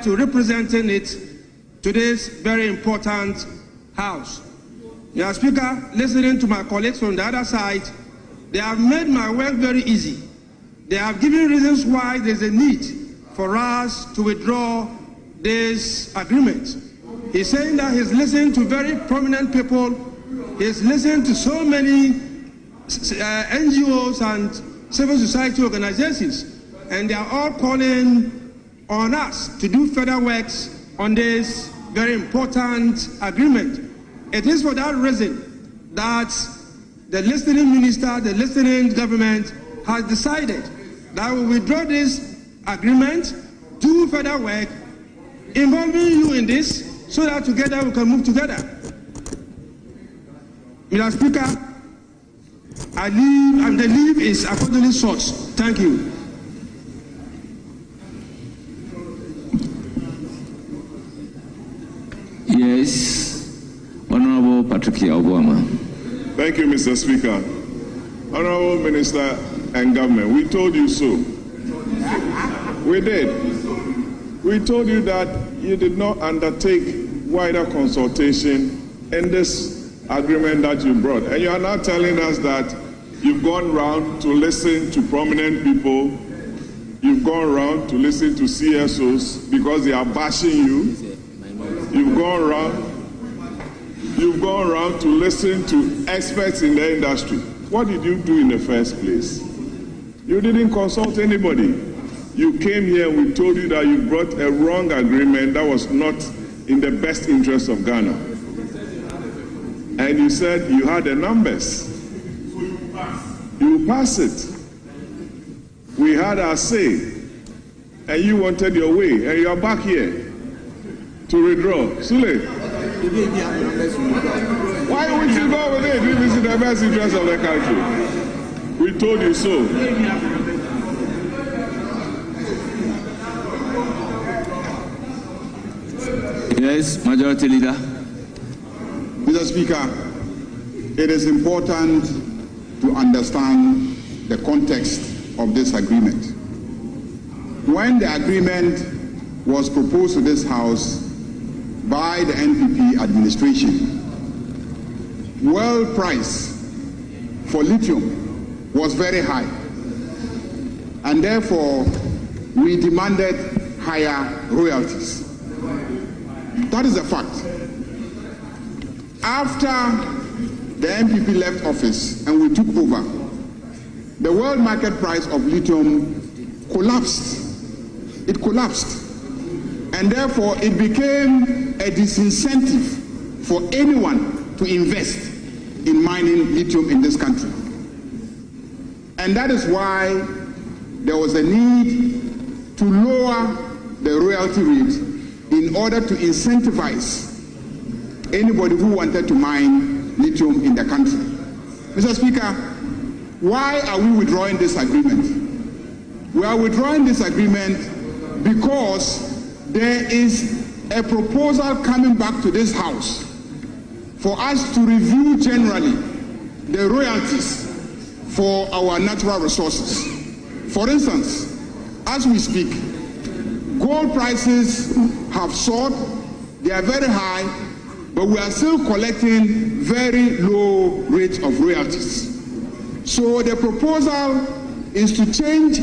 to representing it to this very important House. Mr. Speaker, listening to my colleagues from the other side, they have made my work very easy. They have given reasons why there's a need for us to withdraw this agreement. He's saying that he's listened to very prominent people. He's listened to so many NGOs and civil society organizations, and they are all calling on us to do further works on this very important agreement. It is for that reason that the listening minister, the listening government has decided that we withdraw this agreement, do further work, involving you in this, so that together we can move together. Mr. Speaker, I leave, and the leave is accordingly sought. Thank you. Yes, Honorable Patrick Obama. Thank you, Mr. Speaker. Honorable Minister and Government, we told you so. We did. We told you that you did not undertake wider consultation in this agreement that you brought. And you are now telling us that you've gone round to listen to prominent people. You've gone around to listen to CSOs because they are bashing you. You've gone around to listen to experts in the industry. What did you do in the first place? You didn't consult anybody. You came here and we told you that you brought a wrong agreement that was not in the best interest of Ghana. And you said you had the numbers. You passed it. We had our say. And you wanted your way. And you are back here to withdraw. Sule, why would you go with it if it's in the best interest of the country? We told you so. Yes, Majority Leader. Mr. Speaker, it is important to understand the context of this agreement. When the agreement was proposed to this House by the NPP administration, world price for lithium was very high, and therefore we demanded higher royalties. That is a fact. After the NPP left office and we took over, the world market price of lithium collapsed. It collapsed. And therefore it became a disincentive for anyone to invest in mining lithium in this country. And that is why there was a need to lower the royalty rate in order to incentivize anybody who wanted to mine lithium in the country. Mr. Speaker, why are we withdrawing this agreement? We are withdrawing this agreement because there is a proposal coming back to this House for us to review generally the royalties for our natural resources. For instance, as we speak, gold prices have soared, they are very high, but we are still collecting very low rates of royalties. So the proposal is to change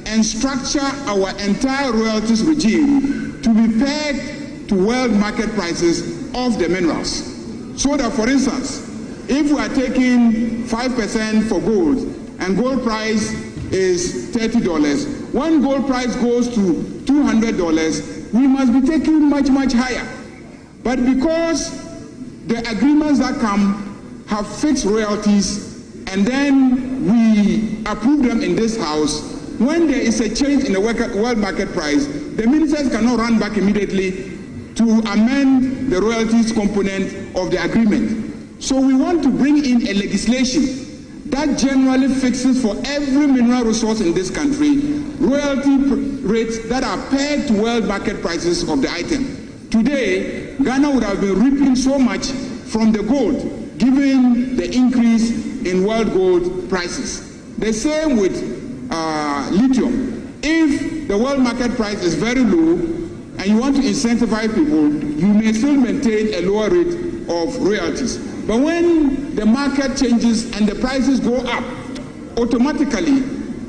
and structure our entire royalties regime to be pegged to world market prices of the minerals. So that, for instance, if we are taking 5% for gold and gold price is $30, when gold price goes to $200, we must be taking much, much higher. But because the agreements that come have fixed royalties and then we approve them in this House, when there is a change in the world market price, the ministers cannot run back immediately to amend the royalties component of the agreement. So we want to bring in a legislation that generally fixes for every mineral resource in this country royalty rates that are pegged to world market prices of the item. Today, Ghana would have been reaping so much from the gold, given the increase in world gold prices. The same with lithium. If the world market price is very low and you want to incentivize people, you may still maintain a lower rate of royalties. But when the market changes and the prices go up, automatically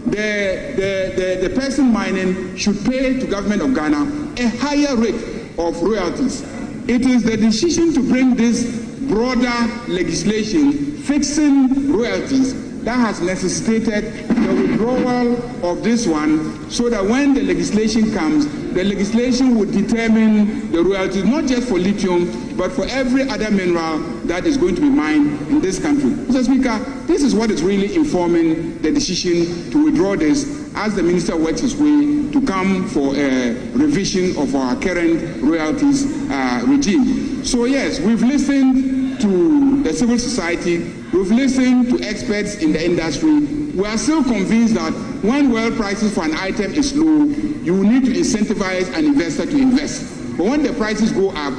the person mining should pay to government of Ghana a higher rate of royalties. It is the decision to bring this broader legislation fixing royalties that has necessitated the withdrawal of this one, so that when the legislation comes, the legislation would determine the royalties, not just for lithium, but for every other mineral that is going to be mined in this country. Mr. Speaker, this is what is really informing the decision to withdraw this, as the Minister works his way to come for a revision of our current royalties regime. So yes, we've listened to the civil society, we've listened to experts in the industry. We are still convinced that when oil prices for an item is low, you will need to incentivize an investor to invest. But when the prices go up,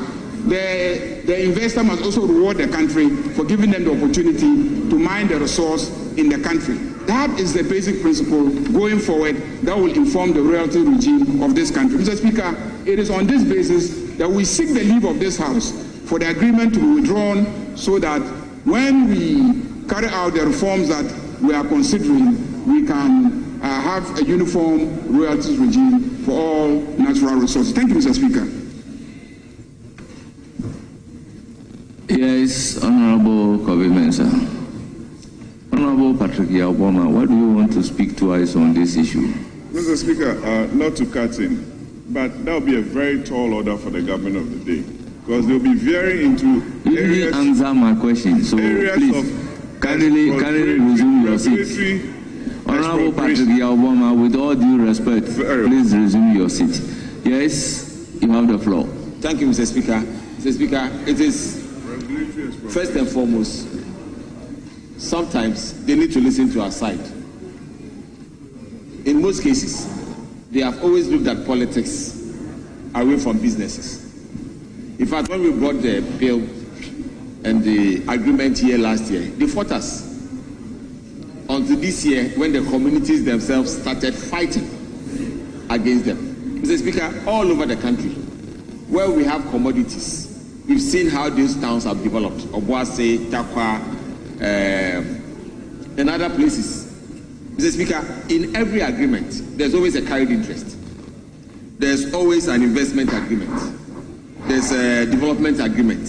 the investor must also reward the country for giving them the opportunity to mine the resource in the country. That is the basic principle going forward that will inform the royalty regime of this country. Mr. Speaker, it is on this basis that we seek the leave of this House for the agreement to be withdrawn, so that when we carry out the reforms that we are considering, we can have a uniform royalties regime for all natural resources. Thank you, Mr. Speaker. Yes, Honorable Kobe Mensah. Honorable Patrick Yaw-Boamah, what do you want to speak to us on this issue? Mr. Speaker, not to cut in, but that will be a very tall order for the government of the day, because they'll be veering into areas. Let me answer my question. So please, kindly resume your seat. Honorable Patrick Yaw-Boamah, with all due respect, please resume your seat. Yes, you have the floor. Thank you, Mr. Speaker. Mr. Speaker, it is first and foremost, sometimes they need to listen to our side. In most cases, they have always looked at politics away from businesses. In fact, when we brought the bill and the agreement here last year, they fought us. Until this year, when the communities themselves started fighting against them. Mr. Speaker, all over the country, where we have commodities, we've seen how these towns have developed. Obuasi, Takwa, and other places. Mr. Speaker, in every agreement, there's always a carried interest. There's always an investment agreement. There's a development agreement.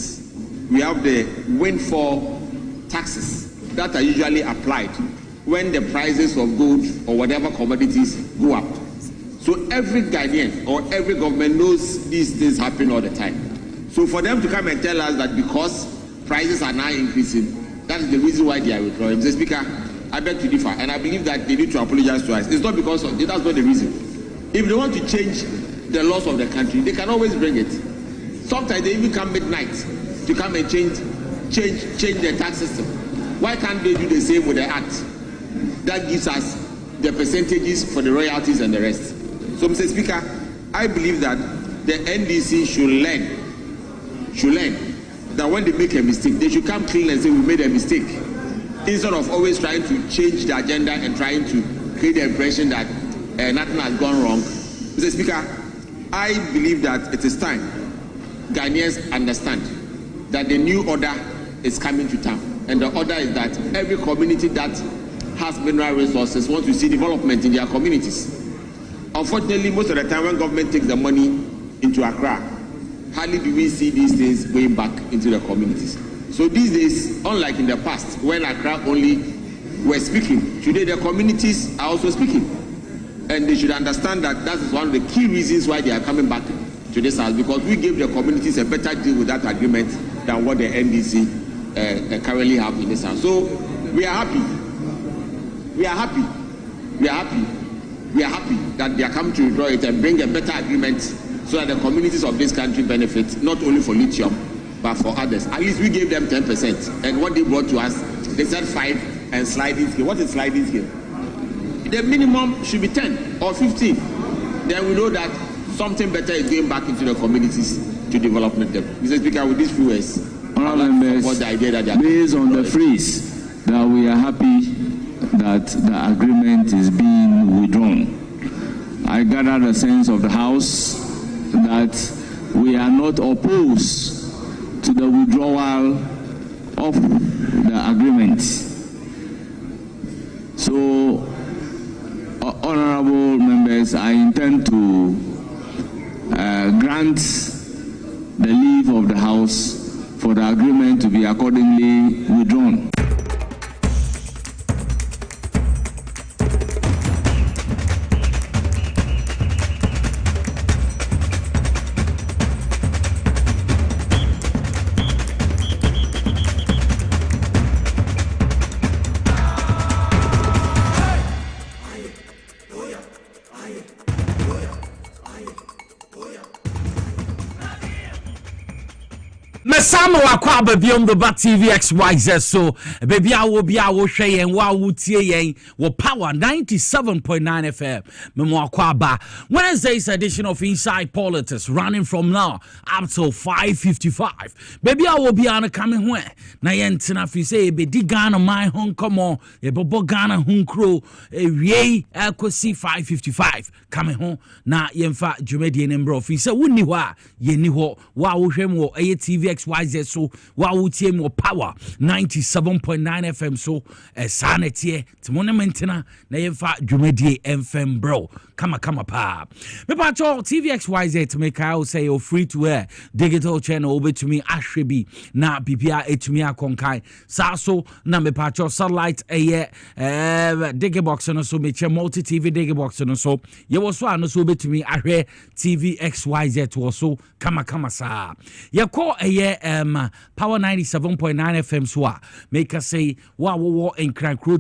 We have the windfall taxes that are usually applied when the prices of gold or whatever commodities go up. So every Ghanaian or every government knows these things happen all the time. So for them to come and tell us that because prices are now increasing, that is the reason why they are withdrawing. Mr. Speaker, I beg to differ, and I believe that they need to apologize to us. It's not because of it, that's not the reason. If they want to change the laws of the country, they can always bring it. Sometimes they even come midnight to come and change the tax system. Why can't they do the same with the act? That gives us the percentages for the royalties and the rest. So, Mr. Speaker, I believe that the NDC should learn that when they make a mistake, they should come clean and say we made a mistake, instead of always trying to change the agenda and trying to create the impression that nothing has gone wrong. Mr. Speaker, I believe that it is time Ghanaians understand that the new order is coming to town, and the order is that every community that has mineral resources wants to see development in their communities. Unfortunately, most of the time when government takes the money into Accra, hardly do we see these things going back into the communities. So these days, unlike in the past, when Accra only were speaking, today the communities are also speaking. And they should understand that that is one of the key reasons why they are coming back to this house, because we gave the communities a better deal with that agreement than what the NDC currently have in this house. So we are happy. We are happy. We are happy. We are happy that they are coming to withdraw it and bring a better agreement so that the communities of this country benefit, not only for lithium, but for others. At least we gave them 10%. And what they brought to us, they said 5 and sliding scale. What is sliding scale? The minimum should be 10 or 15. Then we know that something better is going back into the communities to development them. Mr. Speaker, with these few words, members, the idea that based on the phrase that we are happy that the agreement is being withdrawn, I gather the sense of the House that we are not opposed to the withdrawal of the agreement. So, honorable members, I intend to grant the leave of the House for the agreement to be accordingly withdrawn. Mesamo akwa babiom the Bat TV XYZ so baby I will be our share and wa wutie wo power 97.9 FM memo akwa ba Wednesday's edition of Inside Politics running from now up till 5:55 baby I will be on coming when na yentina fi say be di Ghana my home come on e bobo Ghana hunkro wie akosi 5:55 coming home na yemfa dwumedie nembro fi say wonni ho a yenni ho wa wo hwem wo TV XYZ so wa wutie mo power 97.9 FM so sanity timonementina na yemfa dwumedie FM bro kama pa me pacho TV XYZ to make I say you're free to air digital channel over to me ahwebi na bibia etumi akonkai sa so na me pacho satellite Digibox no so me che multi TV Digibox no so ye wo so ano so betumi ahwe TV XYZ to so kama sa ye call power 97.9 FM so make us say wo in Krankro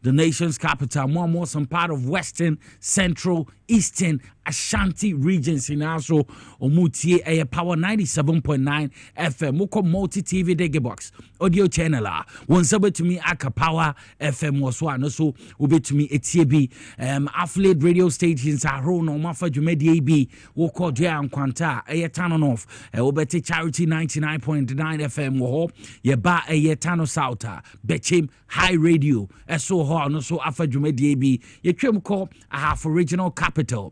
the nation's capital more some part of Western, Central, Eastern, Ashanti regions in also omutie power 97.9 FM moko multi TV Digibox audio channel one sabe to me aka power FM was one so ube to me etiebi affiliate radio stations are no mafa dwumedie bi wo call dia nkwanta turn off obeti charity 99.9 FM wo ye ba tano sauta bechim high radio so ho no so afa dwumedie bi ye twem call half original capital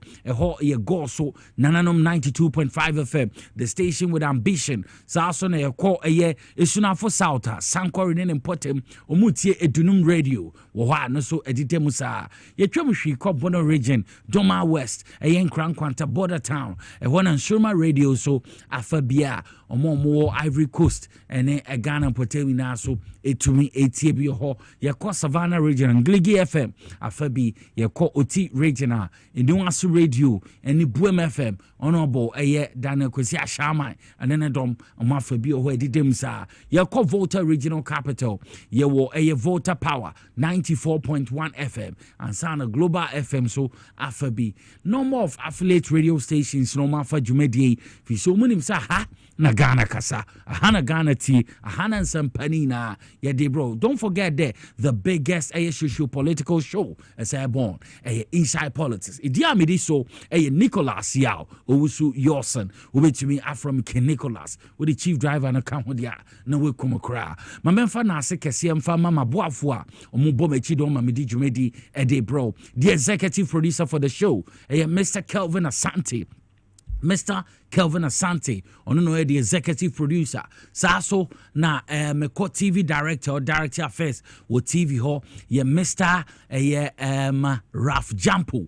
ye go so nananom 92.5 FM the station with ambition sa so na ye call esuna for sauta sankori ne importem omutie edunum radio wo ho no so editem sa ye twem hwi ko bono region Doma West nkrankwanta border town na Nsurma radio so afa bia omo Ivory Coast ene Ghana potemi na so etumi etie bi ho ye ko Savannah region Gligi FM afa bi ye ko Oti regional Eduasu radio ene Buem FM honorable Daniel Kwesi Ashaman ene dom omo afa bi ho edidem sa ye ko Volta regional capital ye wo Volta Power 94.1 FM and Sana Global FM so afa bi no more of affiliate radio stations no more for dwumedie fi so munim sa ha na Ghana kasa ahana Ghana ti ahana nsampani na ya de bro don't forget that the biggest social political show as I born Inside Politics idia medi so Nicholas Yao owusu Yorson obetumi afrom Ken Nicholas with the chief driver na kan hodia na we komokra ma memfa na ase kese mfa mama boafo a omubom echi don ma medi dwumedi de bro the executive producer for the show Mr. Kelvin Asante ono no the executive producer saso na meko TV director or director affairs wo TV ho ye Mr. Raf Jampo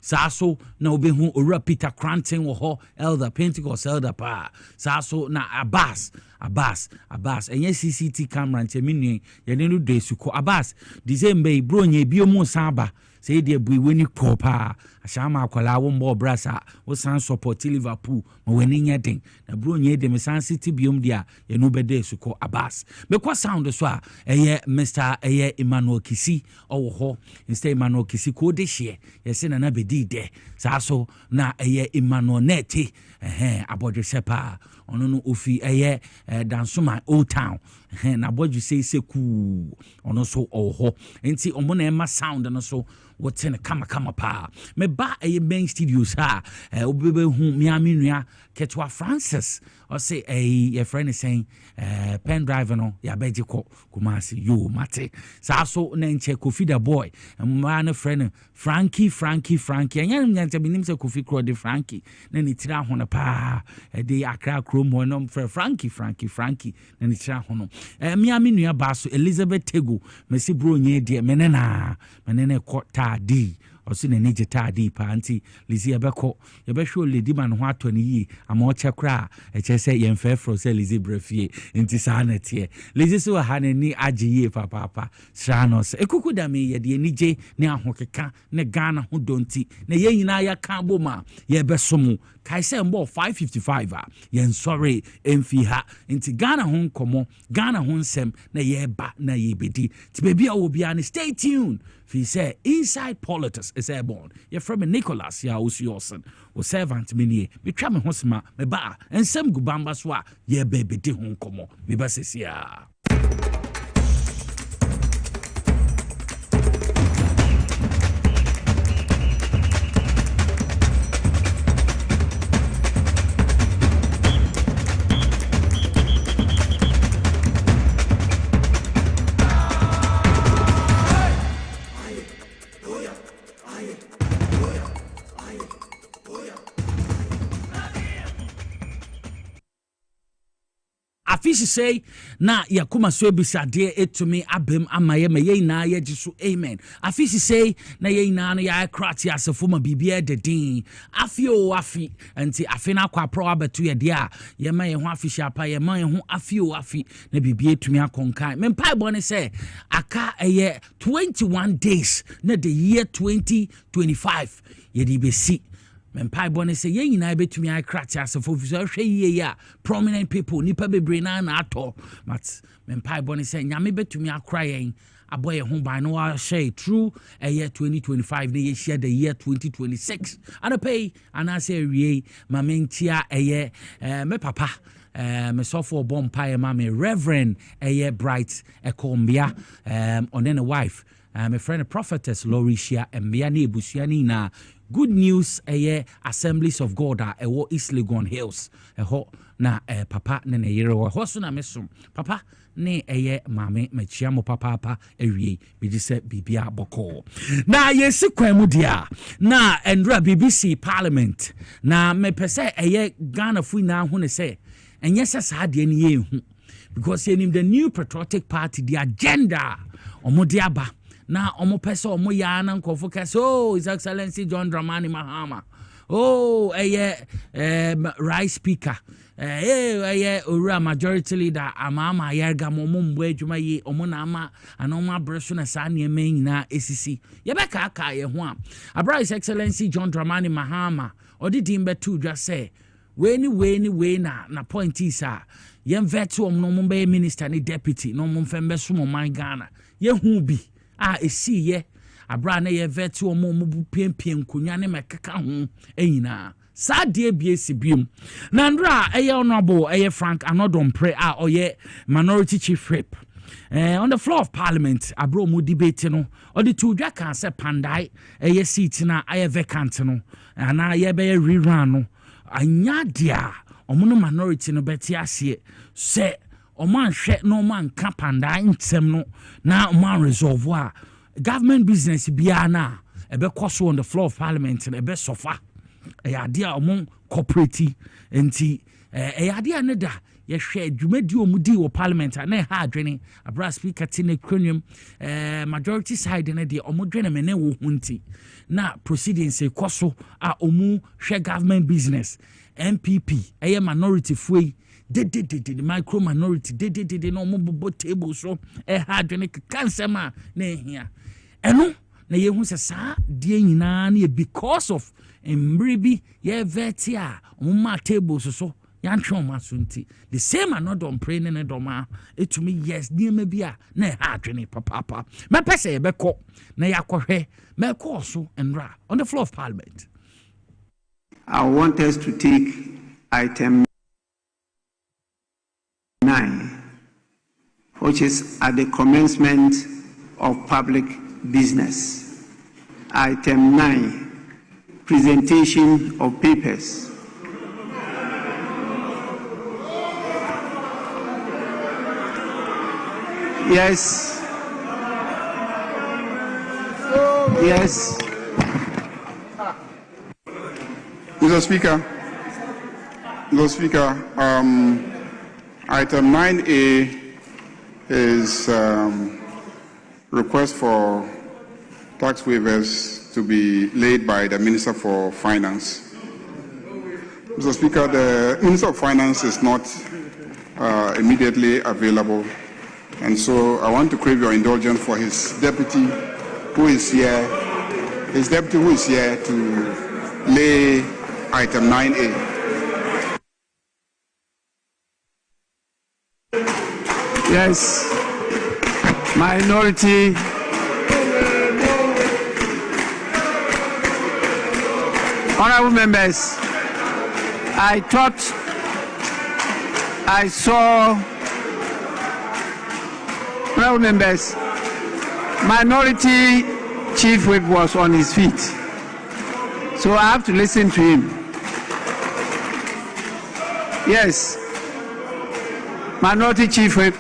saso na obehu ora Peter Cranton wo ho elder Pentecost elder pa saso na Abbas enye CCT camera nchemini ye ne do esuko Abbas December bro nye biomu saba say de bui weni kopa ashama akwala wo mbo brasa wo san support Liverpool ma weni nyeden na bro nye de me san City biom dia ye no bede suko Abbas me kwa sound so a Mr. Emmanuel Kisi owo ho instead Emmanuel Kisi ko de hye ye se na bedi de sa so na Emmanuel Neti abodwe sepa ono no ofi eye Dansoma Old Town na boju say cool ono so oho enti omo na ema sound no so what's in a kama pa me ba a main studios ha obebe hu miami nua Ketwa Francis or say a friend is saying pen driver no ya beji ko Kumasi yo mate sa so na nche Kofi the boy man friend Frankie anya nyanta binim se Kofi Kro de Frankie na ni tira ho na pa de Accra Chrome ho no Frankie na ni tira ho no miami nua ba so Elizabeth Tego mesi bro nye de menene ko di osi na neje tadi pa anti Lizzie ebeko yebehwe Lady Man ho atoni yi ama o chekra e chese yemfefro se Lizzie brefie nti sa na tie Lizzie so ha na ni agiye papa sranos ekuku da me ye de nije ne ahokeka ne Ghana ho donti na ye nyina ya ka boma ye besomu kai se mbo 555 a yen sorry emfi ha nti Ghana ho nkomo Ghana ho nsem na ye ba na ye bedi ti baby a obi an stay tuned fi say inside politics is airborne ye from Nicholas ya Osiosen o servant mini me twa me hosma me ba ensem gubamba so a ye ba bedi ho nkomo me ba sesia Afisi say na yakuma so ebisade etumi abem amaye me na ye jisu amen. Afisi say na ye na no ya krati asefo ma bibia dedin afi enti afi na kwa pro abetu ye de a ye ma ye ho afisi apa ye ma ye ho afi na bibia etumi akonkan me mpa bo ne say aka eye 21 days na the year 2025 ye di besi Mempai Bonnie say, ye in I bet me I crack as a for prominent people, nipa bebre na ato. But Mempai Bonnie say, Yami bet to me are crying. A boy home by no share true a year 2025, they share the year 2026. And I pay, and I say, ye, my main tia a year, me papa. Me software bomb pie mammy Reverend a year bright a combia on then a wife. My friend a prophetess Lauricia and Miani Busianina. Good news Assemblies of God a East Legon Hills na papa ne yere ho so na mesum papa ne mame machiamo papa ewie bi se bibia boko na yesi kwan mu dia na endra BBC Parliament na me pese Ghana fu na hu ne se enye se sa de ne ye hu because yenim the new patriotic party the agenda omudiaba na omo pese omo ya na nkofo kase His Excellency John Dramani Mahama rice speaker ora majority leader ama yerga momo mbo adwuma yi omo na ama anoma breso na sa ne nyina esisi ye be ka aka ye ho a His Excellency John Dramani Mahama odidi mbetu dwa say we na point is ye vet om no mo be minister ni deputy no mo mfembe so mo man Ghana ye hu bi esi ye abra na ye vet omo mu piempiem konwa ne mekeka ho enyina Sadie BSC bium. Nandra honorable Frank Anodom Pre oye minority chief whip. On the floor of Parliament, abro mu debate no, or the two can say Pandai, seat na vacant no, and I be rerun no. Anya dia, omuno minority no betiasie, say, o man shet no man Pandai in semno, now man resolve government business biana, ebe koso on the floor of Parliament and ebe sofa. Idea among cooperative enti idea neda ye share dwumadi omudi wo parliament na ha adwene abra speaker tine cranium majority side na de omodwene me na wo hunti na proceedings ekoso a omu share government business MPP minority fuei de micro minority de no omo table so ha adwene kansema na ehia eno na ye hu se sa de nyina na because of embribi ye vetia umma table so yantwe masunti the same another pray ne doma etumi yes niema bia na ha adwene papa me pese be ko na yakohwe me ko so enra on the floor of Parliament. I want us to take item which is at the commencement of public business. Item 9, presentation of papers. Yes. Yes. Mr. Speaker, item 9A is request for tax waivers to be laid by the Minister for Finance. Mr. Speaker, the Minister of Finance is not immediately available, and so I want to crave your indulgence for his deputy who is here, to lay item 9A. Yes. Minority. Honorable members, I thought I saw, honorable members, Minority Chief Whip was on his feet, so I have to listen to him. Yes, Minority Chief Whip.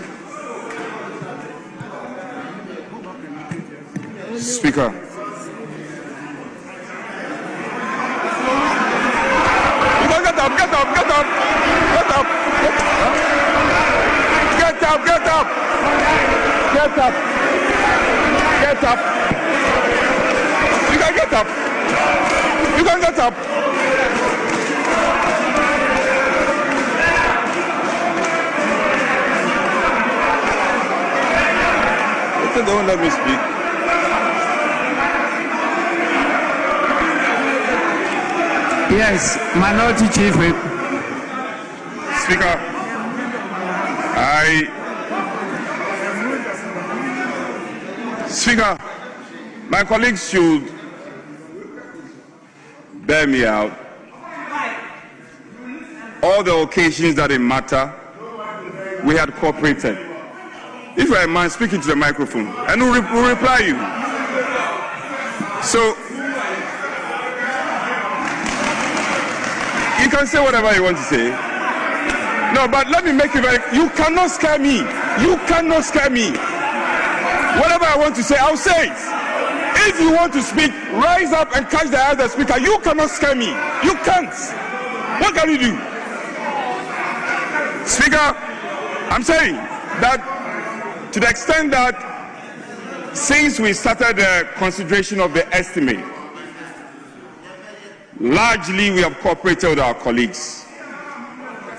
Speaker. Get up! Get up! Get up! Get up! Get up! Get up! Get up! Get up! You can get up! You can get up! Don't let me speak. Yes, Minority Chief Whip. Speaker, Speaker, my colleagues should bear me out. All the occasions that it matter, we had cooperated. If you are a man, speak into the microphone, and we'll reply you. So, you can say whatever you want to say. No, but let me make it very, you cannot scare me. You cannot scare me. Whatever I want to say, I'll say it. If you want to speak, rise up and catch the eye of the speaker. You cannot scare me. You can't. What can you do? Speaker, I'm saying that to the extent that since we started the consideration of the estimate, largely we have cooperated with our colleagues.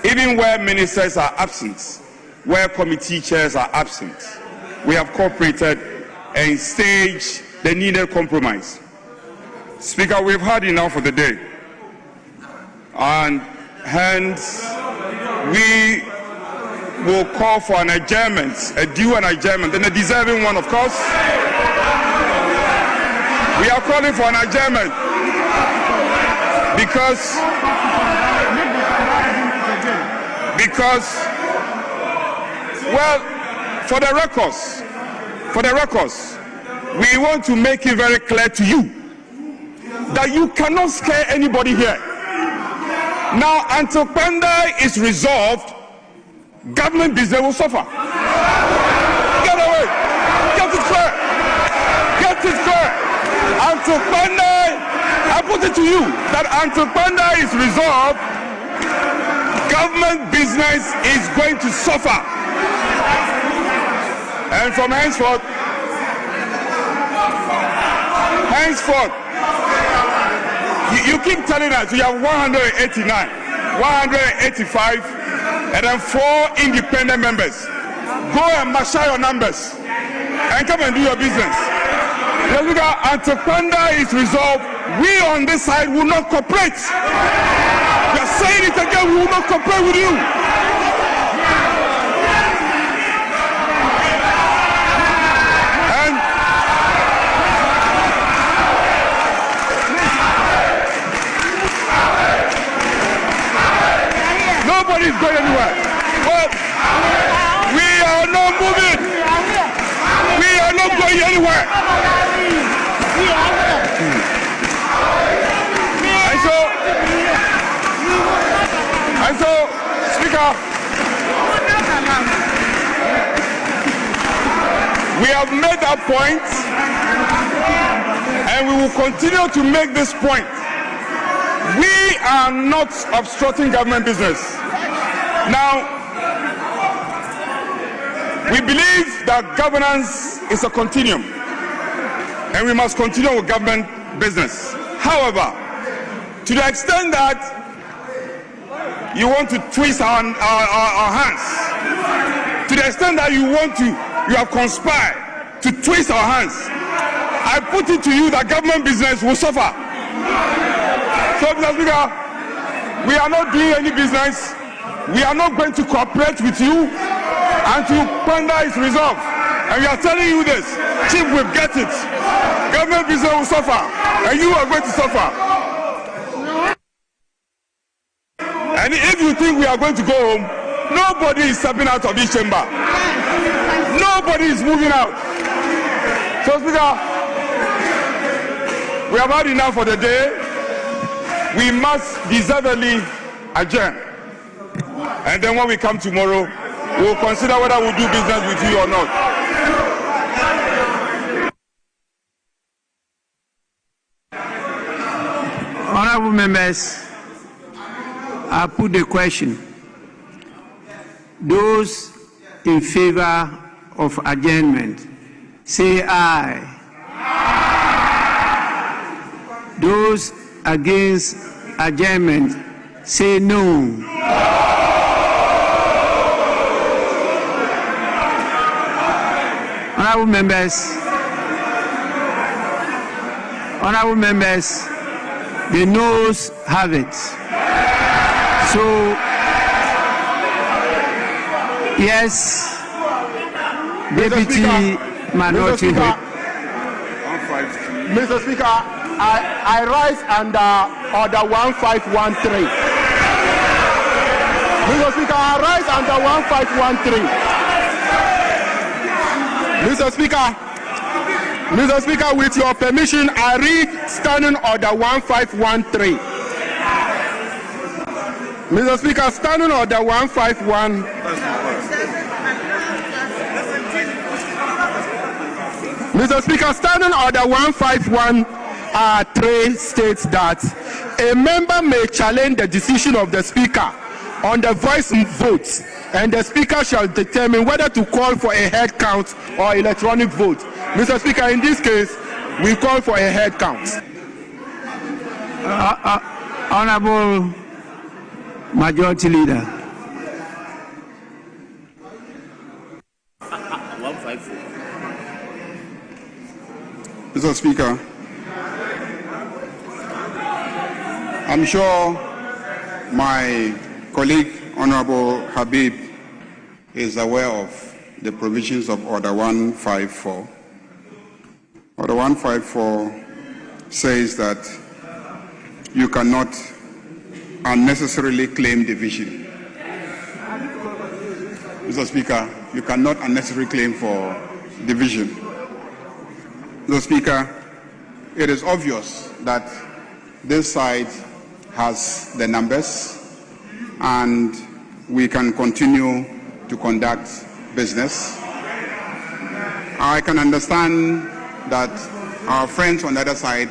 Even where ministers are absent, where committee chairs are absent, we have cooperated and staged the needed compromise. Speaker, we've had enough for the day, and hence we will call for an adjournment, a due and adjournment, and a deserving one, of course. We are calling for an adjournment because well, for the records, we want to make it very clear to you that you cannot scare anybody here. Now, until Panda is resolved, government business will suffer. Get away! Get it clear! Get it clear! Until Panda, I put it to you that until Panda is resolved, government business is going to suffer. And from henceforth, you keep telling us you have 189, 185, and then 4 independent members. Go and marshal your numbers and come and do your business. Until Panda is resolved, we on this side will not cooperate. We are saying it again, we will not cooperate with you. And nobody's going anywhere. But we are not moving. And so, Speaker, we have made that point, and we will continue to make this point. We are not obstructing government business. Now, we believe that governance is a continuum, and we must continue with government business. However, to the extent that you want to twist our hands, to the extent that you have conspired to twist our hands, I put it to you that government business will suffer. So, Mr. Speaker, we are not doing any business. We are not going to cooperate with you until Panda is resolved. And we are telling you this, Chief will get it. Government business will suffer, and you are going to suffer. And if you think we are going to go home, nobody is stepping out of this chamber. Nobody is moving out. So, Speaker, we have had enough for the day. We must deservedly adjourn. And then when we come tomorrow, we will consider whether we'll do business with you or not. Honorable members, I put the question. Those in favor of adjournment, say aye. Those against adjournment, say no. Honorable members, the noes have it. So, yes, Deputy Minority Whip. Mr. Speaker, I rise under Order 1513. Mr. Speaker, I rise under 1513. Mr. Speaker, with your permission, I read Standing Order 1513. Mr. Speaker, Standing Order 151. Mr. Speaker, Standing Order 151(3) states that a member may challenge the decision of the Speaker on the voice vote, and the Speaker shall determine whether to call for a head count or electronic vote. Mr. Speaker, in this case, we call for a head count. Honorable Majority Leader. Mr. Speaker, I'm sure my colleague, Honorable Habib, is aware of the provisions of Order 154. Order 154 says that you cannot unnecessarily claim division. Mr. Speaker, you cannot unnecessarily claim for division. Mr. Speaker, it is obvious that this side has the numbers and we can continue to conduct business. I can understand that our friends on the other side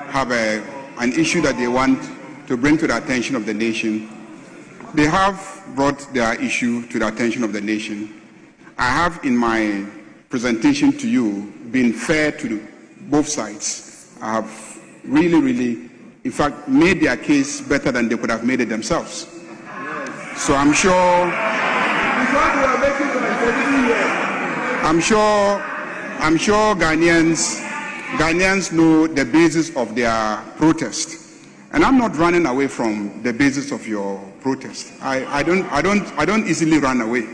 have an issue that they want to bring to the attention of the nation. They have brought their issue to the attention of the nation. I have in my presentation to you been fair to both sides. I have really, in fact, made their case better than they could have made it themselves. So I'm sure Ghanaians know the basis of their protest. And I'm not running away from the basis of your protest. I don't easily run away.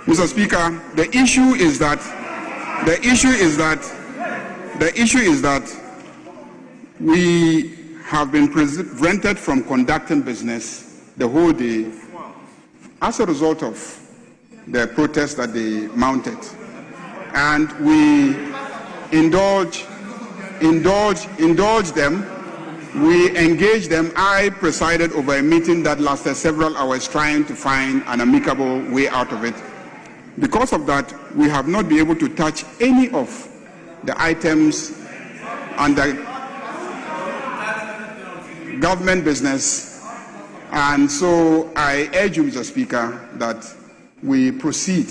Mr. Speaker, the issue is that we have been prevented from conducting business the whole day as a result of the protest that they mounted. And we indulge them. We engaged them. I presided over a meeting that lasted several hours trying to find an amicable way out of it. Because of that, we have not been able to touch any of the items under government business. And so I urge you, Mr. Speaker, that we proceed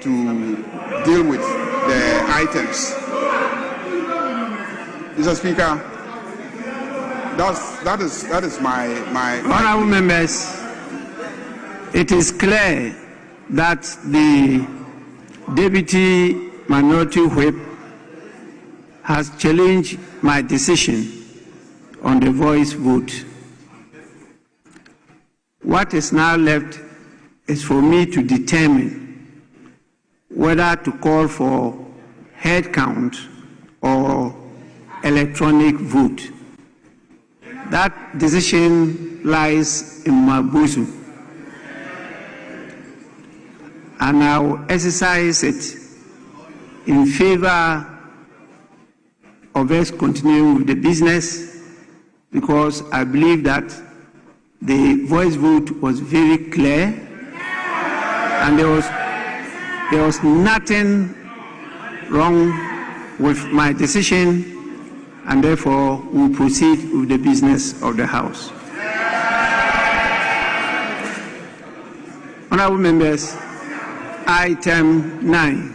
to deal with the items. Mr. Speaker, that is my Honourable members, it is clear that the Deputy Minority Whip has challenged my decision on the voice vote. What is now left is for me to determine whether to call for head count or electronic vote. That decision lies in my bosom, and I will exercise it in favor of us continuing with the business, because I believe that the voice vote was very clear and there was nothing wrong with my decision, and therefore we proceed with the business of the House. Honourable members, item 9.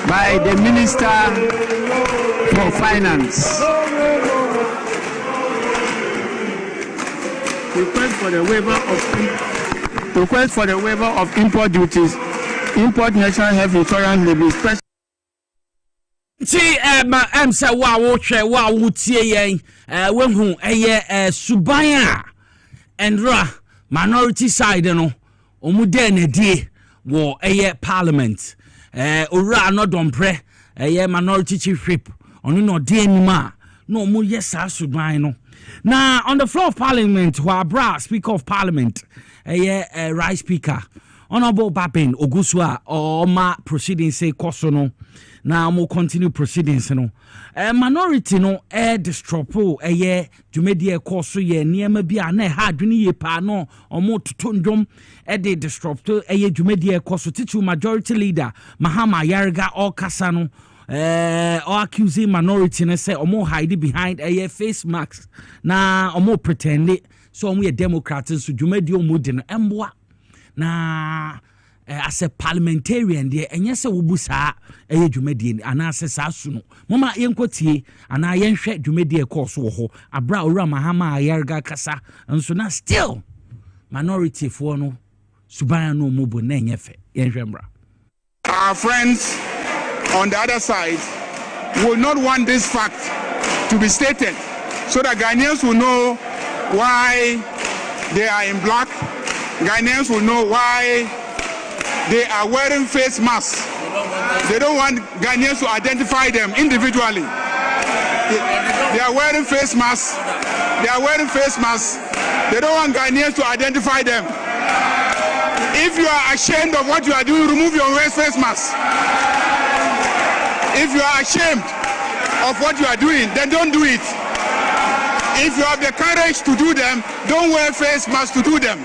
By the Minister for Finance. Request for the waiver of import duties, import national health insurance levy. See, say wow, tie when who subaya and minority side no omude na die wo parliament. Ora no dompre minority chief whip onu no de anima no mu yes suban no. Now on the floor of parliament where bra speaker of parliament right speaker honorable Babin Ogusua or ma proceedings say koso no. Now mo continue proceedings no. Minority no distropo dwumedie koso ye niema bia na ha adwene ye pa no omo totondom de disrupto dwumedie koso titu majority leader Mahama Yarga or kasa no or accusing minority na say omo hide behind face mask na omo pretend so omo democrats so dwumedie omo de no emboa na as a parliamentarian there enye se wobusa dwumedie ana se sasu no mama yenkotie ana yenhwe dwumedie course wo ho abra owura Mahama Ayarga kasa nso na still minority for no subaya no mobo na enyefe yenhwe mbra. Our friends on the other side will not want this fact to be stated so that Ghanaians will know why they are in black. Ghanaians will know why they are wearing face masks. They don't want Ghanaians to identify them individually. They are wearing face masks. They are wearing face masks. They don't want Ghanaians to identify them. If you are ashamed of what you are doing, remove your face mask. If you are ashamed of what you are doing, then don't do it. If you have the courage to do them, don't wear face masks to do them.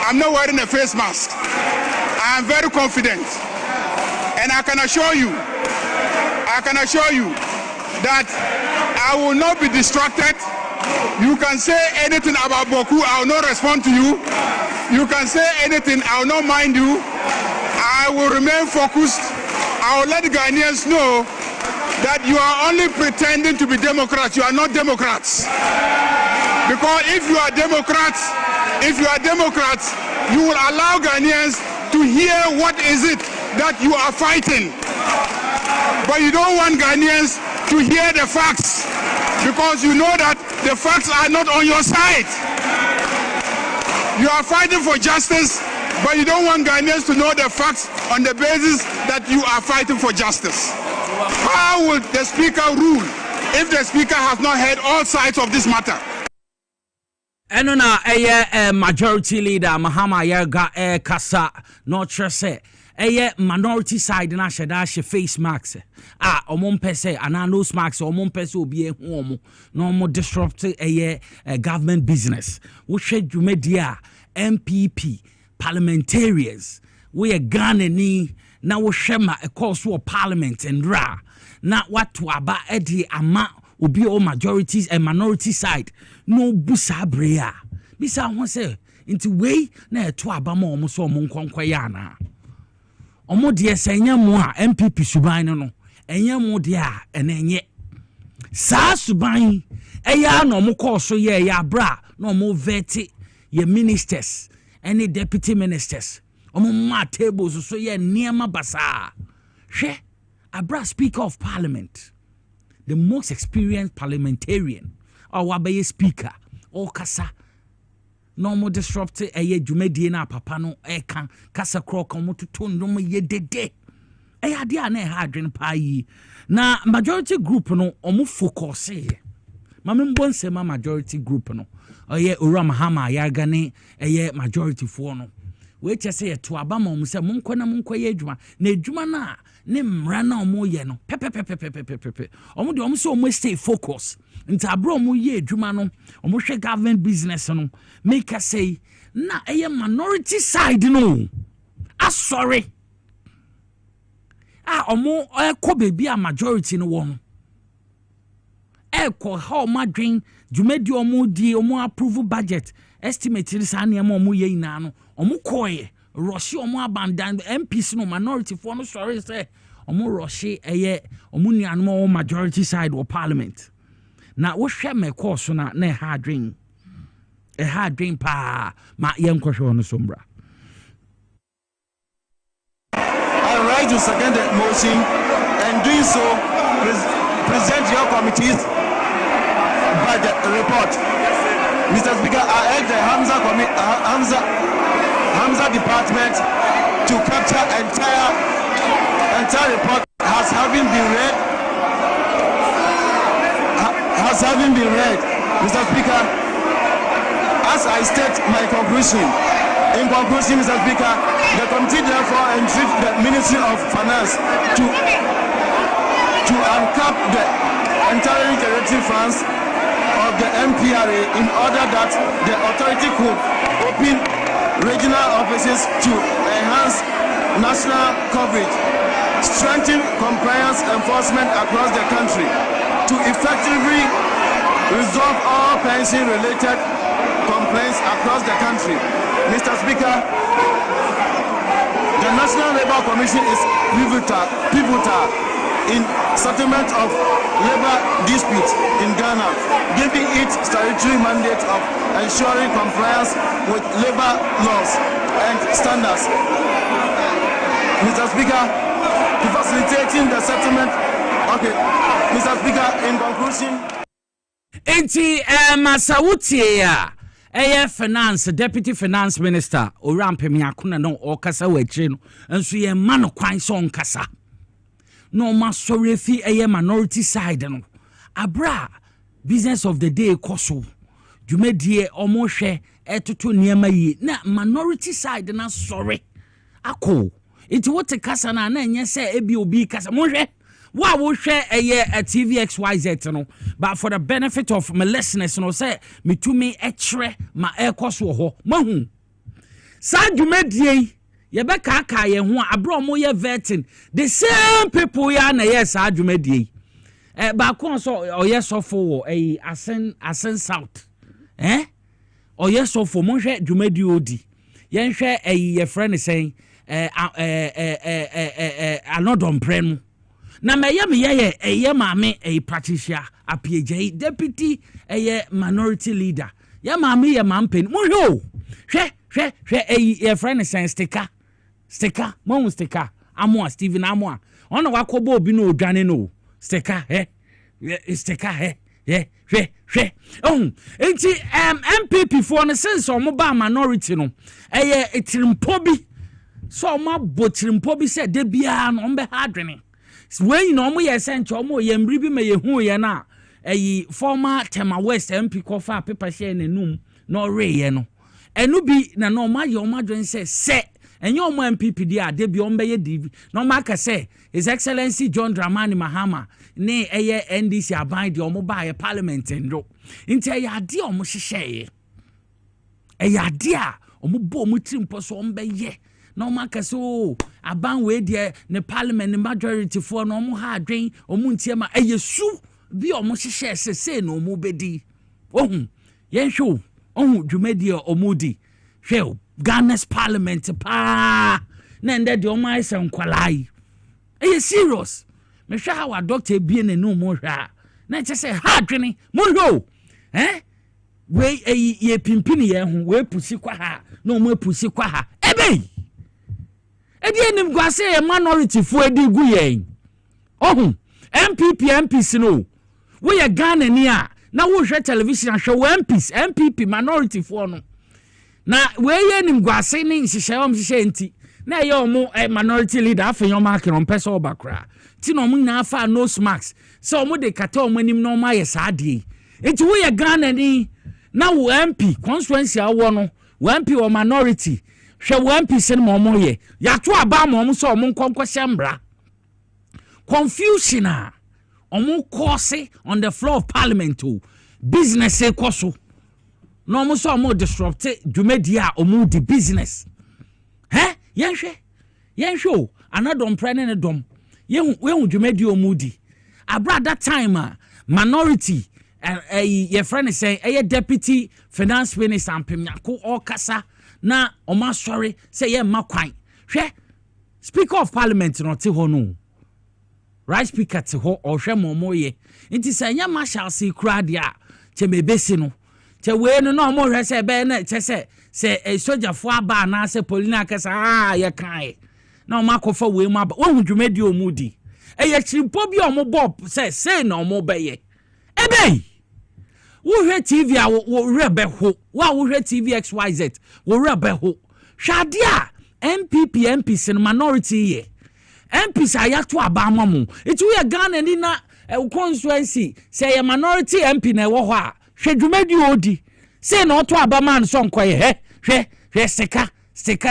I'm not wearing a face mask. I am very confident. And I can assure you that I will not be distracted. You can say anything about Boku, I will not respond to you. You can say anything, I will not mind you. I will remain focused. I will let the Ghanaians know that you are only pretending to be Democrats. You are not Democrats. Because if you are Democrats, you will allow Ghanaians to hear what is it that you are fighting. But you don't want Ghanaians to hear the facts, because you know that the facts are not on your side. You are fighting for justice, but you don't want Ghanaians to know the facts on the basis that you are fighting for justice. How will the Speaker rule if the Speaker has not heard all sides of this matter? Eno na majority leader Mahama Ayarga kasa no trese minority side na sheda face marks omon pese ana nose marks omon pese obi ehu omo no mo disrupt government business wo hwe dwumedia MPP parliamentarians we Ghana ni na wo hwe ma course of parliament and ra na watu aba edi ama obi o majorities and minority side no busa brea bisa ho se nti wei na eto aba ma omo so omo nkonkwa ya na omo de esenya mu a MPP suban no enya mu de a enenye sa suban eya na omo course ye ya bra na omo veti ye ministers any deputy ministers omo ma tables so ye niema basa hwe abra speaker of parliament, the most experienced parliamentarian or wabaye speaker or kasa no more disrupted jumedi na papa no kan kasa krok omo tutu ndom ye dede ade ana hadwen pa yi na majority group no omo focus here mame mbonse ma majority group no Ura Mahama Ayarga ne majority fo no we chese ye to abama omo se monkwa na monkwa ye adwuma na adwuma na ne mra na omo ye no pepe omo de omo so omo stay focus nta abro omo ye adwuma no omo hwe government business no make us say na minority side no sorry omo ko bebi a majority no won ko ha omo adwen dwumadi omo di omo approve budget estimate ni sa na omo ye ina no omo koye rush omo abandan MPs no minority for no sorry say omo rush omo nuanom o majority side of parliament na wo hwe me course na hard dream pa ma yenkohwe no sombra. I rise to second the motion and doing so present your committee's budget report. Mr. Speaker, I urge the Hamza department to capture entire report has having been read. Mr. Speaker, as I state my conclusion, in conclusion, Mr. Speaker, the committee therefore entreat the Ministry of Finance to uncap the entirely generating funds of the MPRA in order that the authority could open regional offices to enhance national coverage, strengthen compliance enforcement across the country, to effectively resolve all pension-related complaints across the country. Mr. Speaker, the National Labour Commission is pivotal in settlement of labor disputes in Ghana, giving it statutory mandate of ensuring compliance with labor laws and standards. Mr. Speaker, to facilitating the settlement. Okay, Mr. Speaker, in conclusion. Enti Masawuti finance deputy finance minister Orampemi Akuna no okasa wechi no enso ye ma no kwan so nkasa no ma sorry fi minority side no abra business of the day koso dwumedie omo hwe etoto niema yi na minority side na sorry akọ iti wote kasa na enye se ebi obi kasa mo hwe wa wo hwe a TVXYZ no but for the benefit of my listeners no say me to me ekre ma ekoso ho mahu sa dwumedie ye be ka ye ho abro mo ye vetting the same people ya na yes sa dwumedie ba kon so oye sofo asen south oye sofo mo hwe dwumedie odi ye hwe ye friend say anodon prenu na meye mame Patricia Apiejai deputy minority leader ya mame ye mampen mo hwe ye friend say sticker mo sticker Amoa Stephen Amoa ona wakobo obi no odwane no sticker sticker hwe enti MPP for no sense o mo ba minority no etirimpo bi so ma botirimpo bi se de bia no mbe hadwene when no mo ye sent o mo ye mri bi me ye hu ye na former Tema West MP kofa paper share nenum no re no enu bi na no ma ye omadwen se enye omo MPP dia de bi ombe DV no maka say His Excellency John Dramani Mahama ne eye NDC aban de omo ba ye parliament ndo nti eye ade omo hyehye eye ade a omo bo omo trimpo so ombe ye no maka so aban we de ne parliament ne majority for no omo ha adwen omo ntiema eye su bi omo hyehye se no omo bedi ohun yen hwo ohun dwumadi omo di hwe Ghana's parliament pa na ndɛ de ɔmo ayɛ nkwalai ɛyɛ serious me hwɛ how a doctor bie ne no mo hwɛ na kyɛ sɛ ha adwene mo hwɛ we ye pimpini yɛ ho we pusi kwa ha na ɔmo pusi kwa ha ebe ɛdi enim gwase yɛ minority fo edi gu yɛn ohun MPs no we yɛ Ghana ni a na wo hwɛ television ahwɛ wo MPP minority fo no na we ye nim gwase ni nhyehyɛ nhyehyɛ nti na ye omo minority leader afen yo mark no pese obakra ti no omo na afa nose mask so omo de kata omo nim no ma ye saade enti we ye Ghana ni na wo MP constituency awo no wo MP o minority hwe wo MP se no omo ye ya to aba ma omo so omo nkonko hyembra confusion a omo cause on the floor of parliament o business e koso no mo so mo disrupt dwumadi a omo di business yenhwe anadom prene ne dom yehu dwumadi omo di abra that time minority your friend is saying deputy finance minister ampemnyako okasa na oma sorry say ye makwan hwe speaker of parliament no te ho no right speaker te ho ohwe momo ye nti sanya marshal si krade a chemebesi no che we no no mo hwe se be na che se soldier fo aba na se polina kasa ye kan na o makofa we mu aba wo dwumadi o mu di ye chimpo bi o mo bob se na o mo be ye ebe wo hwe TV a wo rebe ho wo hwe TV XYZ wo rebe ho hwade a MPs no minority ye MPs ayato aba amamu it we Ghana ni na constituency say ye minority MP na wo ho a hwe dwumadi odi say na oto aba man so nkoye hwe seka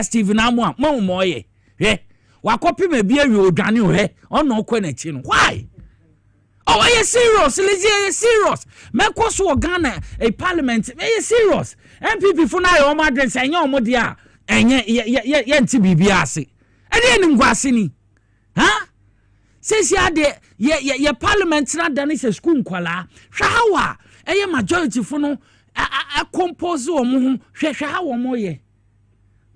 Stephen Amwa mo ye hwe wakopi me bia wi odwane hwe ono okọ na chi no why oh are you serious serious me koso Ghana a parliament are serious MPP for na your madre say nya omo dia enye ye nti bibia ase ade enim gwase ni ha sesi ade ye parliament na dane se school nkwala hwa hawa eye majority for no a compose omo hu hwe hawa omo ye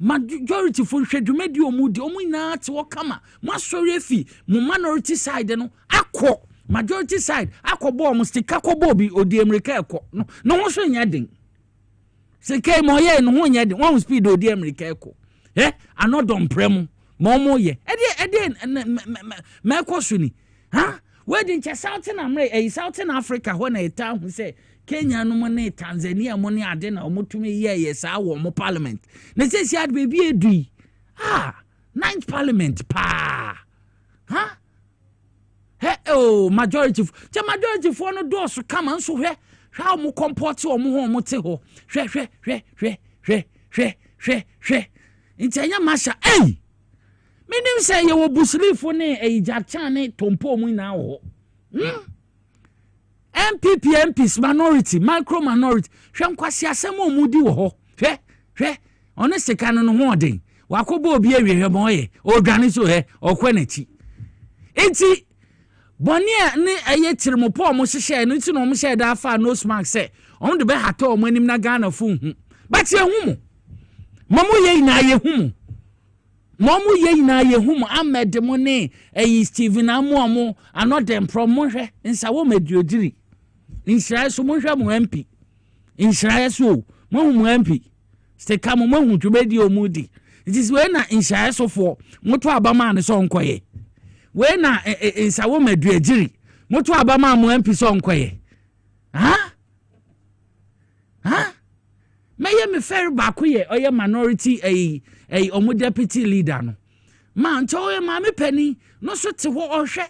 majority for hwedwumadi omo di omo ina te wo kama mo asori afi mo minority side no akọ majority side akobo omo stika kobo bi odi America ekọ no ho so nya den sika mo ye no ho nya den one speed odi America ekọ anodom prem mo ye ede me ekọ ni ha we din che Southern Africa ho na eta hu se Kenya no mo ne Tanzania mo ne ade na omotumi ye sa wo mo parliament na se si ad baby edui ninth parliament pa ha majority for no do so come and so hwe mo comport o mo ho mo te ho hwe intanya masha menim say ye wo buslifo ne ejacha ne tompo mu na ho MPs minority micro minority hwe nkwasi asem omudi wo ho hwe one seka no ho odin wakobo obi awie mo ye odwane so okwa na chi enti bonia ne eye tirimopo mo hyehyɛ no ti no mo hyɛ da fa nose mask say on de be hata o manim na Ghana fu hu but ye hu mo ye na ye hu mo ye na ye hu Ahmed mo ne eye Stephen Amuamo anodem promo hwɛ nsa wo maduodiri nhyira so mo hwɛ mo MP nhyira so mo hu mo MP steka mo hu dwumadi o mu di it is when na nhyira so for moto abama ne so nkoye we na nsawo maduagiri moto abama mo MP so nkoye meye me fair baako ye oye minority omo deputy leader no man to ye ma me pani no so te ho ohwe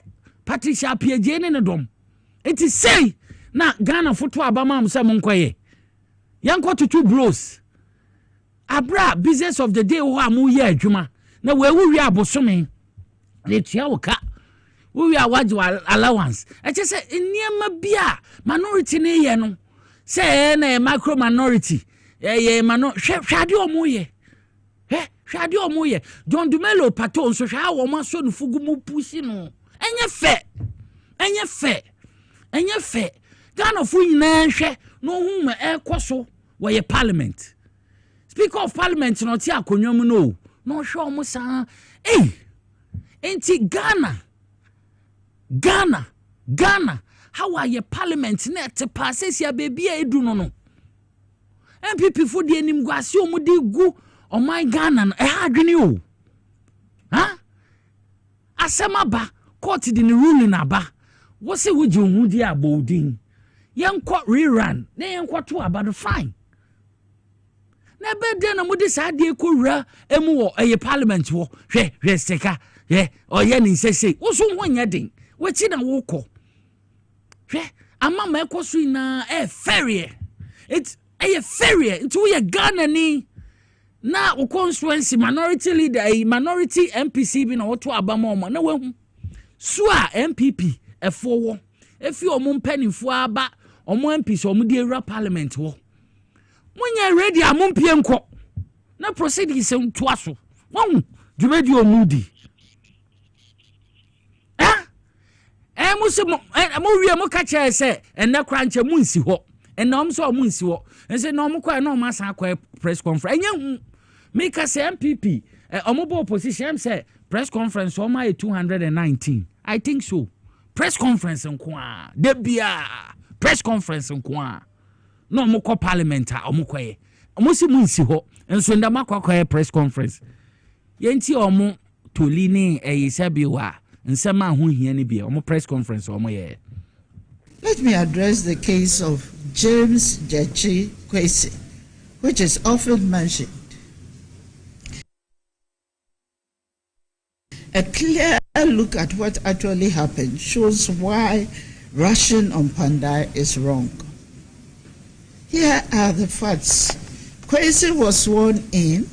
Patricia Appiagyei ne dom enti say na Ghana foto abama mo se mo nkoye Yanko to 2 blows. Abra business of the day ho amu ye adwuma. Na we wi abosome. Le tua wo ka. We are what allowance. I just say niema bia minority ne ye no. Say na macro minority. Ye mano hwade omo ye. Hwade omo ye. John Dumelo pato so hwa wo ma so no fugu mu pusi no. Enye fe. Ghana fu nyina hwe no hu ma ekoso wo ye parliament. Speaker of parliament no ti akonwam no. No hwe omo sa. Enti Ghana, how are your parliament net to pass ya baby edu no. MPP for the enim gwase omudi gu o my Ghana adwene o. Ha? Asema ba court di ni ruling aba. Wo se wo ji ohun di abodin. Yenkọ rerun, na yenkọ to abado fine. Na be de na mudi sa de ekowura emu wo eye parliament wo. Hwe seka. Oye ni sese. Wo so ho nya den. Wechi na woko. Ama ma ekoso ina ferry. It's a ferry into ye Ghana ni na o constituency minority leader minority MPC bi na woto abama omo na wehu. So a MPP efowo. Efi omo mpanifo aba omo MPC omo di ewra parliament wo. Munya ready amompie nko. Na proceedings nto aso. Won dwumedi omudi. Musimo wie mo ka che se enne kranche mu nsi ho ennom so mu nsi ho ense no mo kwa no ma san kwa press conference enya me ka se MPP omobo opposition say press conference o ma 219 I think so press conference nko a de bia press conference nko a no mo ko parliament a omo kwaye omo si mu nsi ho enso ndama kwa press conference yenti omo tolini eyisabiwa nsema ho hia ni bia omo press conference omo ye. Let me address the case of James Gyakye Kwesi, which is often mentioned. A clear look at what actually happened shows why rushing on Pandai is wrong. Here are the facts. Kwesi was sworn in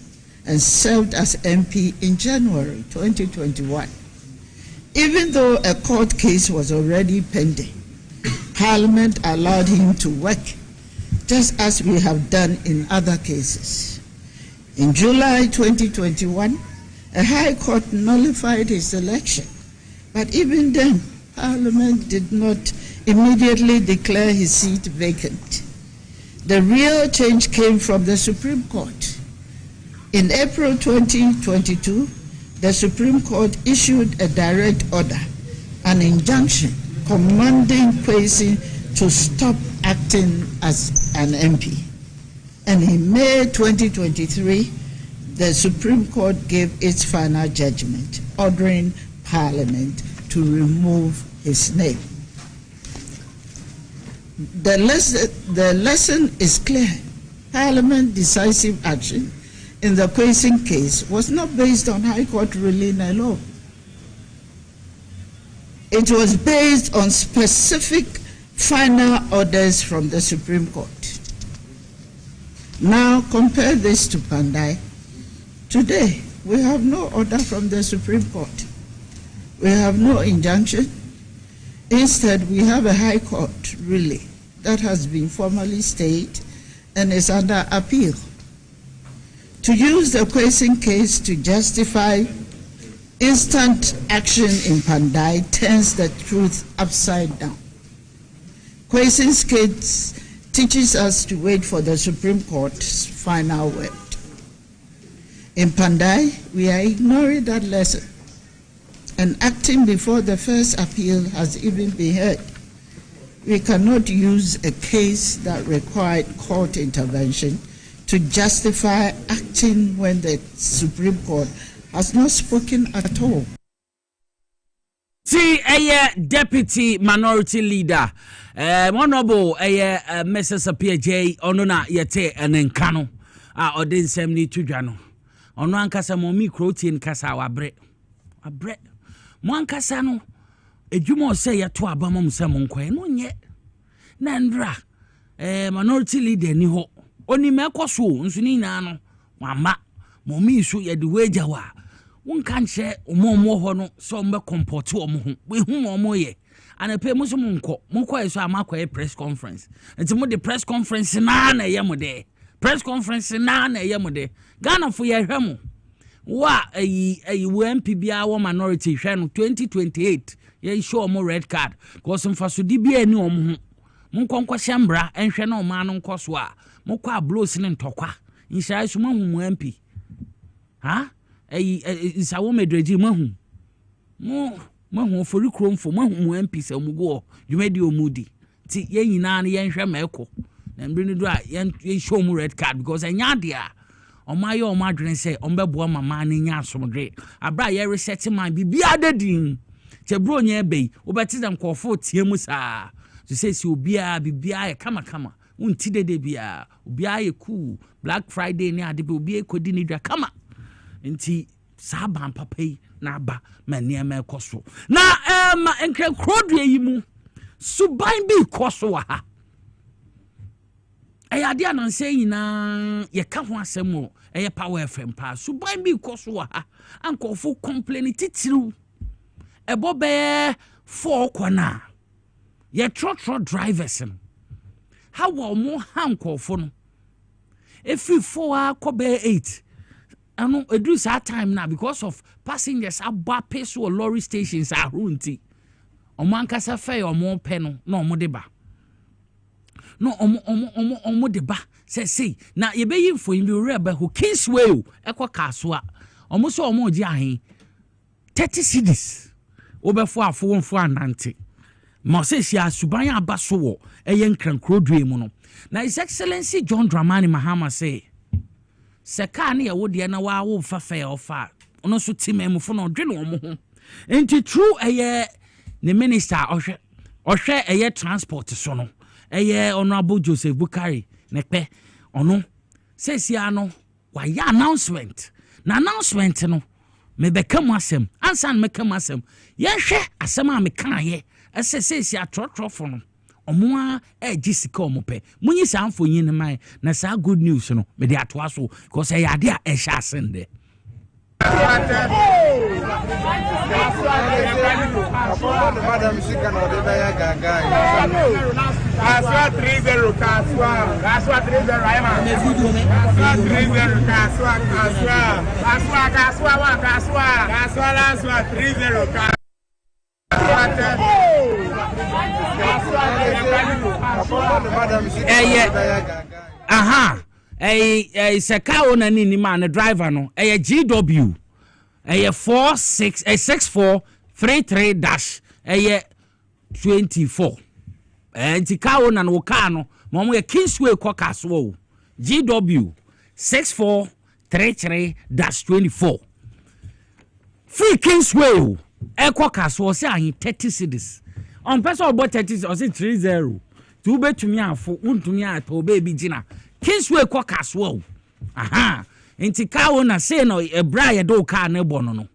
and served as MP in January 2021. Even though a court case was already pending, Parliament allowed him to work, just as we have done in other cases. In July 2021, a High Court nullified his election, but even then, Parliament did not immediately declare his seat vacant. The real change came from the Supreme Court. In April 2022, the Supreme Court issued a direct order, an injunction commanding Kwesi to stop acting as an MP. And in May 2023, the Supreme Court gave its final judgment, ordering Parliament to remove his name. The lesson is clear. Parliament's decisive action in the Kwesi case was not based on High Court ruling alone. It was based on specific final orders from the Supreme Court. Now compare this to Pandai. Today, we have no order from the Supreme Court. We have no injunction. Instead, we have a High Court ruling that has been formally stayed and is under appeal. To use the Kwesi case to justify instant action in Pandai turns the truth upside down. Kwesi's case teaches us to wait for the Supreme Court's final word. In Pandai, we are ignoring that lesson and acting before the first appeal has even been heard. We cannot use a case that required court intervention to justify acting when the Supreme Court has not spoken at all. See, a deputy minority leader, Honorable Mrs. PJ, Onona Yete and Enkano, or den semni tujano. Ono ankasa mo mikro in kasa wabre. Abre. Mo ankasa no edwuma say ya to abamam se mo nkwe no nye. Na ndra minority leader ni ho. oni meko so nso ni nyina no mama momi so ye de wager wa won kan che omo ho no so mbe comport omo ho we hu omo ye anape mo so monko eso amakwa press conference enti mo de press conference na ye mo de press conference na ye mo de Ghana fo ye hwemo wa ayi WMP bia wo minority hwe no 2028 ye show mo red card cause mfasodi bia ni omo ho monkonko shambra enhwe na oma no nkoso a mokwa ablos ne ntokwa nhia so mahu MP ha isawo medreji mahu fori kromfo mahu MP se mugo dwumedi omudi ti ye nyina na ye nhwe meko na mbiri do a ye show mo red card because enya dia omaye omadwene se ombebo mama na nya asomdwe abra ye reset man bibia dadin che bro nya ebei obeti dem kofo tie mu saa so say si obia bibia ye kama unti dede bia obia ye cool Black Friday ni ade obia kodi ni dwa kama nti saba papai na ba mania me koso na enkre krodwe yi mu suban bi koso wa ha ade ananse yina ye ka ho asemo eye Power FM pa suban bi koso wa ha ankofo complain titiru ebo be 4 kwana ye trotro drivers how mo hankofo no if you 4 kobe 8 ano edu sa time na because of passengers abba peso or lorry stations are runti omo ankasa fe omo pe no na omo de ba no omo de ba say na ye be yimfo yin bi reba ho Kingsway ekwa kasoa omo so omo ji ahen 30 cedis obefo afo anante ma say si asuban abaso wo eye nkrankrodue mu no na His Excellency John Dramani Mahama say seka na ye wo de na wa wo fa fa ofa ono so timemfo no dwe no omo ho enti true eye ne minister ohwe eye transport so no eye Honorable Joseph Bukari nekpe ono sesia no wa ya announcement na announcement no me bekam asem ansan me kam asem ye hwe asem a me kan ye sesia trotrofo no omo a ejisika omo pe munyi sanfo yin man na sa good news no me de atoa so because e yade a e sha sende Madam Sika no de baya gaga. Kaswa 30 kaswa 30 ayama. Kaswa 30 kaswa laswa 30 aha seka ona ni man the driver no GW 6433-24 enti ka ona no ka no mo ye Kingsway kokaso GW 6433-24 free Kingsway kokaso say ahin 30 cedis on person about 30 or say 30 to be to me afo untumi ato baby gina Kingsway kokaso aha enti ka ona say no ebra ye do ka na ebo no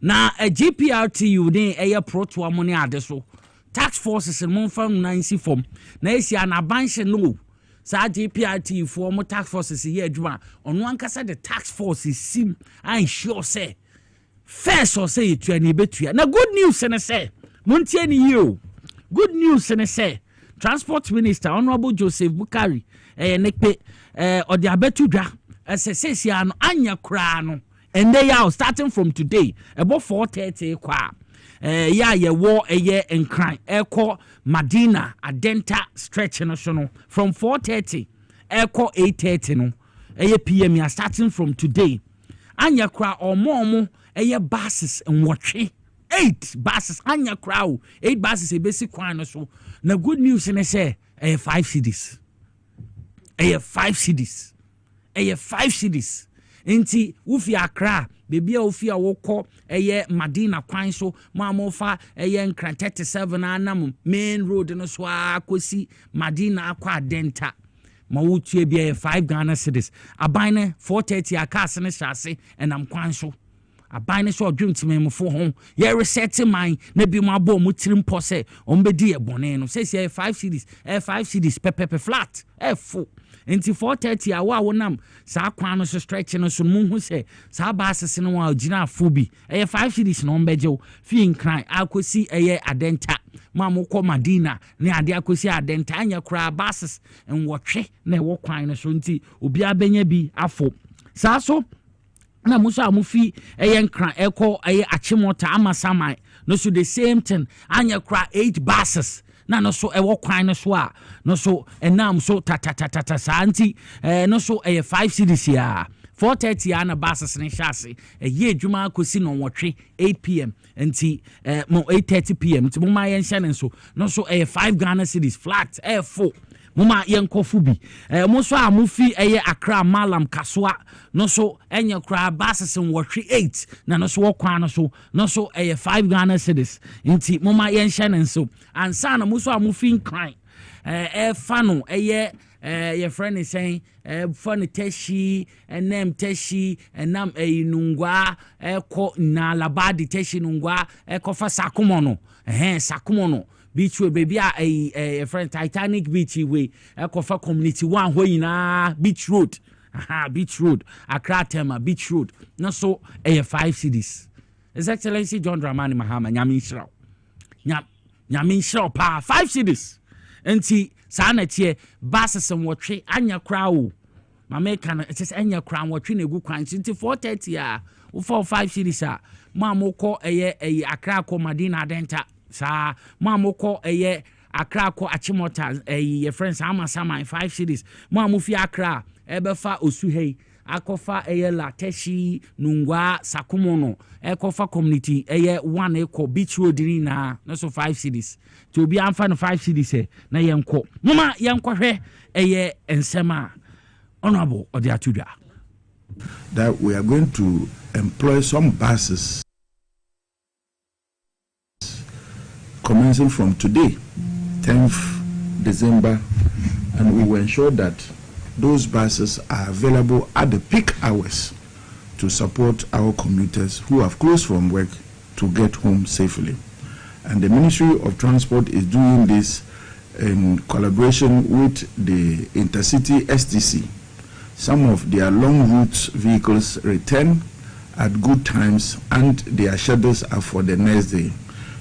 na a GPRTU ni eye proto amoni ade so tax forces mo fam nancy form na esia na banche no sa GPRTU for mo tax forces ye adwuma ono ankasa the tax forces sim I sure say first or say it any betua na good news and say montie ni you good news and say Transport Minister Honorable Joseph Bukari nekpe odi abetudwa sesia no anya kra no and they are starting from today about 4:30 kwa ya ye wo eye enkran eko Madina Adenta stretch no so no from 4:30 eko 8:30 no PM ya starting from today anya kra omo eye buses and watche 8 buses anya kra 8 buses e basic kwan no so na good news ne say 5 cedis 5 cedis enti ufi Accra bebia ufi awoko Madina kwan so mamofa nkran 37 anam main road no so akosi Madina akwa Adenta ma wutie bia 5 Ghana cedis abane 4:30 akase ne hyase enam kwan so abane so odwum timemfo ho ye reset man na bi mo abo mo tirim pose ombedi e bone no say 5 cedis 5 cedis pepe flat full Enti 4:30 awa wonam saa kwan no so stretch no so mu hu se saa bases no wa gina fobi 5 cities no mbeje fi nkran akosi adenta ma mokọ Madina ne ade akosi adenta anya kura bases nwotwe na ewo kwan no so nti obi abenya bi afo saa so na muso amufi nkran eko achimota amasamai no so the same thing anya kura 8 bases na no so ewo kwan no so a no so enam so ta santi no so 5 cities ya 4:30 ana bases ne shase adwuma akosi no nwotwe 8 pm nti mo 8:30 pm nti mo ma yen hye so no so 5 Ghana cities flat 4 muma yenkofu bi mo so amufi Accra Malam Kaswa no so enya kra bases nwotwe 8 na no so wokwan no so 5 Ghana cities nti muma yen hye so ansa na mo so amufi nkran fano your friend is saying funny teshi enem teshi enam inungwa ko na labadi teshi nungwa ko fa sakumono sakumono beach we baby a friend Titanic beach we ko fa community one ho yina beach road beach road Accra Tema beach road no so 5 cities His Excellency John Dramani Mahama nyami shiro pa 5 cities enti sana tie bases nwotwe anya kra wo mameka no it is anya kra nwotwe na egu kwan nti 4:30 a wo 5 cities a mamoko Accra ko Madina Adenta sa mamoko Accra ko Achimota your friends Amasaman 5 cities mamufi Accra ebefa Osuhei akofa la teshi nungwa sakumono ekofa community one eko beach road ni na so 5 cities to be amfa no 5 cities na yenko mama yenko hwe ensema honorable Odiatudwa that we are going to employ some buses commencing from today 10th December, and we will ensure that those buses are available at the peak hours to support our commuters who have closed from work to get home safely. And the Ministry of Transport is doing this in collaboration with the Intercity STC. Some of their long route vehicles return at good times and their schedules are for the next day.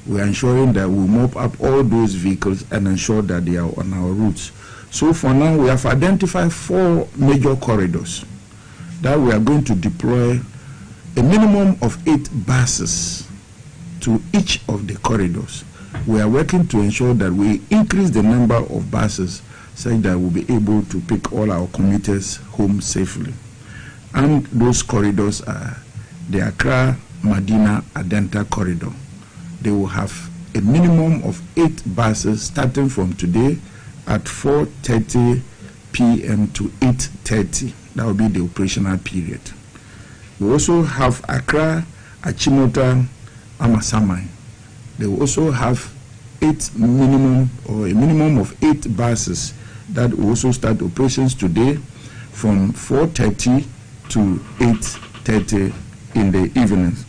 We are ensuring that we mop up all those vehicles and ensure that they are on our routes. So for now, we have identified 4 major corridors that we are going to deploy a minimum of 8 buses to each of the corridors. We are working to ensure that we increase the number of buses such that we'll be able to pick all our commuters home safely. And those corridors are the Accra Madina Adenta corridor. They will have a minimum of 8 buses starting from today at 4:30 p.m. to 8:30. That will be the operational period. We also have Accra, Achimota, Amasamai. They will also have a minimum of 8 buses that will also start operations today from 4:30 to 8:30 in the evenings.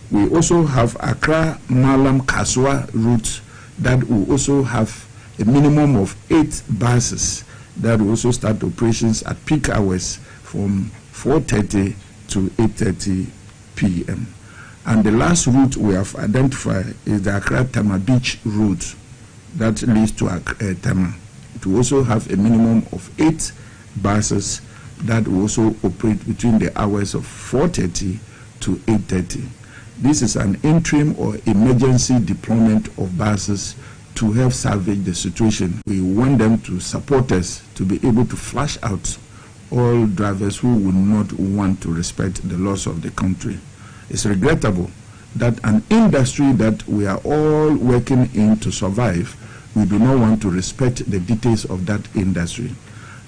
We also have Accra Malam Kaswa route that will also have a minimum of 8 buses that will also start operations at peak hours from 4:30 to 8:30 p.m. And the last route we have identified is the Accra Tema Beach route that leads to Tema. It will also have a minimum of 8 buses that will also operate between the hours of 4:30 to 8:30. This is an interim or emergency deployment of buses to help salvage the situation. We want them to support us to be able to flush out all drivers who would not want to respect the laws of the country. It's regrettable that an industry that we are all working in to survive, we do not want to respect the details of that industry.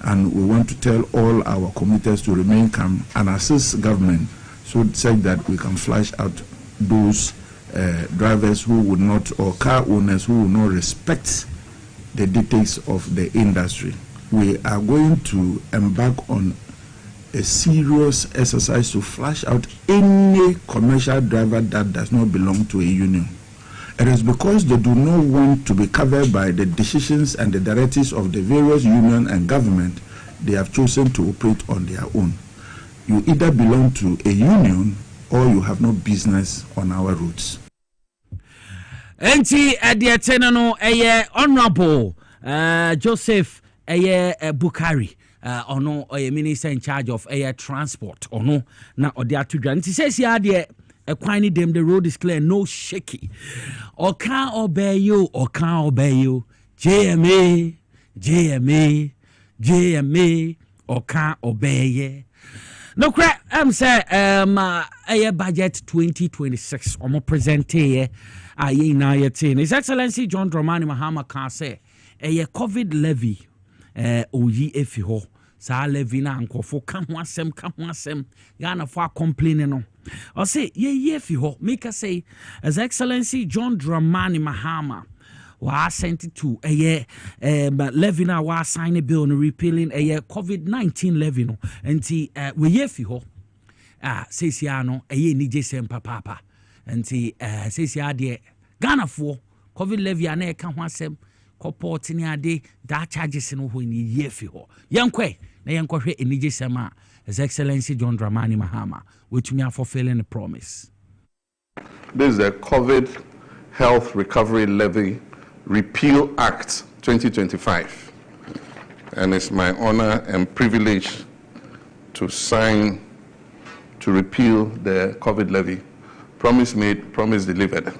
And we want to tell all our commuters to remain calm and assist government so that we can flush out those drivers who would not, or car owners who would not respect the details of the industry. We are going to embark on a serious exercise to flush out any commercial driver that does not belong to a union. It is because they do not want to be covered by the decisions and the directives of the various union and government they have chosen to operate on their own. You either belong to a union or you have no business on our roads. Enti no honorable Joseph Bukari ono minister in charge of air transport ono na ode atudwa nti says ya de ekwani dem the road is clear, no shaky. Oka obey you JMA Oka obey. No crack say air budget 2026 omo present here aye na yetin. His Excellency John Dramani Mahama can say a COVID levy oyi efi ho sa levy na nkofo ka ho asem Ghana for complaining no o say ye efi ho make us say His Excellency John Dramani Mahama wa sent to levy na wa sign a bill no repealing COVID-19 levy no enti we efi ho say sia no ni jesem papa enti say sia de Ghana for COVID levy na ka ho asem Koport ni ade da charges no ho ni yefi ho yenkwe na yenkohwe enije sema His Excellency John Dramani Mahama wetumi afofele the promise. This is the COVID Health Recovery Levy Repeal Act 2025, and it's my honor and privilege to sign to repeal the COVID levy. Promise made, promise delivered.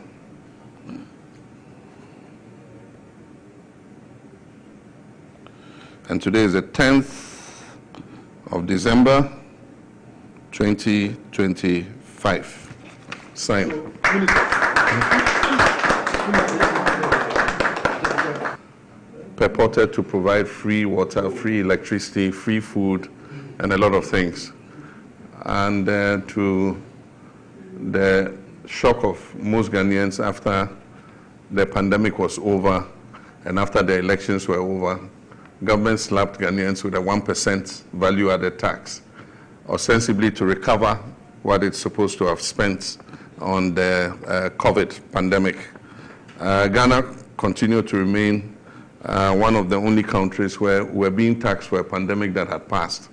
And today is the 10th of December, 2025. Signed. Purported to provide free water, free electricity, free food, and a lot of things. And to the shock of most Ghanaians after the pandemic was over and after the elections were over, government slapped Ghanaians with a 1% value-added tax, ostensibly to recover what it's supposed to have spent on the COVID pandemic. Ghana continued to remain one of the only countries where we're being taxed for a pandemic that had passed.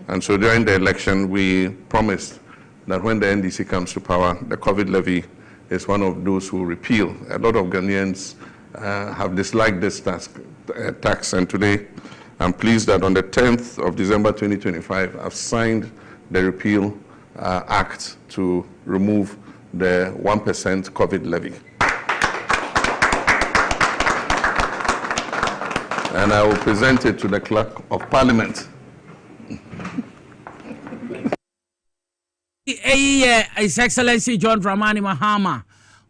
And so during the election, we promised that when the NDC comes to power, the COVID levy is one of those who repeal. A lot of Ghanaians have disliked this tax, and today I'm pleased that on the 10th of December 2025, I've signed the repeal act to remove the 1% COVID levy. And I will present it to the Clerk of Parliament. His Excellency John Dramani Mahama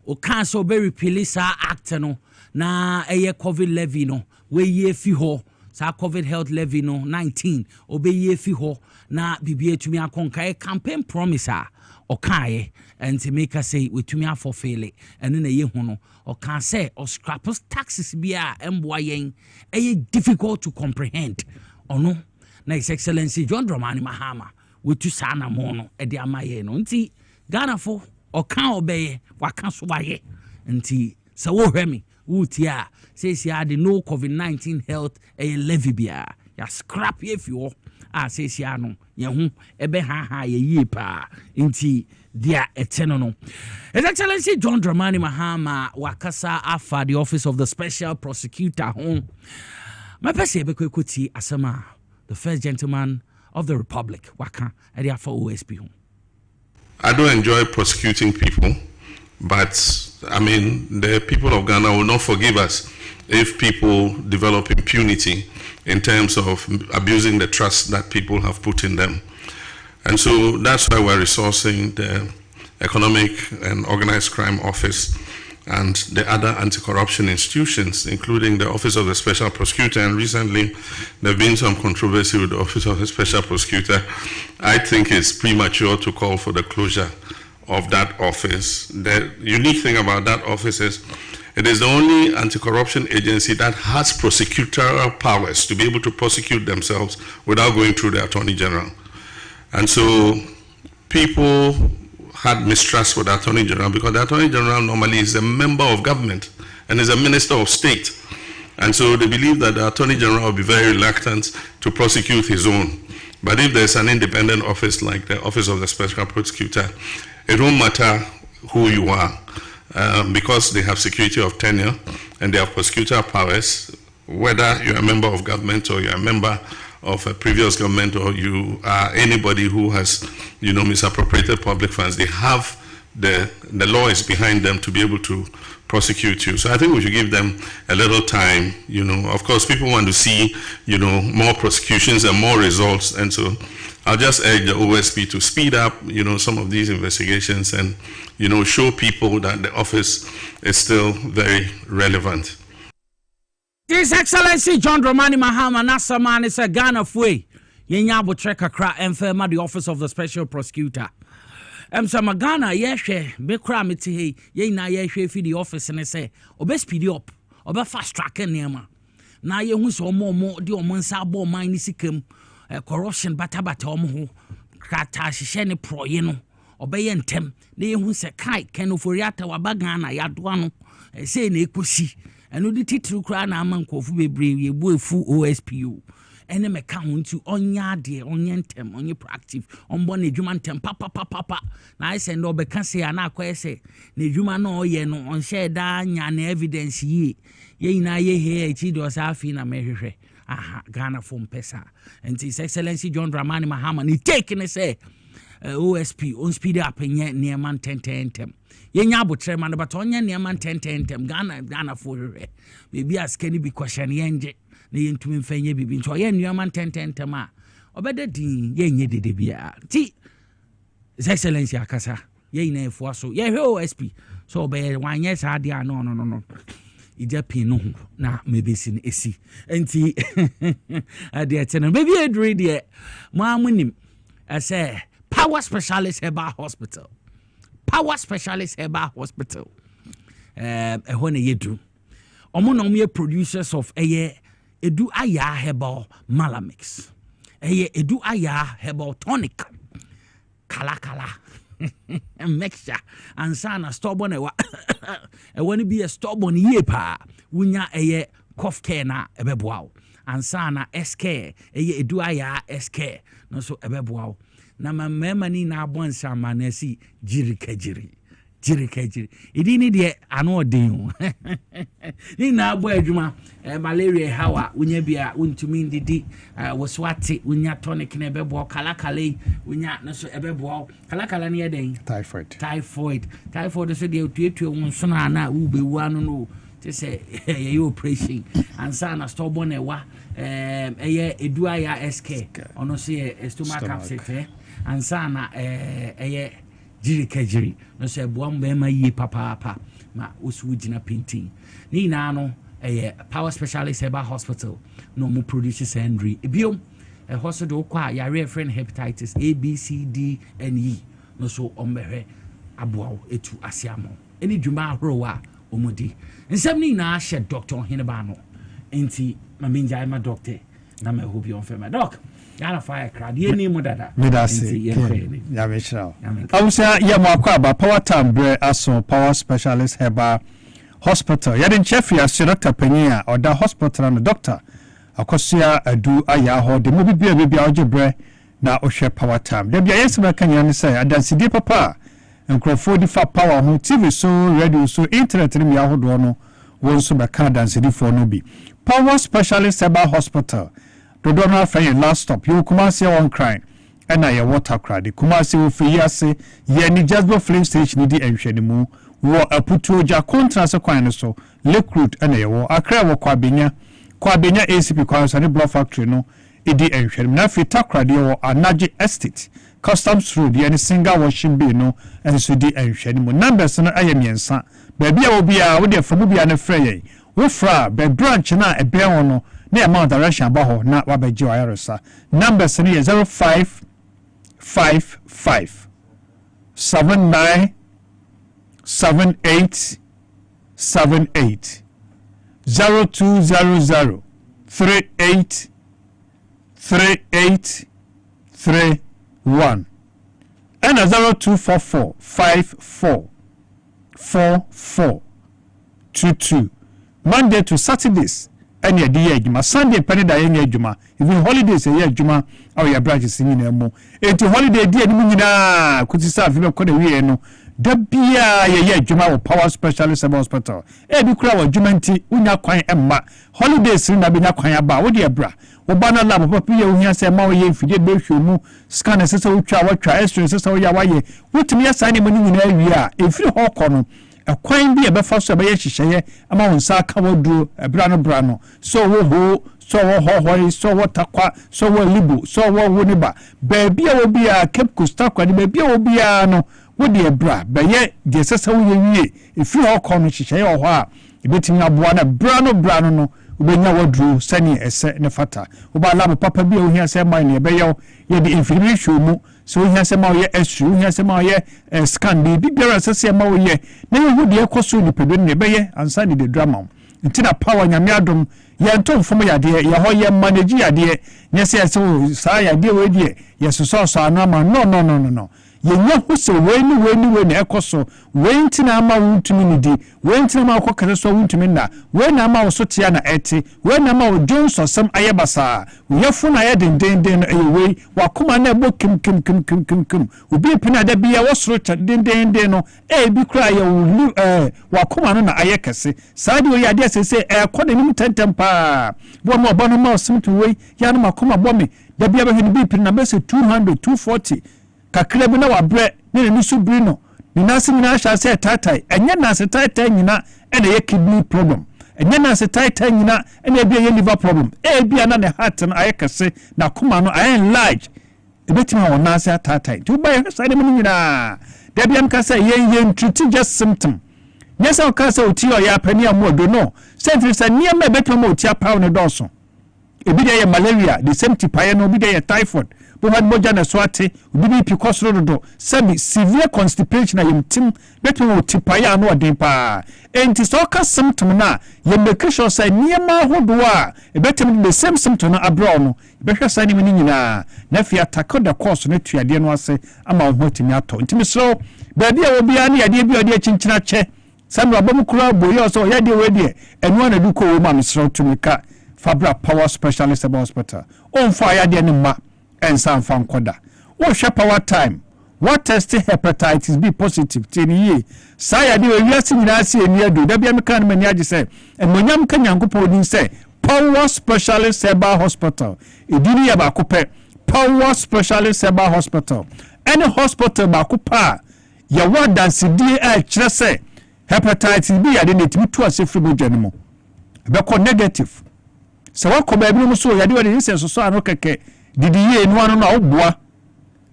o council be repeal sa act no na COVID levy no we ye fi ho sa COVID health levy no 19 obe ye fi ho na bibie tumi akonka campaign promise o kai and to make us say we tumi afofele and na ye hu no o can say o scrap taxes bia emboyen difficult to comprehend ono na His Excellency John Dramani Mahama we to sana mono e de amaye no nti Ghana fo o kan obeye waka so baye nti sa wo hwemi wutia says ya the no COVID-19 health levy bia ya scrap if you says ya no ye hu ebe ha ye pa nti dia eteno no. His Excellency John Dramani Mahama wakasa afa the office of the special prosecutor home my pese be kwekuti asema the first gentleman of the Republic waka ade afa OSP home. I don't enjoy prosecuting people, but I mean, the people of Ghana will not forgive us if people develop impunity in terms of abusing the trust that people have put in them. And so that's why we're resourcing the Economic and Organized Crime Office and the other anti-corruption institutions, including the Office of the Special Prosecutor. And recently, there have been some controversy with the Office of the Special Prosecutor. I think it's premature to call for the closure of that office. The unique thing about that office is it is the only anti-corruption agency that has prosecutorial powers to be able to prosecute themselves without going through the Attorney General. And so people had mistrust for the Attorney General because the Attorney General normally is a member of government and is a minister of state. And so they believe that the Attorney General will be very reluctant to prosecute his own. But if there's an independent office like the Office of the Special Prosecutor, it won't matter who you are, because they have security of tenure and they have prosecutor powers, whether you're a member of government or you're a member of a previous government or you are anybody who has, misappropriated public funds. They have the law is behind them to be able to prosecute you. So I think we should give them a little time. Of course, people want to see, more prosecutions and more results. And so I'll just urge the OSP to speed up, some of these investigations and, show people that the office is still very relevant. His Excellency John Dramani Mahama Nasamani said Ghana Fue Yenya Botreka Kra Enfirma, the Office of the Special Prosecutor. Some Ghana yeshe Bekra Miti Yena Yeshe fi the office and say Obe speed up, Obe fast track nema. Na ye who so more the omansa bo mine sikem corruption batabata omo krata shishene pro yeno Obe yentem ne who se kai kenoforiata wabagana yadwano say ne ekusi. And the title cry na man kofu bebre ye bu efu OSPU ene me ka ho nti onya de onye ntem onye proactive onbo na adwuma ntem papa na I say no be ka say na akwa say na adwuma na oye no on share da nya na evidence ye na ye he echi do sa afi na mehwehwe aha Ghana from pesa and His Excellency John Dramani Mahama ni take ne say OSP on speed up nye neman 10 Yenya botre man but onye neman 10 Ghana for maybe askeni bi question yenje na yentumi mfanye bibi nto ye neman 10 a obede din yenye dede bia ti His Excellency akasa ye na efo so ye hwe OSP so be wanye sa dia no ija pin no na mebesi ne esi enti ade atene baby edri de mo amunim ase Power Specialist Herbal Hospital. Power Specialist Herbal Hospital. Ehone yedu. Omo na omo producers of Edu Aya Herbal Malamix. Edu Aya Herbal Tonic. Kala. Mixture. Ansana stubborn ewa. Ehone be a stubborn ye pa. Wunya cough care na ebeboa. Ansana SK. Edu Aya SK. No so ebeboa. Na mama ni na abonsa manasi jiri idi ni de ano odin ni na abo adwuma malaria hawa unya bia untumi ndidi woswate unya tonic na ebebo kala unya no so ebebo kala ne eden typhoid so de tuetu wonso na na ubewu anu no te say ye operation ansa na stubborn ewa edu aya SK ono se stomach upset ansana jiri no se boam be ma yi papa ma osu gina painting ni na no Power Specialist Herbal Hospital no mo produces Henry ebiom hospital kwa yare friend hepatitis A B C D and E no so ombehwe aboa etu asiamo eni dwuma ahorowa omodi nsem ni na ahye Dr. Hineba no enti ma menja ma doctor na me hope you on fema doc Ghana fire crowd ye ni mo dada medase ya mechra awusa ya mo akwa ba power time bre aso Power Specialist Herbal Hospital ya den chef ya Dr. Penya oda hospital no doctor akosia adu aya ho de mo bibia ojebre na ohwe power time de bia yesema kanya ne say adansidi papa nkrofo di fa power ho TV so radio so internet ni ya hodo no won so be kan adansidi fo no bi Power Specialist Herbal Hospital do na fa your last stop you Kumasi on crime and na your water cry the Kumasi wo fi yase ye ni Jasper Flame Station di enhwenimu wo aputu oja contrast kwan no so Recruit and ye wo akra wo kwabenya ACP kwan so ne block factory no edi enhwenimu na fi takra de wo Anaje Estate Customs Road ye ni single washing bay no and so di enhwenimu numbers no ayemiensa ba bia wo bia wo de famu bia na frey wo fra be branch na ebe ho no na amount direction abaho na wabeji ayaresa numbers ni 0555 79 78 78 0200 38 38 31 and 0244 54 44 22 Monday to Saturdays ɛne ɛde yɛ adwuma Sunday pɛne da yɛ adwuma even holidays yɛ adwuma aw yɛ branches nyina mu enti holiday di anim nyina kutisa afi bɛkɔ da wie no da bia yɛ adwuma wɔ Power Specialist Hospital bi kura wɔ adwuma nti unya kwan emma holidays na benya kwan aba wo de bra wo ba na lab papa yɛ ohia sɛ ma wo yɛ mfide be hwɛ mu scan sɛ wotwa watwa x-ray sɛ wo ya wayɛ wotumi asane mu nyina awie a efiri hɔ kɔ no kwan bi ɛbɛfa so ɛbɛyɛ hyehyɛyɛ ama wo nsa aka woduro bra no so wo ho so wo hohori so wo takwa so wo libo so wo woniba baabi a wo bia Cape Coast kwa ni baabi a wo bia no wo de bra bɛyɛ de sɛsɛ wo yɛ wie efiri hɔ kɔ no hyehyɛyɛ wɔ hɔ a ebetimi aboa na bra no ubenya woduro sani ese ne fata uba labo papa bi ohia se ma ne beyo ye di information mu so ohia se ma ye esu ohia se ma ye scan bi biara se ma wo ye na ye hu de ekoso ni pedo ne beye ansa ni de drama ntina power nyame adom ye ntom fom yade ye ho ye manage yade nye se sa yade we die ye so anu ama no ye nya hu se we ni ekoso we ntina ama wuntumi ni di we ntina ma akokere so wuntumi na we na ama wo so tia na eti we na ama wo Johnson sam ayebasa we yafu na ye den we wakoma na ebo kim obi pina da bia wo soro cha den no bi kra ye wo wakoma no na ayekese saa de we yade sese ekode nim tentempa bo no oba no ma simtu we ya no makoma bomi da bia be hini bi pina be se 200 240 kakra bi na wabre ne ni subri no ni nasi nyina sha se tatai enye na se tatai nyina ene ye kidney problem enye na se tatai nyina ene bi ye liver problem bi ana ne heart no ayekese na kuma no ayen large ebetima won na se tatai tu ba ye sa de mun nyina da bi am ka se ye treat just symptom nyesa o ka se oti o ya pani amodo no se fi se niam ebetima oti apaw ne doso ebi de ye malaria the same tipaye no bi de ye typhoid bo had moja na swate obi pi kosoro do sabi severe constipation na yimtim beto wo tipaya no odin pa enti so ka symptom na ye make sure say niema hodo a betem the same symptom na abro no behwe say ni nyina na fi attack the course na tuade no ase ama wo hotimi ato ntimi so baabi a obi ani ade bi ode chinchina che sabi abom kura boye so ya de we de enu na du ko wo ma misro tumika Fabra Power Specialist Hospital on fire de ni ma ensan fan koda wo hwe power time what test hepatitis B positive teniye saya de wiase nyina se eni adu da bia meka na mani age se emonyam ka nyankopɔ din se Power Specialist Hospital edini ya ba kopɛ Power Specialist Hospital any hospital ba kopa ya wadanse die a kyerɛ se hepatitis B ya de netimi to ase free bojanimo be ko negative se wakɔ ba bi no so ya de wade se so ano keke didi ye no ano na obua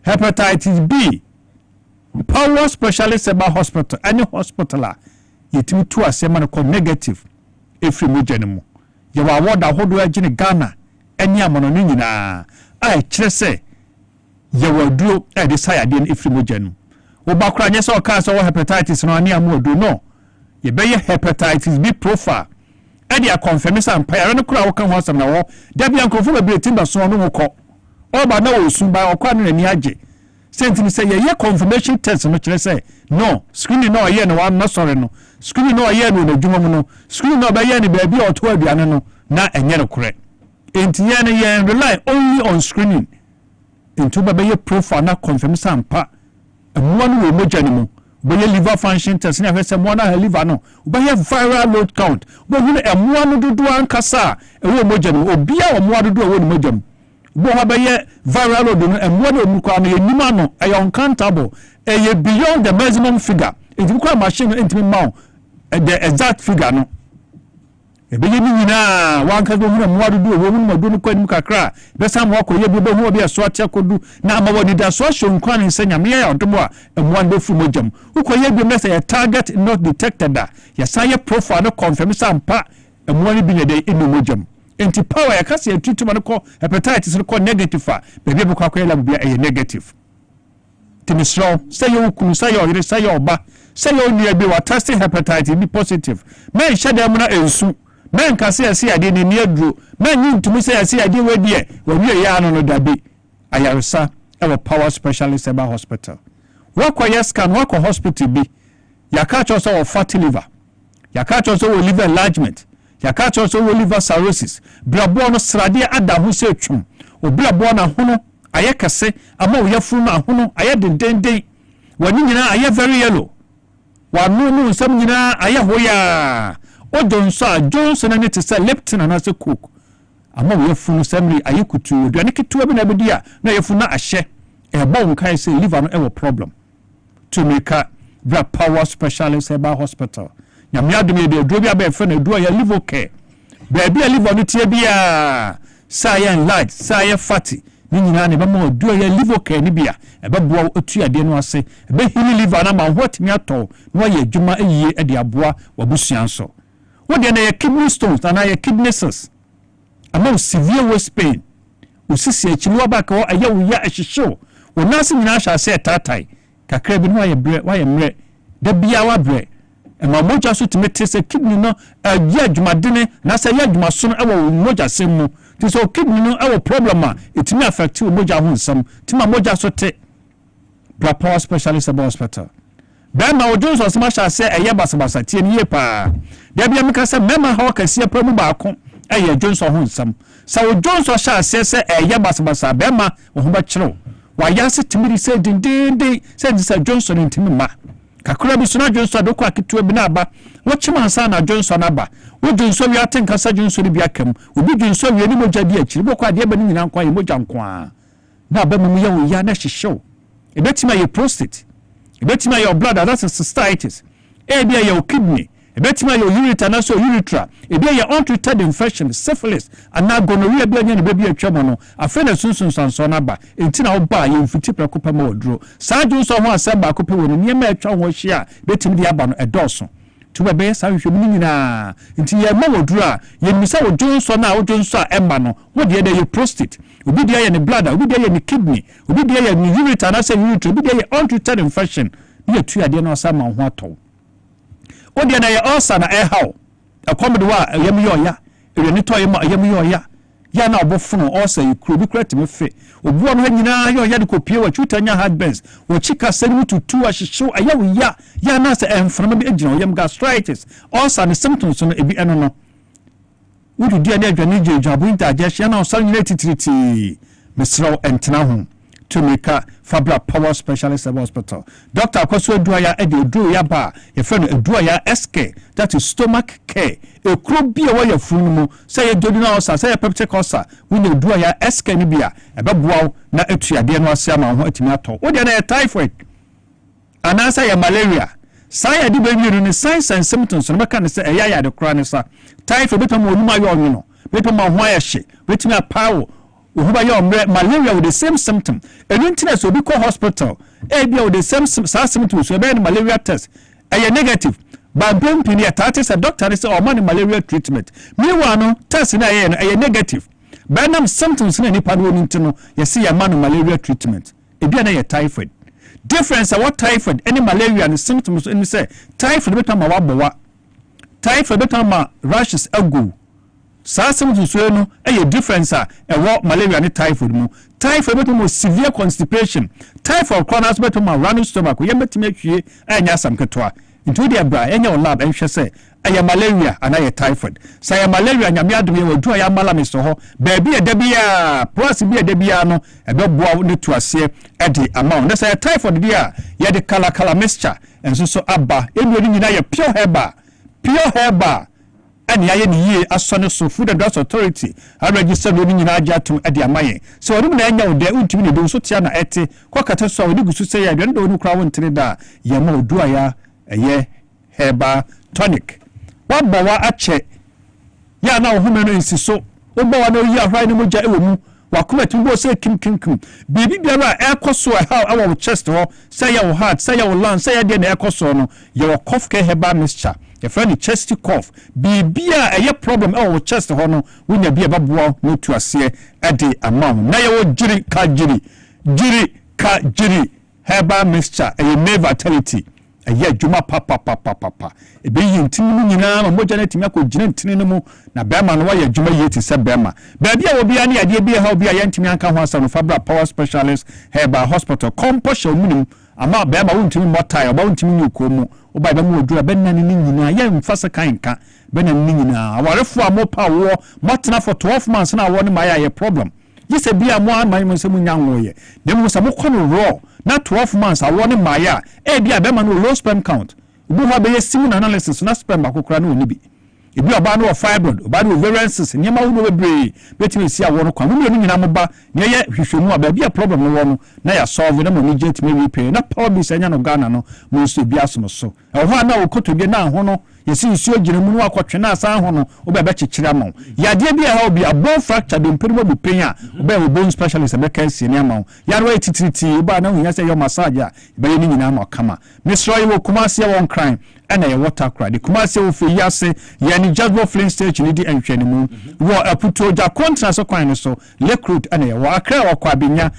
hepatitis B Power Specialist Hospital any hospital yetimi to asema no negative efri mojanimo ye wa woda hodo agine Ghana eni amono no nyina ai kire se ye waduro e de sayade no efri mojanimo wo bakra nye se o ka se wo hepatitis no ani amodo no ye be ye hepatitis B profile e de confirm say empire no kura wo kan ho asem na wo da bia nkofo ba bi timba so no wo oba na wo sun ba okwa no ni age sentimi say ye confirmation test no kire say no screening no ye no wa no sorry no screening no ye no na dwuma mu no screening no ba ye ni ba bi oto aduane no na enye no kure enti ye no ye rely only on screening enti ba ye profile na confirm sampa amuwa no wo moja ni mu ba ye liver function test na hwese mo na liver no ba ye viral load count ba hu na amuwa no dodo ankasa e wo moja ni obi a wo mowa dodo wo ni moja mu bo ha baye viral load no emwo na omukwa no yenima no uncountable beyond the maximum figure enti kwa machine enti ma the exact figure no be ye nyina wanka do hu na mo do wo hu na do no kwa nim kakra be sam wo koye bi be hu obi so atia kodu na ama wodi da so hwe nkwa ne nsanya me ya odomo a emwo ndo fu mojam ukoye bi message a target not detected da ya saye profile no confirm sampa emwo ni bi ne de enu mojam enti power ya kasi ya treatment no ko hepatitis no ko negative a bebe bu kwa lab bia e negative timisro say you kunu say you yire say you ba say you ni abi wa test hepatitis B positive men shade mu na ensu men kasi ya ade ni ni aduro men yin tumi say ya ade we die we wie ya no dabi ayarsa e Power Specialist Hospital wako ya scan wako hospital bi ya ka cho so fatty liver ya ka cho so liver enlargement yaka cho so liver cirrhosis brabo no srade ada ho se twum o brabo na hono aye kase ama wo yafuru na hono aye dendenden wani nyina aye very yellow wanu no nsam nyina aye hoya o Johnson Johnson na te say Lipton na se Coke ama wo yafuru samri aye kutu aduane ketewa bi na bedia na yafuru na ahye e ba won kai say liver no e wo problem to make bra power specialist eba hospital nyamia dum de duro bi aba fe na duro ya liver care baby a liver no tie bia science light science fatty ni nyina ne ba mo duro ya liver care ni bia e ba boa otu ade no ase e ba hili liver na ma hot mi ato no ya adwuma eyiye e de aboa wabusuan so wo de na ya kidney stones na ya kidneys ama severe waist pain usisi achili wa baka wa aya uya ehihyew wonase nyina hya se tatai kakra bi no wa ye mre da bia wa bre e ma moja so timete se kidney no ya adwumadene na se ya adwumaso no e wo moja sem mu ti so kidney no e wo problem a etimi affect wo moja ho nsam ti ma moja so te bra power specialist about hospital ba ma ojo so se ma hya se eye basabasa tie ni ye pa da bia meka se mema ha wakase pramu ba ko eye Johnson ho nsam sa wo Johnson sha se eye basabasa ba ma wo ho ba kire wa ya se timiri se dindindi se Johnson ntimi ma kakura bi sona Johnson do ko aketua bi na aba wo chima ansa na Johnson aba wo Johnson wi atenka sa Johnson bi akam obi Johnson wi ni moja bi akiri bo ko ade ba ni nyina nkwa ye moja nkwa na aba mu ya wo ya na hihyew ebetima ye prostate ebetima ye blood that's cystitis ebia ye kidney ebetima ye ureter na so urethra ebia ye untreated infection syphilis and gonorrhea bia nya ne baby atwamo no afena sunsun sanso na ba entina wo ba ye mfiti prekopa ma oduro sa Johnson ho asaba akopa wo ne ma atwa ho hia betimi di aba no edoso tuba be sa hwehwe mu nyina nti ye ma oduro a ye misa wo Johnson na wo Johnson a emba no wo de ye prostate obi de ye ne blood obi de ye ne kidney obi de ye ne ureter na so urethra obi de ye untreated infection ye tu ade na osama ho ato wo de na ye ulcer na how akomde wa yam yoya ere to ye ma yam yoya ya na obofuno ulcer yikuru bi krati me fe obuo no nyina yoya de kopie wa twutanya heartburns wo chika sani tutu a hyehyew ayawo ya na se emframa bi agina yam gastritis ulcer ne symptoms no ebi eno no wudu dia ne adwane jejabu inta agye na osal nyina titiriti mesraw entena ho to make Fabra Power Specialist Hospital. Dr. Akwaso Eduaya edi Eduaya ba ye fe no Eduaya SK, that is stomach care. E kro bia wa ya funu mu say ye dodina osa say ye peptic ulcer we no Eduaya SK ni bia e be boaw na etuade no ase ama ho atimi ato. Wo de na typhoid anasa ya malaria say di be wiru ni signs and symptoms no meka ne say eya ya de kra ne sa typhoid betam onuma yo onwino betam ho ayehye betimi apawo uhuba yo malaria with the same symptom enuntina so bi ko hospital bia with the same symptoms so be malaria test negative but don't pin ya tatis a doctor say o man malaria treatment meanwhile no test na negative but nam symptoms na nipa no ntino ye see ya man malaria treatment bia na typhoid difference what typhoid any malaria and symptoms in say typhoid betam ma wabowa typhoid betam ma rashes agu symptoms so no difference wo malaria and typhoid mu typhoid betam severe constipation typhoid chronic betam running stomach ye betime hwie anya sam ketwa into the bra enya lab enhwe se malaria and typhoid say malaria nyame adome we du ya mala meso ho ba bia da bia plus bia da bia no ebeboa ne tuase e de amount na say typhoid dia ye de kala mixture enso so aba enu ni nyina ye pure herba and ya ni ye asone so Food and Drugs Authority a register no nyina agya atom e de amaye so wonu na enya wo de untimi ne do so tia na ete kwakata so woni gusu se ya de ndo onu kra wo ntire da ye ma odu aya eye herba tonic wabawa ache ya na ohome no insiso obawa no yi ahwai no moja ewo mu wakoma timbo se kim bibi biara ekoso how our chest ho say your heart say your lung say de na ekoso no your cough care herba mixture your friend chest cough bibia eye problem our chest ho no wonya bia baboa no tuase e de amount na ye wo jiri ka jiri herba mixture e may vitality eye djuma papa ebe yi ntinu nyina ma moja na timi akogina ntini no mu na bema no wa djuma yi ti se bema ba bia obi ani ade bia ha obi ya ntimi anka ho asa no Fabra Power Specialist Herba Hospital composure munim ama be ma wontimi motai oba wontimi nyukomu oba be mo odura be nan ni nyina ye mfasa kan ka be nan ni nyina awarefo amopa wo motena for 12 months na wo ne ma ya problem yese bia mo amai mo se munyanwo ye dem mo se mo kono raw na 12 months awo ne ma ya e bia be ma no low sperm count bu ha be semen analysis na sperm akokora na oni bi ebi oba no fibroid oba no ovarian cyst nyema wo no bebre betimi si awo no kwa mo ni nyina mo ba ne ye hwehwemu aba bia problem no wo no na ya solve na mo ni gentimi repair na power bi sanya no Ghana no mo so bi asom so e ho na wo koto bi na ho no yesi nsuo gire mu no akotwe na asan ho no oba kyekire ama yade bia ha obi a bone fracture do mpirimo bu penya oba wo bone specialist be kan si ni ama yare wa titiriti oba na hunya se yo massage a be ni nyina ama kama misro wo kumase won crime ana ye water cry de kumase wo fe yase ye ni Jasbo Flint stage ni di enhwe ni mu wo aputo ja contract so kwan so recruit ana ye wo akra wo kwa benya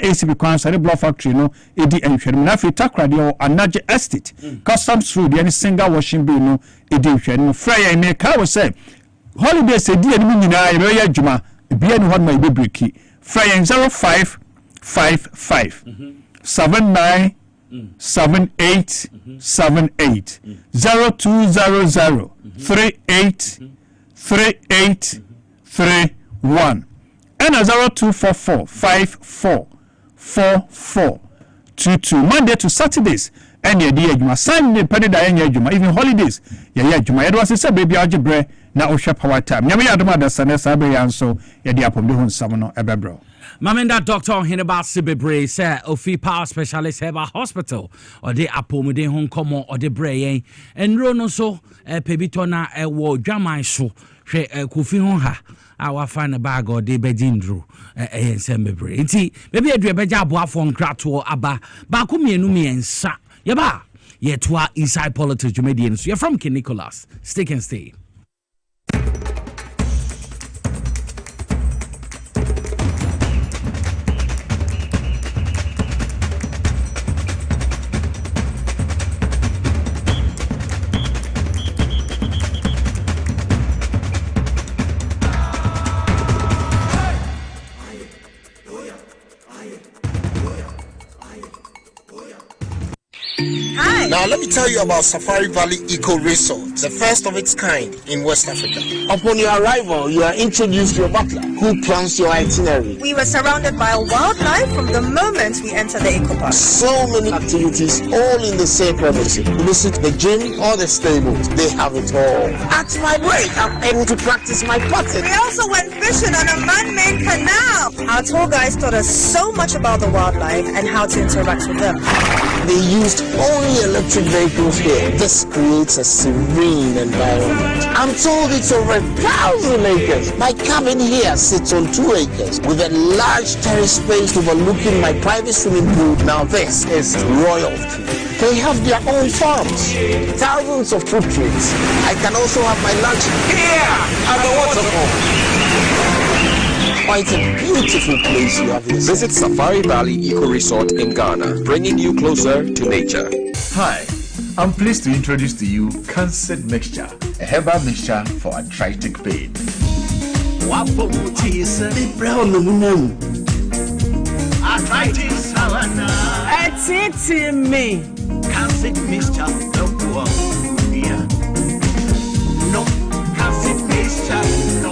ACB kwan sare block factory no edi enhwe ni na fe takra de wo Anaje estate customs food ye ni single washing bay no edi enhwe ni fryer me ka wo say holidays edi ni nyina ye be adwuma bia ni hon ma be breaki fryer 0555 79 7878 0200 383831 and 0244 544422 Monday to Saturdays and your dear Juma Sunday penny da Juma even holidays yeah Juma it was a baby algebra na ohwe power time nyame yadoma da sanesa be yanso ye dia pomde hu nsam no ebebro Mamenda Doctor Hineba Sibebre say Ofi Power Specialist Heba Hospital or the apomode hon komo or the brain and rono so pebitona wo dwaman so hwe kofi hon ha our find a bag or de bedindru ensemble nti maybe adu beja aboafo nkrato aba ba ko mienu miensa yeba yetwa inside politics Jumedian so you're from King Nicholas stick and stay. Now let me tell you about Safari Valley Eco Resort, the first of its kind in West Africa. Upon your arrival, you are introduced to your butler, who plans your itinerary. We were surrounded by wildlife from the moment we entered the eco park. So many activities, all in the same privacy. Visit the gym or the stables, they have it all. At my break, I'm able to practice my putting. We also went fishing on a man-made canal. Our tour guides taught us so much about the wildlife and how to interact with them. They used only electric vehicles here. This creates a serene environment. I'm told it's over 1,000 acres. My cabin here sits on 2 acres with a large terrace space overlooking my private swimming pool. Now this is royalty. They have their own farms, thousands of fruit trees. I can also have my lunch here at the waterfall. Quite a beautiful place you have visited. Visit Safari Valley Eco Resort in Ghana, bringing you closer to nature. Hi, I'm pleased to introduce to you Cancer Mixture, a herbal mixture for arthritic pain. Arthritis, it's me. Cancer Mixture, no, Cancer Mixture, no.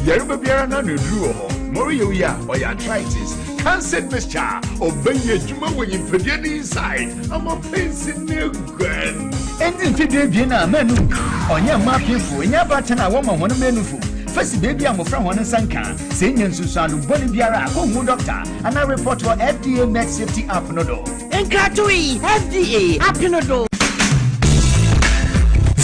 Yeruba Biara na Nudruo, Morioya, or arthritis, cancer mixture, obey your Juma when you put it inside. I'm a face in the grand. And in Fidiana, menu, on your map, you for your button, a woman, one menu. First, baby, I'm from one Sanka, Senior Susan, Boliviara, home doctor, and I report to FDA Med Safety App Nodo. And Katui, FDA App Nodo.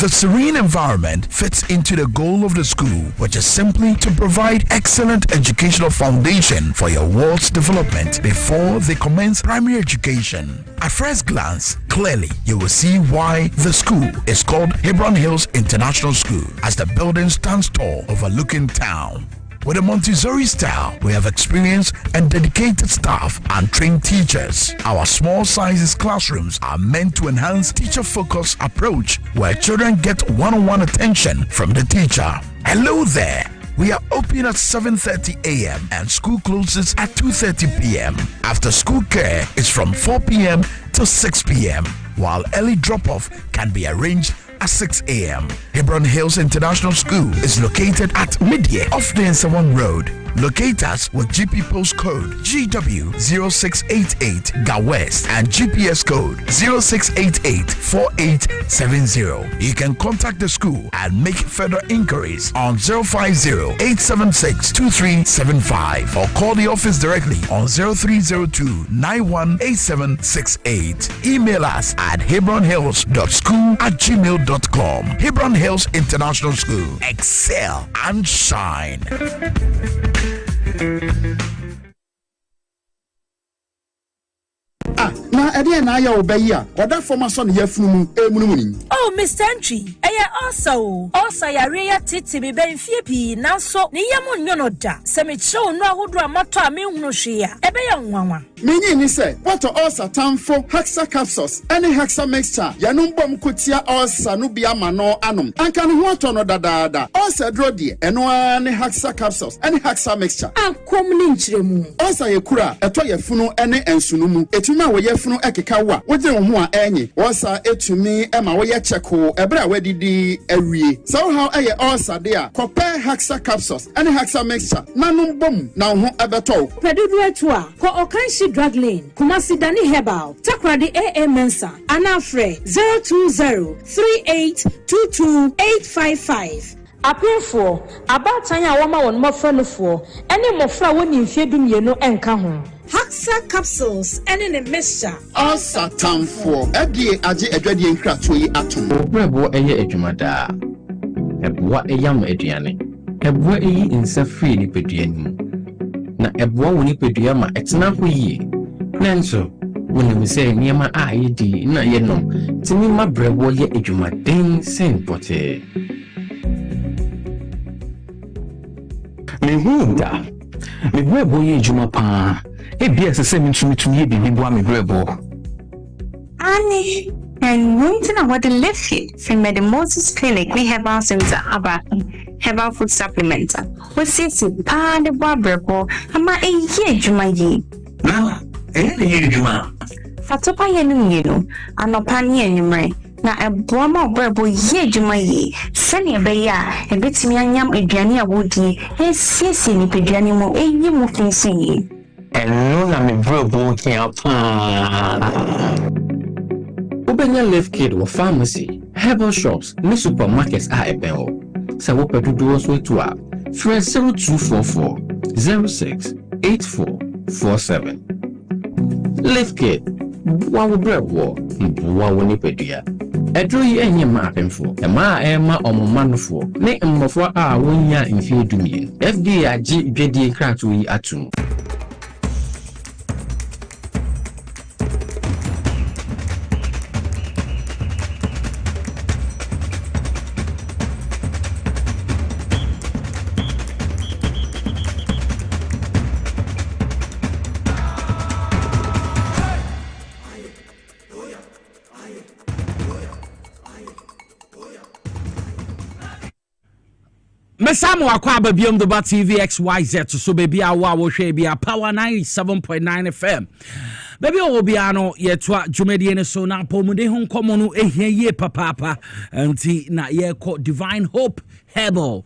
The serene environment fits into the goal of the school, which is simply to provide excellent educational foundation for your world's development before they commence primary education. At first glance, clearly you will see why the school is called Hebron Hills International School, as the building stands tall overlooking town. With a Montessori style, we have experienced and dedicated staff and trained teachers. Our small sizes classrooms are meant to enhance teacher-focused approach where children get one-on-one attention from the teacher. Hello there. We are open at 7:30 a.m. and school closes at 2:30 p.m. After school care is from 4 p.m. to 6 p.m. while early drop-off can be arranged at 6 a.m. Hebron Hills International School is located at Midyear off the Nsawam Road. Locate us with GP postcode GW0688 Ga West and GPS code 06884870. You can contact the school and make further inquiries on 050-876-2375 or call the office directly on 0302-918768. Email us at hebronhills.school@gmail.com. Hebron Hills International School. Excel and shine. Na ede na ya obayi a oda former son yafunu emunumuni. Oh, Mr. Entry, also yare ya titi be benfie pi nanso ne yam nyono da. Se me show no ahodo amato a me hunu hwe a ebe ya nwanwa. Menyi ni se what ulcer tamfo Hexa capsules any Hexa mixture yanum bom kotia ulcer no bia ma no anom. Anka no ho to no dadaada. Ulcer dro de eno ani Hexa capsules any Hexa mixture. Akom ni nchiremu. Ulcer yekura eto yefunu ene ensunumu. Etuma wo yefunu ekeka wa. Wogye wo ho a enyi. Ulcer etumi ema wo ye cheko ebra wadidi awie. So how eye ulcer de a compare Hexa capsules any Hexa mixture nanum bom na ho ebeto. Pedudu etu a ko okanshi drug lane Kumasi Dani Herbal Takradi AA Mensa Anafre 02038228855 Apefo abatanya woma won mofrelofo ene mofra woni mfiedum yenu enka ho Hexa capsules ene ne mixture Ulcer tamfo edie age adwadie nkrato yi atom Obrebo eye adwumada Ebwa eyam aduane Ebwa eyi insa free ni peduanim na ebwa woni pedua ma etena ho yi nanso woni mi say niema a yedi na ye no timi ma brebo ye adwumaden sen pote me hunda me brebo ye adwuma pa e bia se mi tumi ye bibi bo me brebo ani and winter na what live here from the Moses Clinic we have our center about herbal food supplement. We see pa de brebo ama e ye adwuma yi na e ye adwuma fatopa ye no yenu anopa ne enwumre na eboa ma brebo ye adwuma yi sene be ya e betimi anyam aduane a wodi e siesie ni peduane mo e yi mo kinsi yi eno na me brebo kia pa Ubenya Life Kid or pharmacy, herbal shops, ni supermarkets are ebenho. Sa wo pedudu so etu a. Free 0244 068447. Life Kid, wa wo brebo, wa wo ni pedua. Edro yi enye ma apemfo. E ma ema omomanofo. Ne mmofo a wonya mfie dumien. FDA agi dwedie krato yi atum. Samu akwa babiom the bat TV XYZ so baby awa wo hwe bia Power 97.9 FM baby obiano yetwa dwumedie ne so na pomude ho nkomo no ehia ye papa anti na ye ko Divine Hope Herbal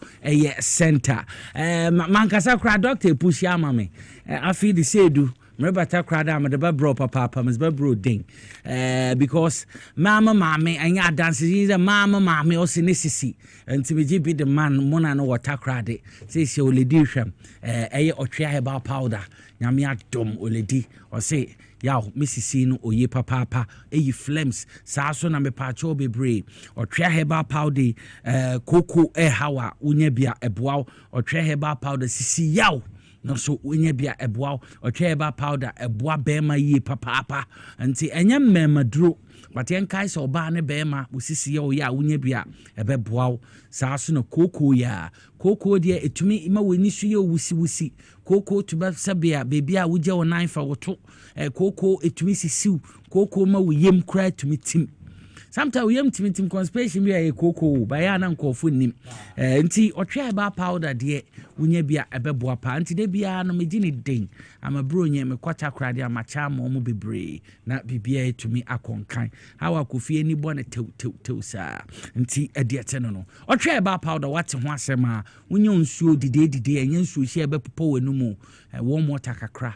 center mankasa kra doctor pushi amame afi the sedu Mrebata crowd am the bro papa Miss Bro ding because mama mame anya dances is a mama mame o sinisisi and to be the man mona no water crowd say she oledi hwam otwea herbal powder nyame adom oledi or say yaw misisi no oye papa flames saa so na me pacho bebre otwea herbal powder cocoa hawa unya bia eboa otwea herbal powder sisi yaw no so wenye bia eboa otweba powder eboa bema yi papa anti enya mmaduro but yen kai so ba ne bema usisi ye oya wenye bia ebeboa saa so no koko ya koko de etumi ima weni so ye wusi koko tuba sabia baby a wuje onan fa woto koko etumi sisiu koko ma wiyem kra etumi tim sometimes we am tim conspiracy bi a koko ba ya na nkofo nim nti otwe herbal powder de wonya bia ebeboa pa nti de bia no meji ni den amabro nye me kwacha krade amacha mo bebre na bibia etumi akonkan hawa kofie ni bo na tew sa nti ediete no otwe herbal powder wate ho asema wonya nsuo dide enya nsuo hia ebepopo wanu mu warm water kakra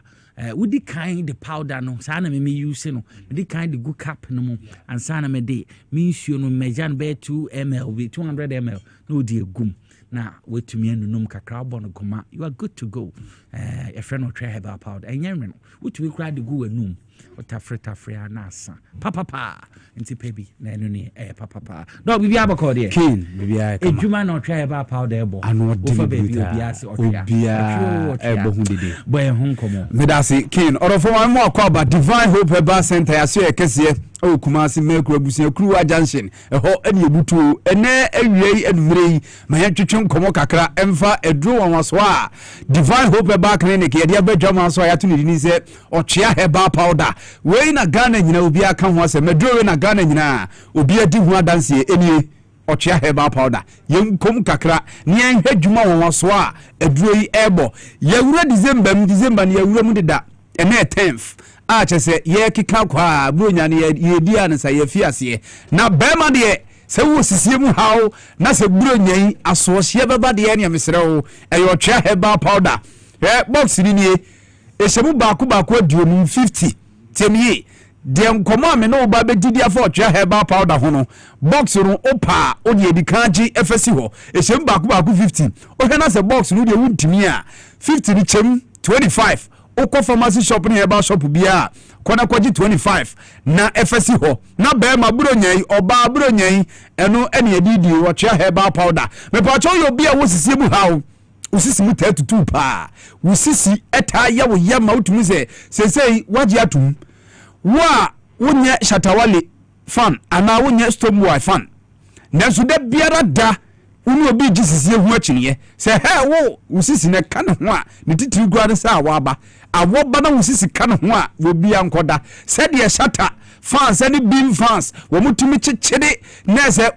would the kind the powder no sana me use no the kind the good cap no mo and sana me de means you no mejan be 2 ml with 200 ml no de gum na wetumi anunum kakra bo no koma you are good to go a friend of try herbal powder enyen no wetumi kra de gu anum otafreta na asa papa nti pebi na enu ne papa no bibi abako de kin bibi ay kama edwuma na try herbal powder ebo ofa baby obi ase obia ebo hu dede boy hu komo medasi kin orofo wan mo akwa Divine Hope Herbal Center yaso ekese o Kumasi Mekro Abusia Kruwa Junction eho ene ebutu ene awiei adumrei ma ya twetwe nkomo kakra emfa edro wanwaso a Divine Hope Herbal Clinic ye de abadwama so ya to ni se ochia herbal powder we na Ghana nyina obi aka ho ase medro we na Ghana nyina obi adi hu adanse enie ochia herbal powder yenkom kakra ne enhadwuma wanwaso a edro yi ebo yewura December ne yewura mu deda ene 10th chese ye kika kwa bronya ne ye dia ne sa ye fiase na bema de se wo sisie mu hawo na se bronya yi aso hye beba de ne mesrewo eyo twa herbal powder box ni nie ehemu baako aduonu 50 temie de nkomo ame no ba be didi afọ twa herbal powder ho no box no opa o de edikanji efesi ho ehemu baako 50 o hwe na se box no de wuntimi a 50 ni chem 25 Oko pharmacy shop ni herbal shop bia kona kwaji 25 na FSC ho na be ma buronyan oba buronyan eno ene edidi wo twa herbal powder me pa cho yo bia wo sisi mu hawo usisi mu 32 pa usisi eta ya wo yama utumi se waji atum wa wonya shatawale fan ana wonya stomway fan na so da biara da unu obi jisisi ehu akiniye se he wo usisi ne kan ho a ne titiri gura ne sa awaba awoba na usisi kan ho a obi ankoda se de shata fans ani beam fans wo mutumi chichiri na se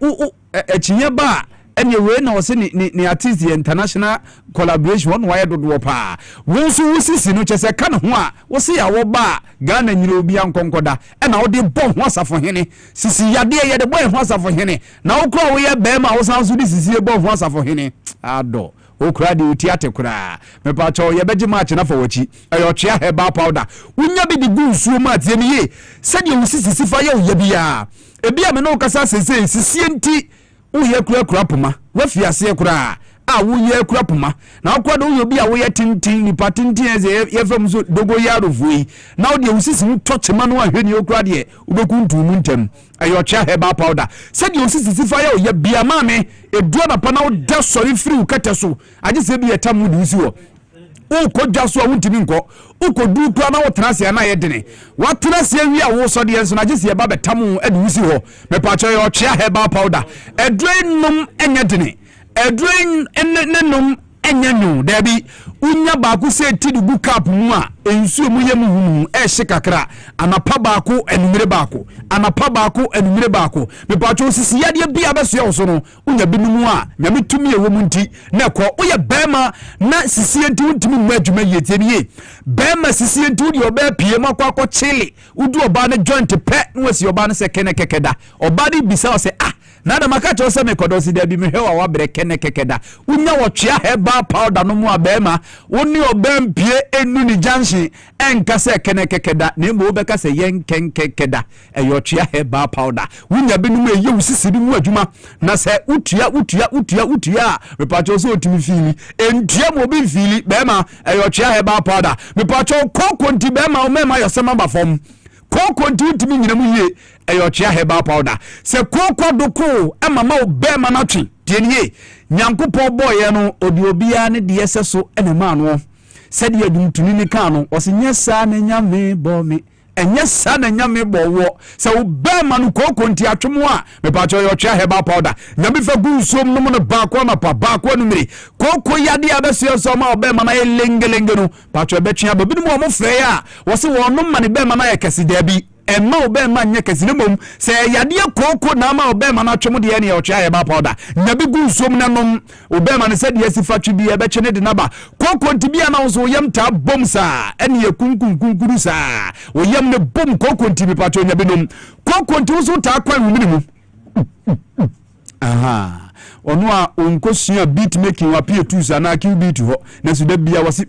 akinye ba ene we na wose ni artist international collaboration one wire dodo pa wo so usisi no chese kan ho a wo se ya wo ba Ghana nyiro obi ankonkoda e na wo de bo ho asafo hene sisi yade ye de bo ho asafo hene na wo kro wo ye be ma wo san so di sisi bo ho asafo hene ado okura di utiate kura me pa cho ye beji match na fo wachi ayo chia herbal powder unya bi di gu suo ma tie mi ye se de usisi fa ye o ye bia e bia me no kasa sese sisi enti uye kura poma wafi ase kura a wuye kura poma na akwado uye bi a wuye tintin ni patintin eze ye fam so dogo yaro vui na o de usisi mu touch ma no ahwe ni okura de ubeku ntumu ntem ayo cha herbal powder se de usisi sifa ye o ye bia ma me eduo na pa na o da sori free ukete so age se bi etamu de usi wo uko dwaso a wuntimi nko uko du kura na wotrase na ye dene watrase wi a wo so de enso na gese ye ba betamu ade usi ho me pa cho yo chia herbal powder edrenum enye dene edren enenum enyanyu dabi unya baako se tidi bu cap mu a ensuo mu ye mu hunu e hye kakra anapa baako enumere baako anapa baako enumere baako me pa cho sisi yade bia beso ye so no unya binumu a nyame tumi ye wo mu nti na ko uye bema na sisi enti untimi mu adwuma ye tie bema sisi enti udi oba pie makwa chili udu oba ne joint pe no wasi oba ne se kene kekeda oba di bisa o se na da makacho se me kodosi da bi me hewa wa bre kene kekeda unya wo twia herbal powder no mu abema woni obampie enu ni junction enka se kene kekeda na mo beka se yen kenkekeda eyo twia herbal powder unya binum eye usisi bi mu adwuma na se utua mepacho so otimi fili entua mo bi fili bema eyo twia herbal powder mepacho kokonti bema o mema yosema ba fom koko ntimi nyina mu yie eyo chia herbal powder se koko doko amama obema na twi tienie nyankopɔ boye no odi obia ne de yeseso ene ma no se de adumtuni ni kan no o se nyesa na nyame bo me enye sa na nyame bo wo se obema no koko nti atwemo a me pa cho yo chia herbal powder nyame fa gu nsom no no ba ko na pa ba ko no miri koko yade abeso so ma obema na lengelenge no pa cho betwea babinu mo frɛ ya wo se wo no ma ne bema na yekesi da bi ɛma obɛma nyɛ kɛse ne mom sɛ yadeɛ kooko na ama obɛma no atwom deɛ ne ɔkyea heba powder nya bi gu nsom na nom obɛma no sɛ deɛ sifa twi bi ɛbɛkye ne de naba kooko ntibia na so yam ta bom saa ɛne yɛ kunkunkuru saa oyam ne bom kooko ntibi patro nya bi nom kooko nti so ta kwa wumini mu aha ono a onkosua beat making wa pie tools ana kill beat ho na so da bia wasi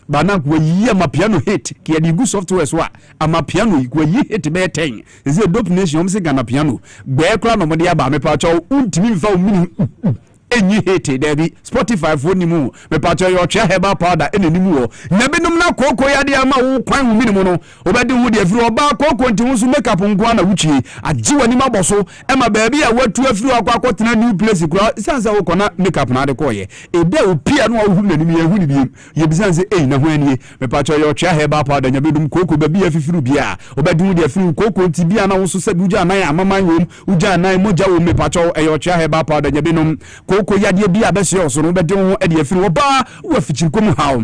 bana kwa yi ama piano hit ki adi good software so ama piano kwa yi hit be 10 is a dope nation se Ghana piano gbe kra no mo de aba me pa cho untimi mfa omini enyi hate debi Spotify for ni mu me pa cho yo chia heba powder enani mu ho na binum na kokoko ya de ama wo kwan mu mini mu no obedi hu de afiri oba kokoko nti so makeup ngwa na wuchie agye wani maboso e ma baabi a watu afiri akwa tena new place kura sansa wo kona makeup na de koye e de opia no wo hu nanim ye hu ni biem ye bisanse na ho anie me pa cho yo chia heba powder nya bidum kokoko baabi afifiru bia obedi hu de afiri kokoko nti bia na wo so se buja nan amaman wom uja nan moja wo me pa cho yo chia heba powder nya binum ko yade bia abese oso no bede ho ade afiri oba wo fichirikom hawo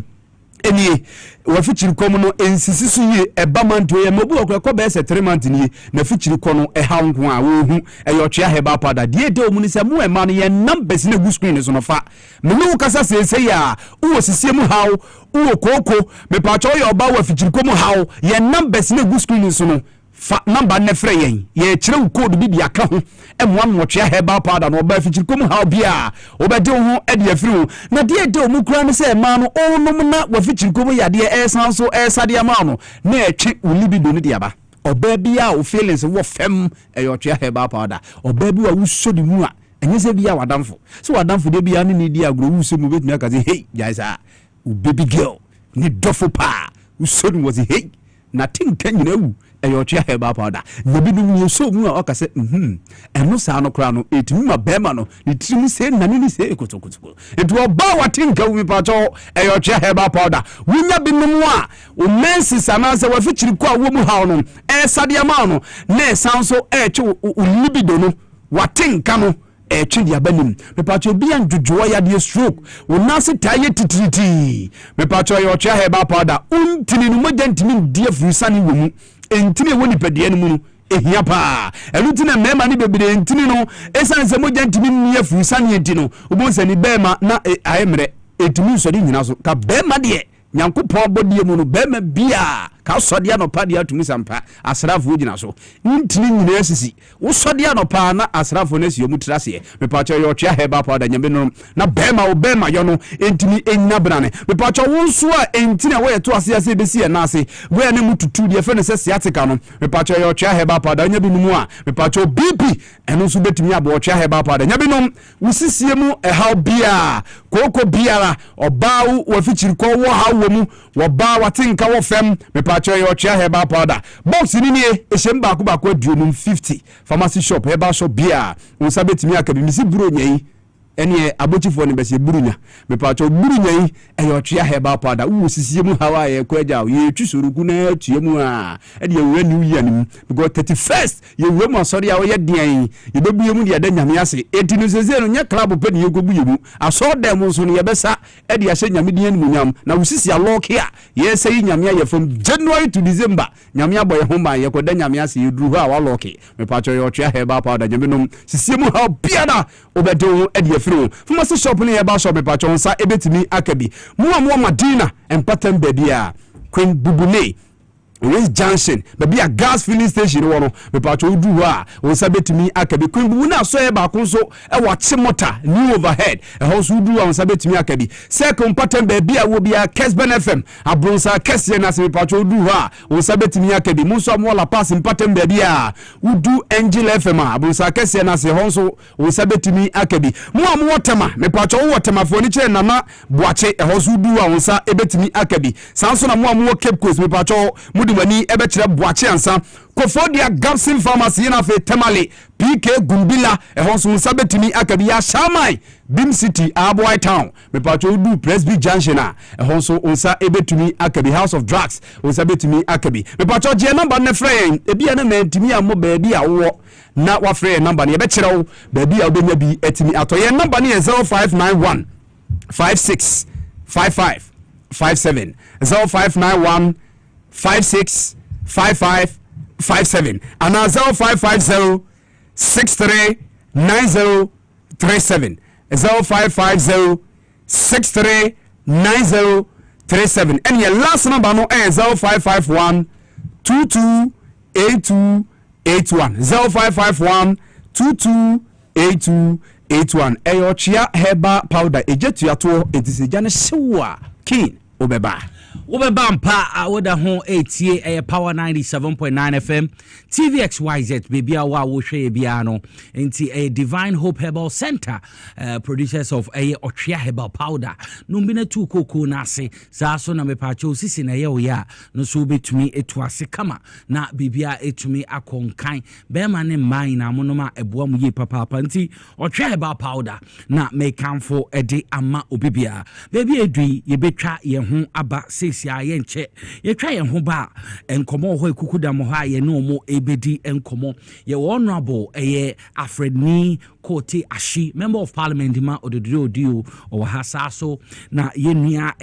eni wo fichirikom no ensisi so ye eba manto ye mabu okwa be se 3 months ni na fichiriko no hawo nko a wo hu eyotwe heba pada de de omu ni se mu ema no ye numbers na gu screen so no fa me no kasa se ya wo sisiem hawo wo koko me pa cho ye oba wo fichirikom hawo ye numbers na gu screen so no fa number ne frɛ yɛn ye kyerɛ code bi aka ho ɛmoa no twea heba powder no ba fichirikom ha bia obɛde ho ɛde afiri ho na de de omu kura ne sɛ ma no onom na wa fichirikom yadeɛ ɛsan so ɛsade ama no na ɛtwe ulibido ne de aba oba bia o feelings wo fem ɛyɛ heba powder oba bi wa wusodi mu a ɛnyɛ sɛ bia wadamfo so wadamfo de bia ne ne di agro wuso mu betumi aka sɛ hey guys o baby girl ni dofo pa wusodi was hey na tinka nyina wu eyochia heba powder na bidum ye so mu a okase eno sa no kra no etimi ma bema no etimi se nani ni se ekotokoto etu oba watinka wu pa cho eyochia heba powder wunya binum a o mensi sana se wa fichiri ko a wo mu hawo no sade ama no na sanso eche o libido no watinka no etwe dia banim me pacho bia njujuwa ya die stroke wonase taye titiriti me pacho yo chia heba powder untini no mogya ntimi die frusani wo mu entini wo nipadie no mu ehia pa elutina mema ni bebere entini no esanse mogya ntimi nie frusani enti no obonsa ni bema na ayemre etimi so di nyina so ka bema de nyankopon bodie mu no bema bia ka sode anopa de atumi sampa asrafo gina so ntini nyina asisi wo sode anopa na asrafo na siyo mu trase me pacho yo twea heba powder nyambe no na bema wo bema yo no entini enna brane me pacho wo nso a entini a wo yeto ase besi e na ase wo ya ne mututu de fe ne se siatika no me pacho yo twea heba powder nyabe no mu a me pacho BP eno so betimi abo twea heba powder nyabe no wo sisie mu how bia koko biara obawo wo fichiriko wo hawo mu wo ba watinka wo fem me pacho yo twea heba powder box ni nie ehyem ba ko aduonum 50 pharmacy shop heba shop bia wo sabetimi akabi misi buro nyai ene abotifo ne bese burunya me pacho burunya yi eyo twea heba powder wo sisie mu hawa ye ko agya ye twisoruku na atue mu a ede ye we new year nim because 31st ye we mu asori a wo ye dian ye bebuye mu de da nyame ase enti no seze no nya club pe ne ye gobuye mu aso dem nso no ye besa ede ya hye nyame dian mu nyam na wo sisi alok ya ye sei nyame ya from January to December nyame aboye ho ma ye ko da nyame ase ye duru ha wa lock me pacho ye twea heba powder nyame no sisie mu ha biada obedo ede pharmacy shop ni eba shop mepacho nsa ebetimi akabi mu Madina empatem babia Queen Bubune Race Junction baby a gas filling station wono me pacho udu a wonsa betimi akabi Queen Bubune aso e ba kunso e wache motor new overhead e house udu a wonsa betimi akabi second pattern baby a wo bia Kesben FM abronsa kese na se me pacho udu a wonsa betimi akabi munso amwala pass pattern baby a udu Angel FM abronsa kese na se honso wonsa betimi akabi mu amwotema me pacho wotema foni kire nana boache e house udu a wonsa ebetimi akabi sanso na mu amwo Cape Coast me pacho mani ebe kire boache ansa Kofodia Gapsin Pharmacy na fe Temale PK Gumbila e honso sabetimi akabi ya Shamai Bim City Aboy Town me pacho udu Presby Junction e honso onsa ebetumi akabi House of Drugs onsa betumi akabi me pacho je number ne frɛ e bia na mentimi amo baabi a wo na wa frɛ number ne ebe kire wo baabi a obenya bi etimi ato ye number ne 0591 56 55 57 0591 56 55 05507 and 0550 639037 0550 639037 and your last number no 0551 228281 0551 228281 Eyochia Heba powder ejetuato etisejane sewa kin obeba Wobebampa awoda ho etie Power 97.9 FM TVXYZ baby awa wo hwe bia no enti a Divine Hope Herbal Center producers of Ochia Herbal Powder no bi na tu koko na ase saa so na mepacho sisi na ye oya no so betumi etuase kama na bibia etumi akonkan be ma ne man na monoma eboa mu ye papa nti Ochia Herbal Powder na mekanfo ede ama obibia baby edui ye betwa ye ho aba sia ye nche ye twa ye ho ba enkomo ho ekukuda mo ha ye no mo ebedi enkomo ye honorable Afredni Kote Ashi member of parliament ma ododio o hasaso na ye nua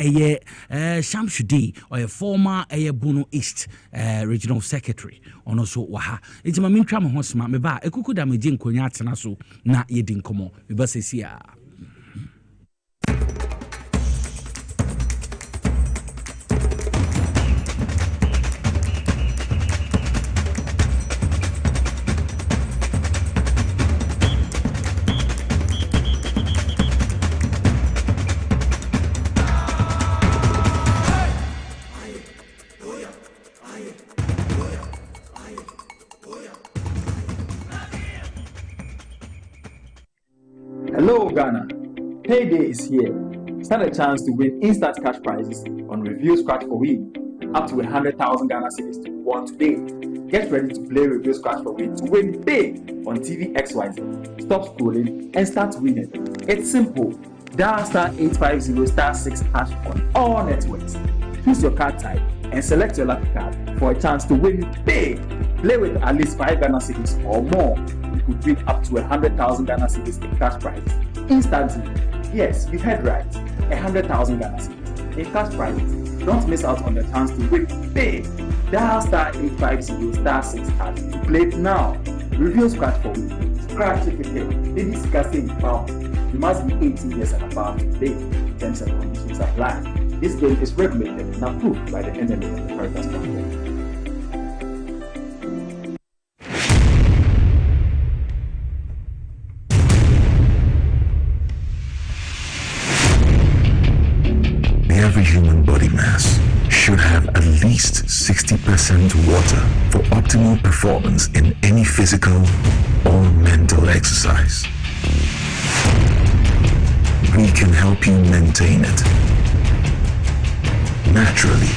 Shamshudi or former Bono East regional secretary ono so wa ha etima mentwa mo ho sma me ba ekukuda me di nkonya atena so na ye di nkomo me ba sesia. Hello Ghana, payday is here. Stand a chance to win instant cash prizes on Review Scratch for Win, up to 100,000 Ghana cedis to be won today. Get ready to play Review Scratch for Win to win big on TVXYZ. Stop scrolling and start winning. It's simple. Dial *850*6# on all networks. Choose your card type and select your lucky card for a chance to win big. Play with at least 5 Ghana cedis or more. You could win up to 100,000 Ghana cedis in cash prize instantly. Yes, you heard right. 100,000 Ghana cedis in cash prizes. Don't miss out on the chance to win big. Dial *850*6# to play it now. Review Scratch for Win. Scratch it again. They discuss it pound. You must be 18 years and above to play. Terms and conditions apply. This game is regulated and approved by the NMA and the Caritas Platform. Every human body mass should have at least 60% water for optimal performance in any physical or mental exercise. We can help you maintain it naturally.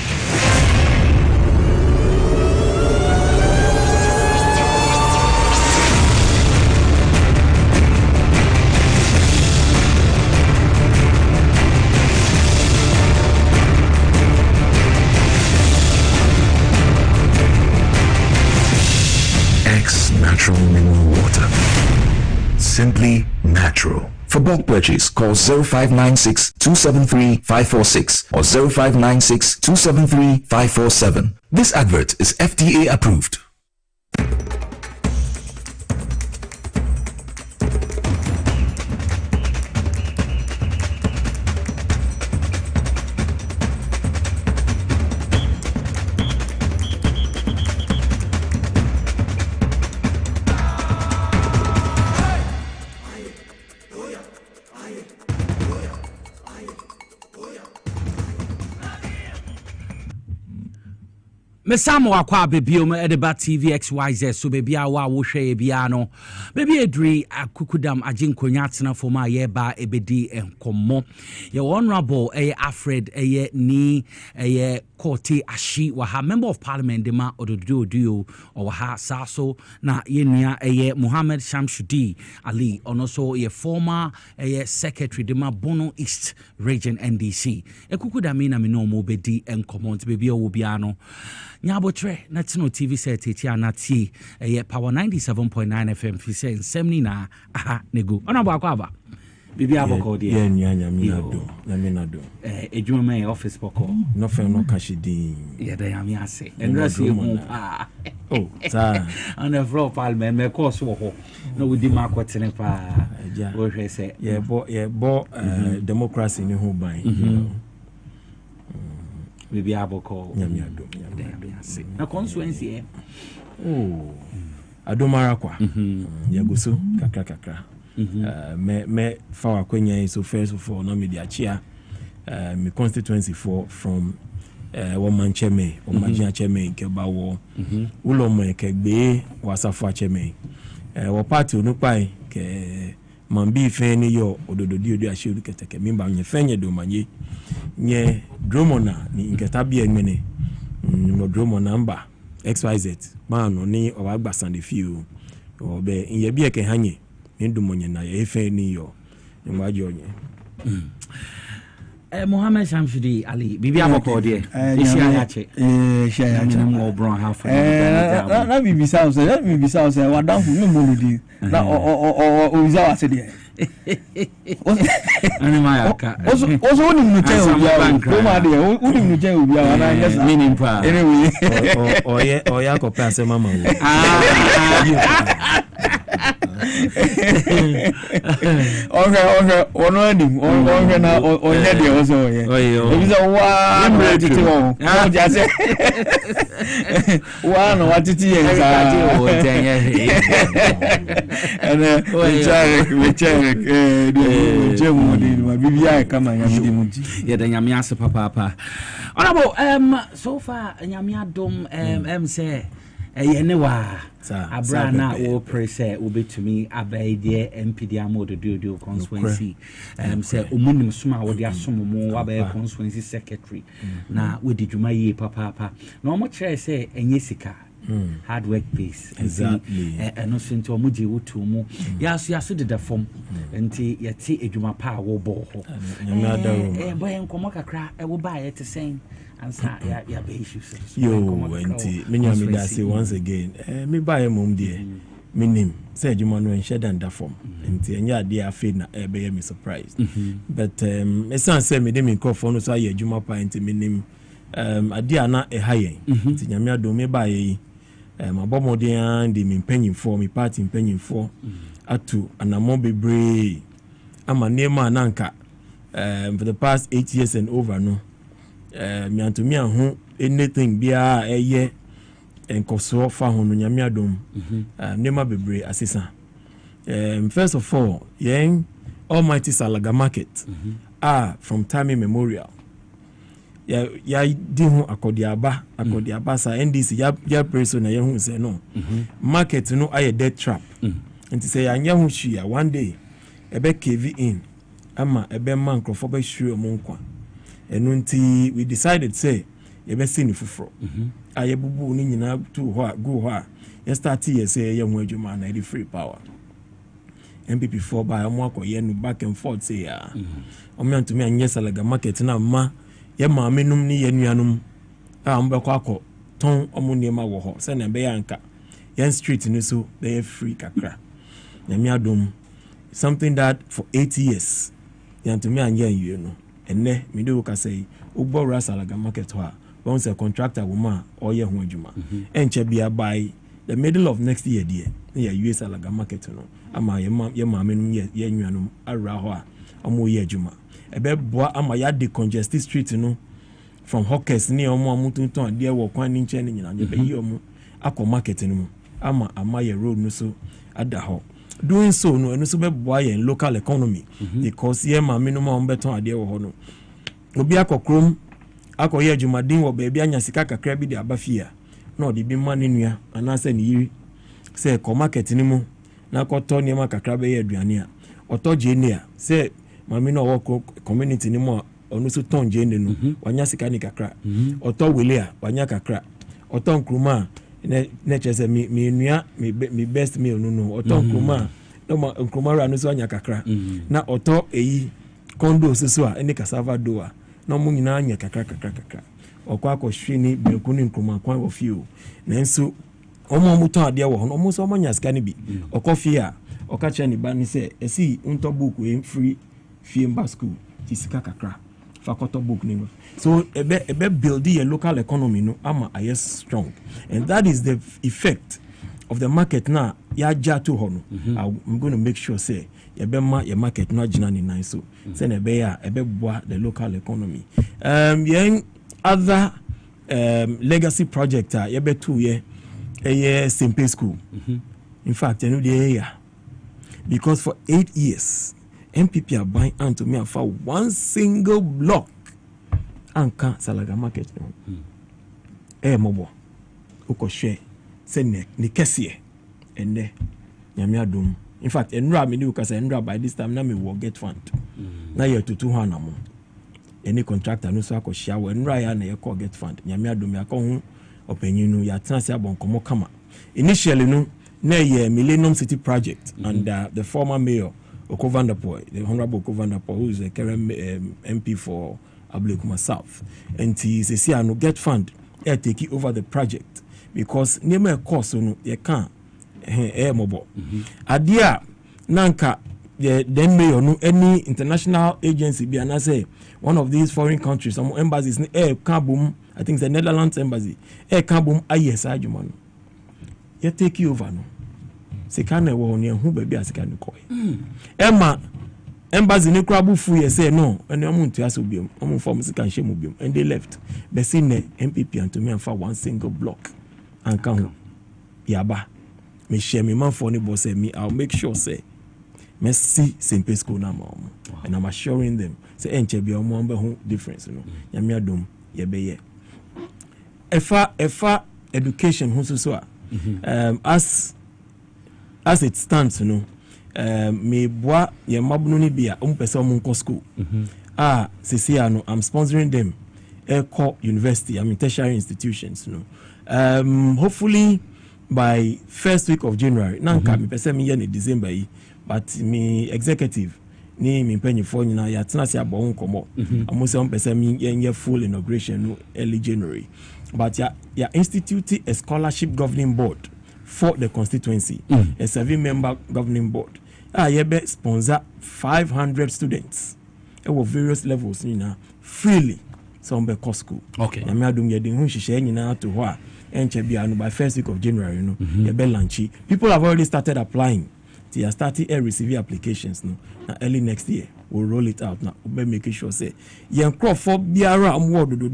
Natural mineral water. Simply natural. For bulk purchase, call 0596 273 546 or 0596 273 547. This advert is FDA approved. Mesamo akwa bebiom edeba TVXYZ so bebia wa wo hwe bia no bebi edri akukudam aginkonya atena foma ye ba ebedi enkomo ye honorable Alfred ni Kote Ashi wa ha member of parliament dema ododio o ha saso na ye nua Muhammad Shamshudi Ali onoso ye former secretary dema Bono East region NDC ekukudam na me no mo bedi enkomo bebi o bia no Nyabotre National TV set nati Power 97.9 FM fi say nsem ni na aha nego ona ba kwa ba Bibi aboko de. Yeah, nyaminado. Ejuma office boko. No fe no kashidi. Yeah, they am yase. And that's you. Oh, sir. On the floor parliament me course wo. No we di market pa. Wo hwe say. Yeah, democracy ni ho ban. Bibi aboko. Nyamiado. Na constituency Oh. Adomara kwa. Yaguso kakra. Me for Kenya so first of all no media chia me constituency from woman cheme o majina cheme ke bawo ulo mo kegbe wasafo cheme wo party onu pai ke mambi fe ni yo odododi odu ashedu keteke mimba nye fenye do manye nye dromona ni nketa bia enmene no dromona mba XYZ man oni o agba sande fiu o be nye bia ke hanye ndumonye na efe ni yo ngwaje onye Mohammed Shamsudi Ali bibi aboko de isi ayache mo bron half na bibi sounds wadan fu me moludi na o iza wase de ani mayaka ozo woni mu che obi o ma de woni mu che obi a na yes meaning pa anyway oya ko pass mama wo okay ono adim onye na onye de ozo ye ebi so wa titi won o ja se wa no wa titi ye sa o tenye ene we check jemu de ma bibia kama ya mudi muji ye da nyame ase papa honorable so far nyame adom say yene wa abrana o prese obetumi abaide MPD amodo dio constituency say omunim suma wo de asomomo wa ba constituency secretary na we di dwuma yi papa na omo kire say enye sika hard work base exactly eno so nti omo je wotu mu yaso de the form nti yete edwuma pa wo bo ho nyame adawo boy enkomo kakra e wo ba ye te sen ansa ya be issues yo enti menyame da say once again me buy mom there minim say adwuma no enhye dan da form enti enya ade afi na e be me surprised but me san say me de me crofo no so aye adwuma pa enti minim ade ana e hayen enti nyame ado me buy yi mabomodin de me mpanyimfo me party mpanyimfo atu anamo bebre ama nema nanka for the past 8 years and over no me antumi ahu anything bia eye enkoso fa hono nyame adom nema bebre asesa first of all yen almighty Salaga market from time immemorial ya di hu akodiaba sa NDC ya person na yehu se no market no aye dead trap nti say anya hu hia one day ebe KV in ama ebe man krofo be hwie mo nkwa enu nti we decided say ebe sini fufuro aye bubu ni nyina to ho go ho ya start ye say ye hu adwuma na the free power MPP4 by omo akoye no back and forth say ya omo antumi anye Salaga market na ma ye maame num ni ye nuanum mbekọ akọ ton omo niema wo ho se na be yanka yen street ni so be free kakra na mi adom something that for 8 years yantumi anye you no enne mi do ka say ogbora Salaga market ho a once a contractor woman or ye ho adwuma enche bia by the middle of next year there ya US Salaga market no ama ye maame num ye nuanum ara ho a omo ye adwuma ebe boa ama ya de congested street no from hawkers ni omo amutunton de wo kwan ni nche ni nyina be yi omo akọ market no ama ye road no so ada ho doing so no eno so be boa ye local economy because ye ma minimum on beton ade wo ho no obi akokrom akoye adwumadin wo be bi anya sika kakra bi de abafia na odi bi ma ne nua anase ne yiri se ko market ni mu na koto ne ma kakra be ye aduane a otoje ne a se mami no wo community ni mo onu so ton je ne no wanya sika ni kakra oto wele a wanya kakra oto nkruma ne chese mi nua mi best meal no oto nkruma no ma nkruma ra no so wanya kakra na oto eyi kondo so a ene cassava do a na mo nyina anya kakra okwa akohwe ni beku ni nkruma kwan wo fie o nanso omo muto ade wo no omo so omo nya sika ni bi okofie a Okacha ni ba ni say esi unto book we free fiemba school tisika kakra fakoto book ni. So ebe build your local economy no ama ayes strong, and that is the effect of the market now. Ya jatu hono. I'm going to make sure say your market not jinani nice so say ebe boa the local economy. Yen other legacy project yebe 2 year Simple School. In fact, you know the area because for 8 years MPP are buying onto me for one single block and can Salaga market. Mobo uko share send ni kesie ende nyame adom. In fact, enra me do kasa enra by this time na me will get fund. Na year to 200 mo. Any contractor no so akohia wo enra ya na ye call get fund. Nyame adom ya ko hu opanyin no ya tena se abon komo kama. Initially no na ye Millennium City project under the former mayor Oko van der Poel, the Honorable Oko van der Poel, who is a current MP for Ablekuma South. And he says, no get fund, take over the project because near a course, you can't mobile. Adia Nanka, then mayor, no any international agency, be and I say one of these foreign countries, some embassies, Kabum, I think the Netherlands embassy, Kabum, ISI, Jumano. You take you over, no. Sekane wo ne hu baby asekane koy Emma embassy ne krabu fu ye say no ene omuntu aso biom omu form sekan shemu biom and they left be sine MPP and to me and for one single block and kan yaba me share me man for ni boss me I'll make sure say me see Simple School na mom and I'm assuring them say enche bi omo be hu difference no nyame adom ye be ye efa education hu so as it stands, you know, me boa ye mabunu ni bia umpesa munko school. Sisiano, I'm sponsoring them. Eko University, I mean tertiary institutions, you know. Hopefully by first week of January, nanka me pesa mi ye ni December yi, but me executive ni mi penny for you na ya tena se abon komo. Amose umpesa mi ye full inauguration no early January. But ya institute a scholarship governing board for the constituency, a 7-member governing board. Yebe sponsor 500 students at various levels, you know, freely. Some be cost school. Okay. Yamiadum yedin hun shishe nyina to hwa enche by first week of January, you know. Yebe launchi. People have already started applying. They are starting receiving applications now. Early next year we'll roll it out now. We'll be making sure say yen crofo biara amwo do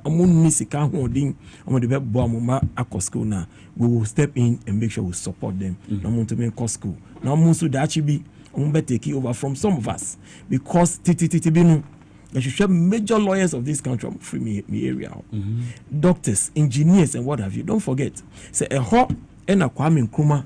amun nisika hodin amode be bo amuma akọ school now. We will step in and make sure we support them. Now to make cost school. Now musu da chibi be take over from some of us because tititibinu there should be major lawyers of this country free me area. Doctors, engineers and what have you. Don't forget say a hot and a Kwame Nkrumah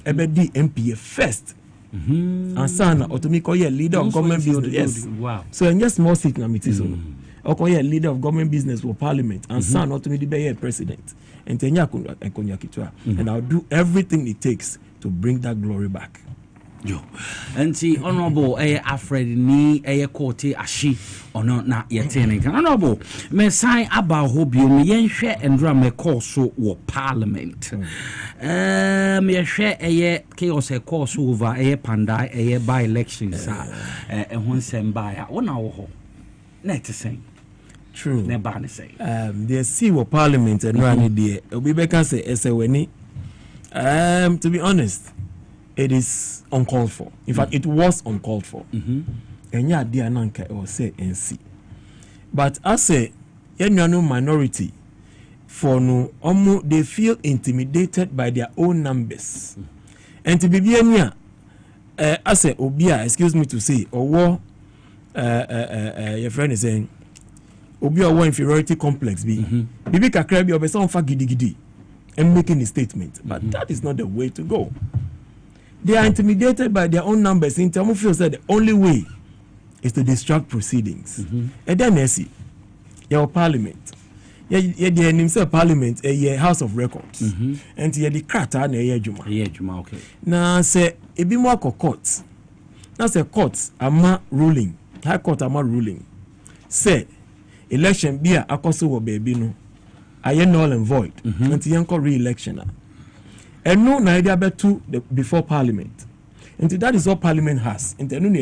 ebedi MPA first. And son Otomiko ye leader of government business. Yes. Wow. So in just small seat na mitizo. Okoye leader of government business for parliament and son Otomidi be president. And tenya konya kitwa. And I'll do everything it takes to bring that glory back. Yo. And see honorable Alfred ni kote ashi ono na yetene. Honorable me sign about hobio me yenhwe endra me call so wo parliament. Me hwe chaos course over panda by elections ehun semba ya wona wo ho. Na te say. True. Ne ba ne say. They see what parliament and run there. Obi beka say eseweni. To be honest, it is uncalled for. In fact, it was uncalled for. And yeah, dear Nanka or say NC. But as a minority, for no they feel intimidated by their own numbers. And to be near, as a Obia, excuse me to say, or war, your friend is saying, Obia war inferiority complex be. Bibi Kakrabi or some fagidi and making a statement. But that is not the way to go. They are intimidated by their own numbers. In terms of said the only way is to distract proceedings. And then you see, your parliament, the himself parliament, a house of records, and the crata and a juma. Okay. Now say a bit more courts. Now say courts are not ruling. High court are not ruling. Say election be a akoso baby no. I am null and void. Until you re-election. And no idea about two before parliament. And that is what Parliament has. And then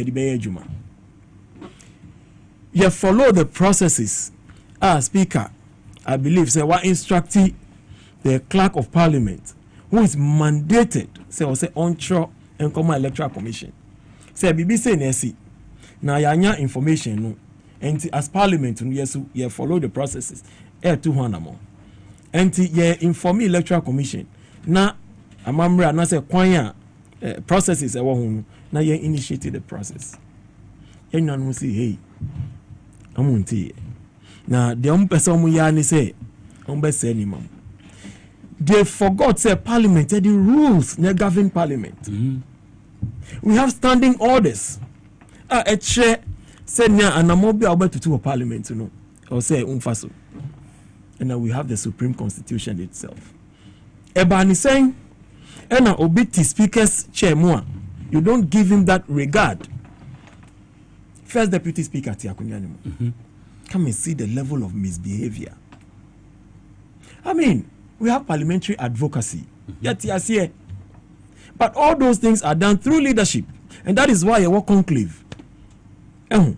you follow the processes. Speaker, I believe, say, what instructing the clerk of Parliament, who is mandated, say, onshore and common electoral commission. Say, BBC NSC. Now, you information, no. And as Parliament, you follow the processes. 200 more. And you inform electoral commission. Now, amamra na say kwanya processes e wo hu na you initiate the process. You know say hey. Amunti. Na the person mu ya ni say on be say ni mam. They forgot say Parliament the rules na govern Parliament. We have standing orders. A chair said na anamobi about to Parliament, you know, or say umfaso. And now we have the Supreme Constitution itself. Ebani saying, Ena obiti speaker's chair more. You don't give him that regard. First Deputy Speaker Tiakunyanimo. Come and see the level of misbehavior. I mean, we have parliamentary advocacy. Yet yes, here. But all those things are done through leadership. And that is why you work conclave. Now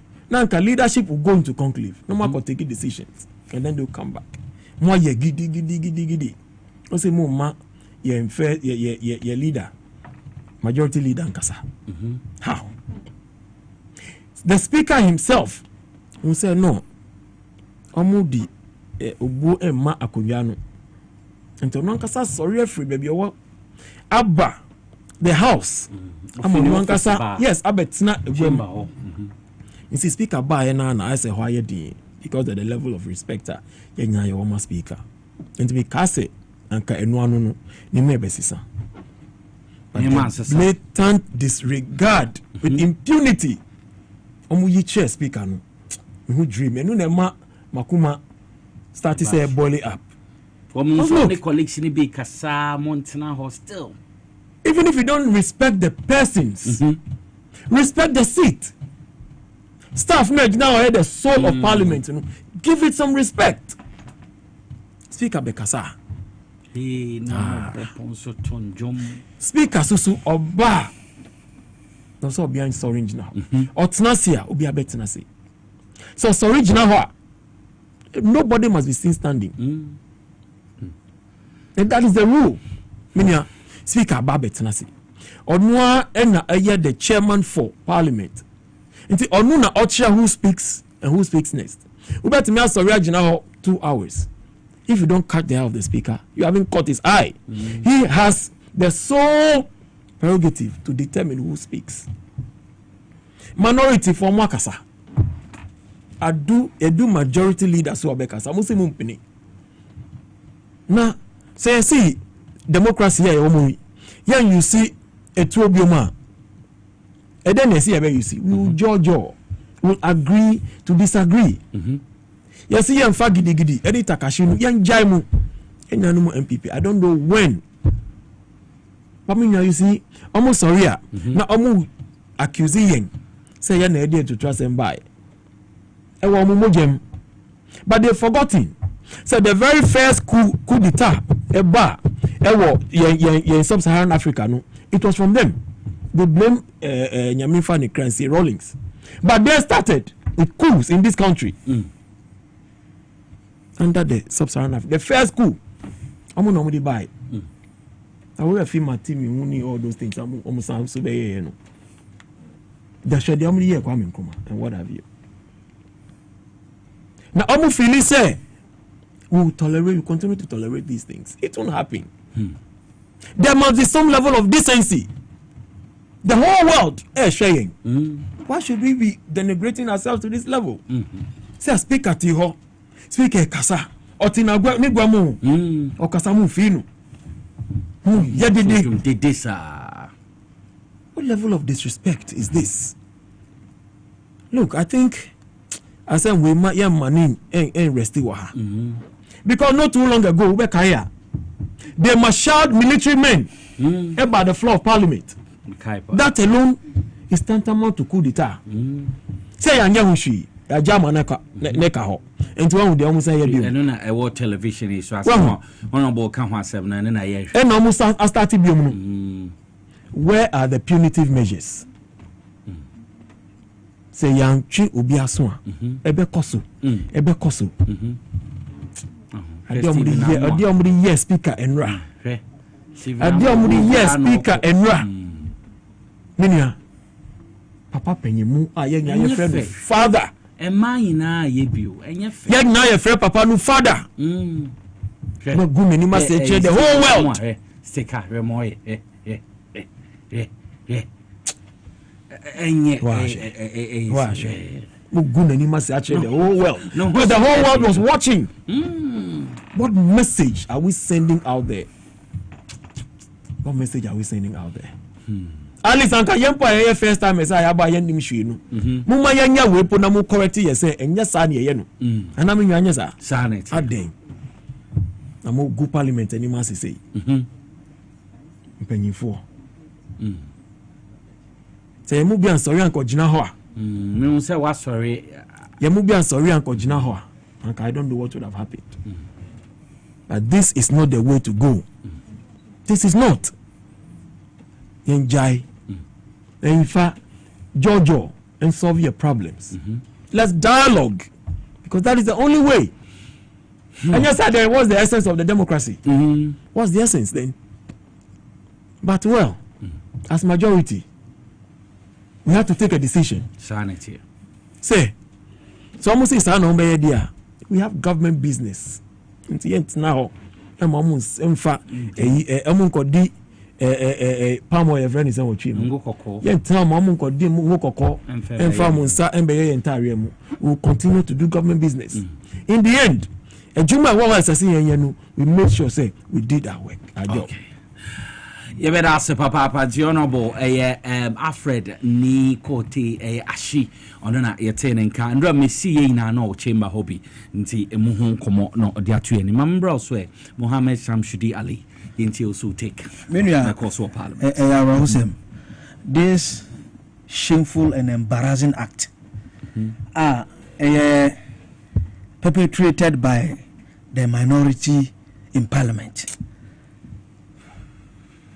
leadership will go into conclave. No matter taking decisions. And then they'll come back. More ye gidi. I say more ma ye leader. Majority leader in Kasa. How? The speaker himself will say no. Omudi obu emma akonyano. And to Nankasa sorry free baby what Abba the house. Nankasa yes abetina egwema. You see speaker ba na I say why di because of the level of respect yenya your woman speaker. And to be kase anka enu anu no ni me besisa. Blatant disregard with impunity. Omu yi chair speaker no. Who dream enu na ma makuma start to say boil up. Colleagues in the Kasa Montana hostel. Even if you don't respect the persons, respect the seat. Staff now are the soul of Parliament. You know, give it some respect. Speaker Bekasa. Speaker Susu Oba. No so behind Sorange now. Otnasia Obia Betinasi. So Sorange now. Nobody must be seen standing. And that is the rule. Minya Speaker Babetinasi. Onwa ena the chairman for Parliament. Inti onuna Ocha who speaks and who speaks next. Ubeti me sorry now 2 hours. If you don't cut the eye of the speaker, you haven't caught his eye. He has the sole prerogative to determine who speaks. Minority for Mwakasa. Edu majority leaders who are Bekasa. Musimu mpini. Na see democracy here omo. Here you see a tuobioma. And then you see we will judge, will agree to disagree. You see yan fa gidi edi takashinu yan jaimu enyanumu MPP. I don't know when. Paminya you see almost sorry na omo accusing say yan edi to trust and buy. Ewa omo mojem. But they forgotten. So the very first coup d'etat in sub-Saharan Africa, no, it was from them. They blame Nyaminfa Nekransi Rawlings. But they started with coups in this country. Under the sub-Saharan Africa. The first coup, I'm going to buy. I will feel my team, all those things. I'm almost so they know. The Shadi year coming, and what have you. Now, I'm feeling say, we continue to tolerate these things. It won't happen. There must be some level of decency. The whole world is sharing. Why should we be denigrating ourselves to this level? Say, speak at Tiho, speak at Kasa, or Tinagua, Niguamu, or Kasamu Fino. What level of disrespect is this? Look, I think I said we might money and resti because not too long ago they marshaled military men about the floor of Parliament. That alone is tantamount to coup d'etat. Say Anyahushi, a Jamanaka Nekaho, and one with the almost say a war television is honorable Kanwa 7 and I almost started where are the punitive measures? Say young chi obi aso a ebe koso adi omri yes speaker enra adi omri yes speaker enra minia papa penyimu a yenya ye friend father ina ye bio enye fe yenya ye friend papa no father ma gumi ni ma say the whole world sika remoye enye Muguna ni must actually the whole world. Because the whole world was watching. What message are we sending out there? What message are we sending out there? At least anka yempo ye first time say aba ye nim hwe no. Muma yanya we po na mu correct ye say enya sa na ye no. Ana me nwanya sa. Sa na ti. Aden. Na mo go parliament ani ma say. Mpanyifo. Say mu bi ansori anko gina ho a. Me say wa sorry. Ye mu bi ansori anko gina ho a. Anka I don't know what would have happened. But this is not the way to go. This is not. Enjoy. In fact, Jojo, and solve your problems. Let's dialogue, because that is the only way. And you said, what's the essence of the democracy? What's the essence then? But well, as majority, we have to take a decision. Sanity. Say, so almost say, we have government business. Now, palm oil friend is on chim. We'll continue to do government business. In the end, we make sure say we did our work, our job. You better ask Papa the Honorable Alfred ni Kote Ashi onona yetene nka ndra mesi ye na no chamber hobby nti emuhu komo no dia tu ani mambra so Mohammed Shamshudi Ali yenti also take the course of parliament. This shameful and embarrassing act perpetrated by the minority in parliament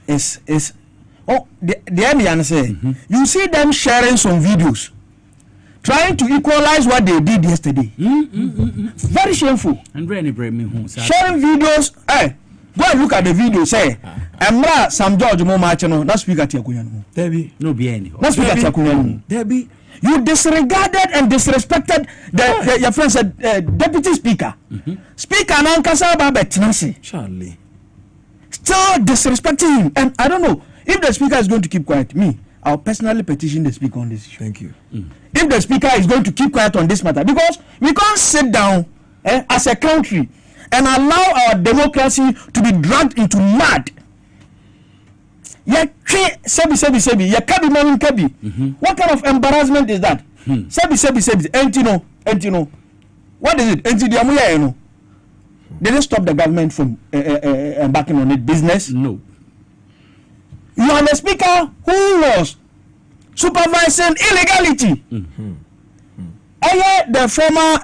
is the Amian say you see them sharing some videos trying to equalize what they did yesterday. Very shameful. And sharing videos. Go and look at the video. Say, Emra Sam George Momachano, not speak at Yakuyan. Debbie, no be any. Not speak at Yakuyan. Debbie, you disregarded and disrespected your friend said deputy speaker. Speaker Nankasa Babetnasi. Charlie. Still disrespecting him. And I don't know if the speaker is going to keep quiet. I'll personally petition the speaker on this issue. Thank you. If the speaker is going to keep quiet on this matter, because we can't sit down as a country and allow our democracy to be dragged into mud. What kind of embarrassment is that? Entino. What is it? Entino. They didn't stop the government from embarking on it business. No. You are the speaker who was supervising illegality. The former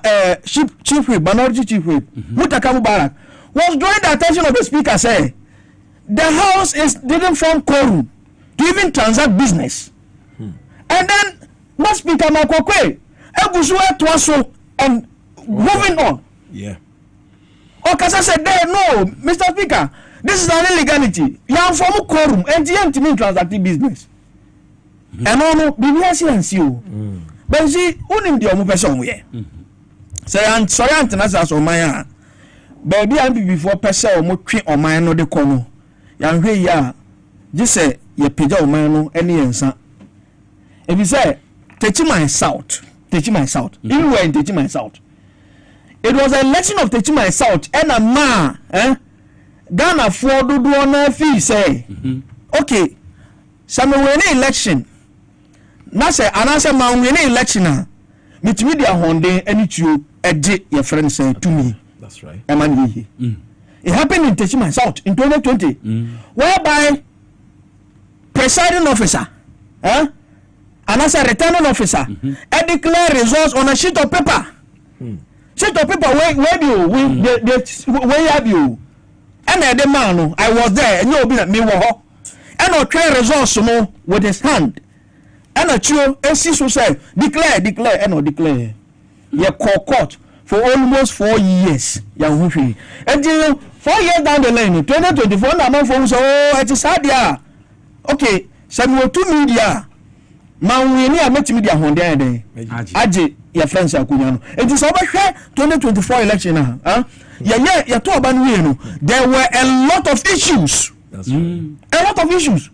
chief whip, minority chief whip, Mutaka Mubarak, was drawing the attention of the speaker, saying the house didn't form quorum to even transact business. And then, my speaker Makokwe, Ebusua Twaso, and moving on. Yeah. Okasa said, no, Mr. Speaker, this is an illegality. You have formed quorum, and you have to mean transacting business. And no, be you. But see, only the omu person we. Say and sorry antennas so my baby and before person omu twi o man no de kono. Yan hwe ya just say ye pija o man no any ensa. If you say teach my south. You were in teaching my south. It was an election of teaching my south and a man Ghana for do na fee say okay some win election. Na say anasa man win election mitimi dia honde any tu eje your friend say to me. That's right. It happened in Techiman South in 2020 whereby presiding officer anasa returning officer declare results on a sheet of paper. Sheet of paper where do you where have you and the man I was there and you be me wo and or try results no with his hand and a chio esi so say declare and or declare ye court for almost 4 years ya hwehwe and 4 years down the line 2024 na man for so it is hard there okay some wo to media man we ni ameti media honde ade aje ya friends akunya no it is obehwe 2024 election ah ya to oba no we no there were a lot of issues. That's right. A lot of issues.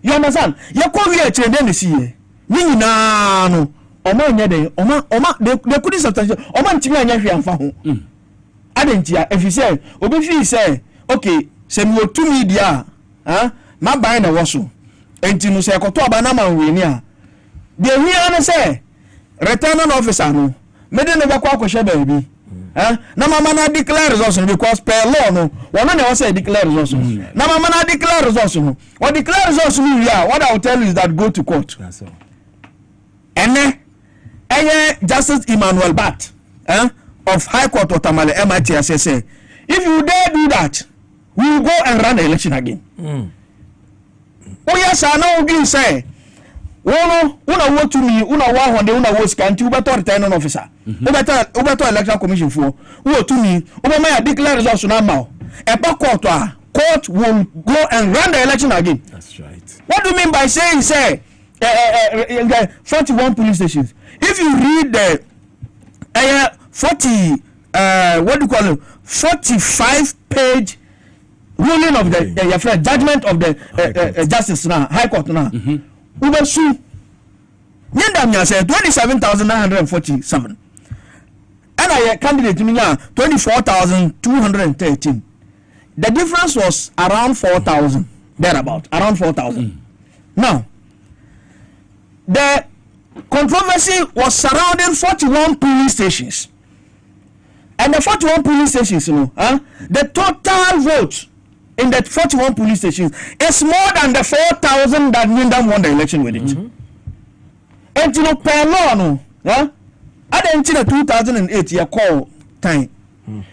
You understand? You come here to then see ye. Ni nyina no. Oma nya den. Oma they couldn't substantiate. Oma ntimi anya hwe amfa ho. Adentia if you say obi fi say okay, say me to media, ma buy na wo so. Enti no say koto aba na man we ni a. They hear na say returning officer no. Me de no be kwa kwhwe baabi. Na mama na declare results because per law no one na say declare results na mama na declare results no or declare results no here what I will tell you is that go to court. That's all. And Justice Emmanuel Bat of High Court of Tamale MITS say if you dare do that we will go and run the election again. Oh yes I know you say una wo to me una wa honde una wo scan ti ubeto returning officer ubeto election commission for wo to me ubema declare results na ma e pa court will go and run the election again. That's right. What do you mean by saying say 41 police stations? If you read the 45-page ruling of the judgment of the justice now High Court now Ubesu Nyandamya said 27,947 and I candidate to me 24,213. The difference was around 4,000 thereabout around 4,000. Now the controversy was surrounding 41 police stations, and the 41 police stations the total vote in that 41 police stations is more than the 4,000 that Nyandam won the election with it. And you know, per law, no, I didn't see the 2008 year call time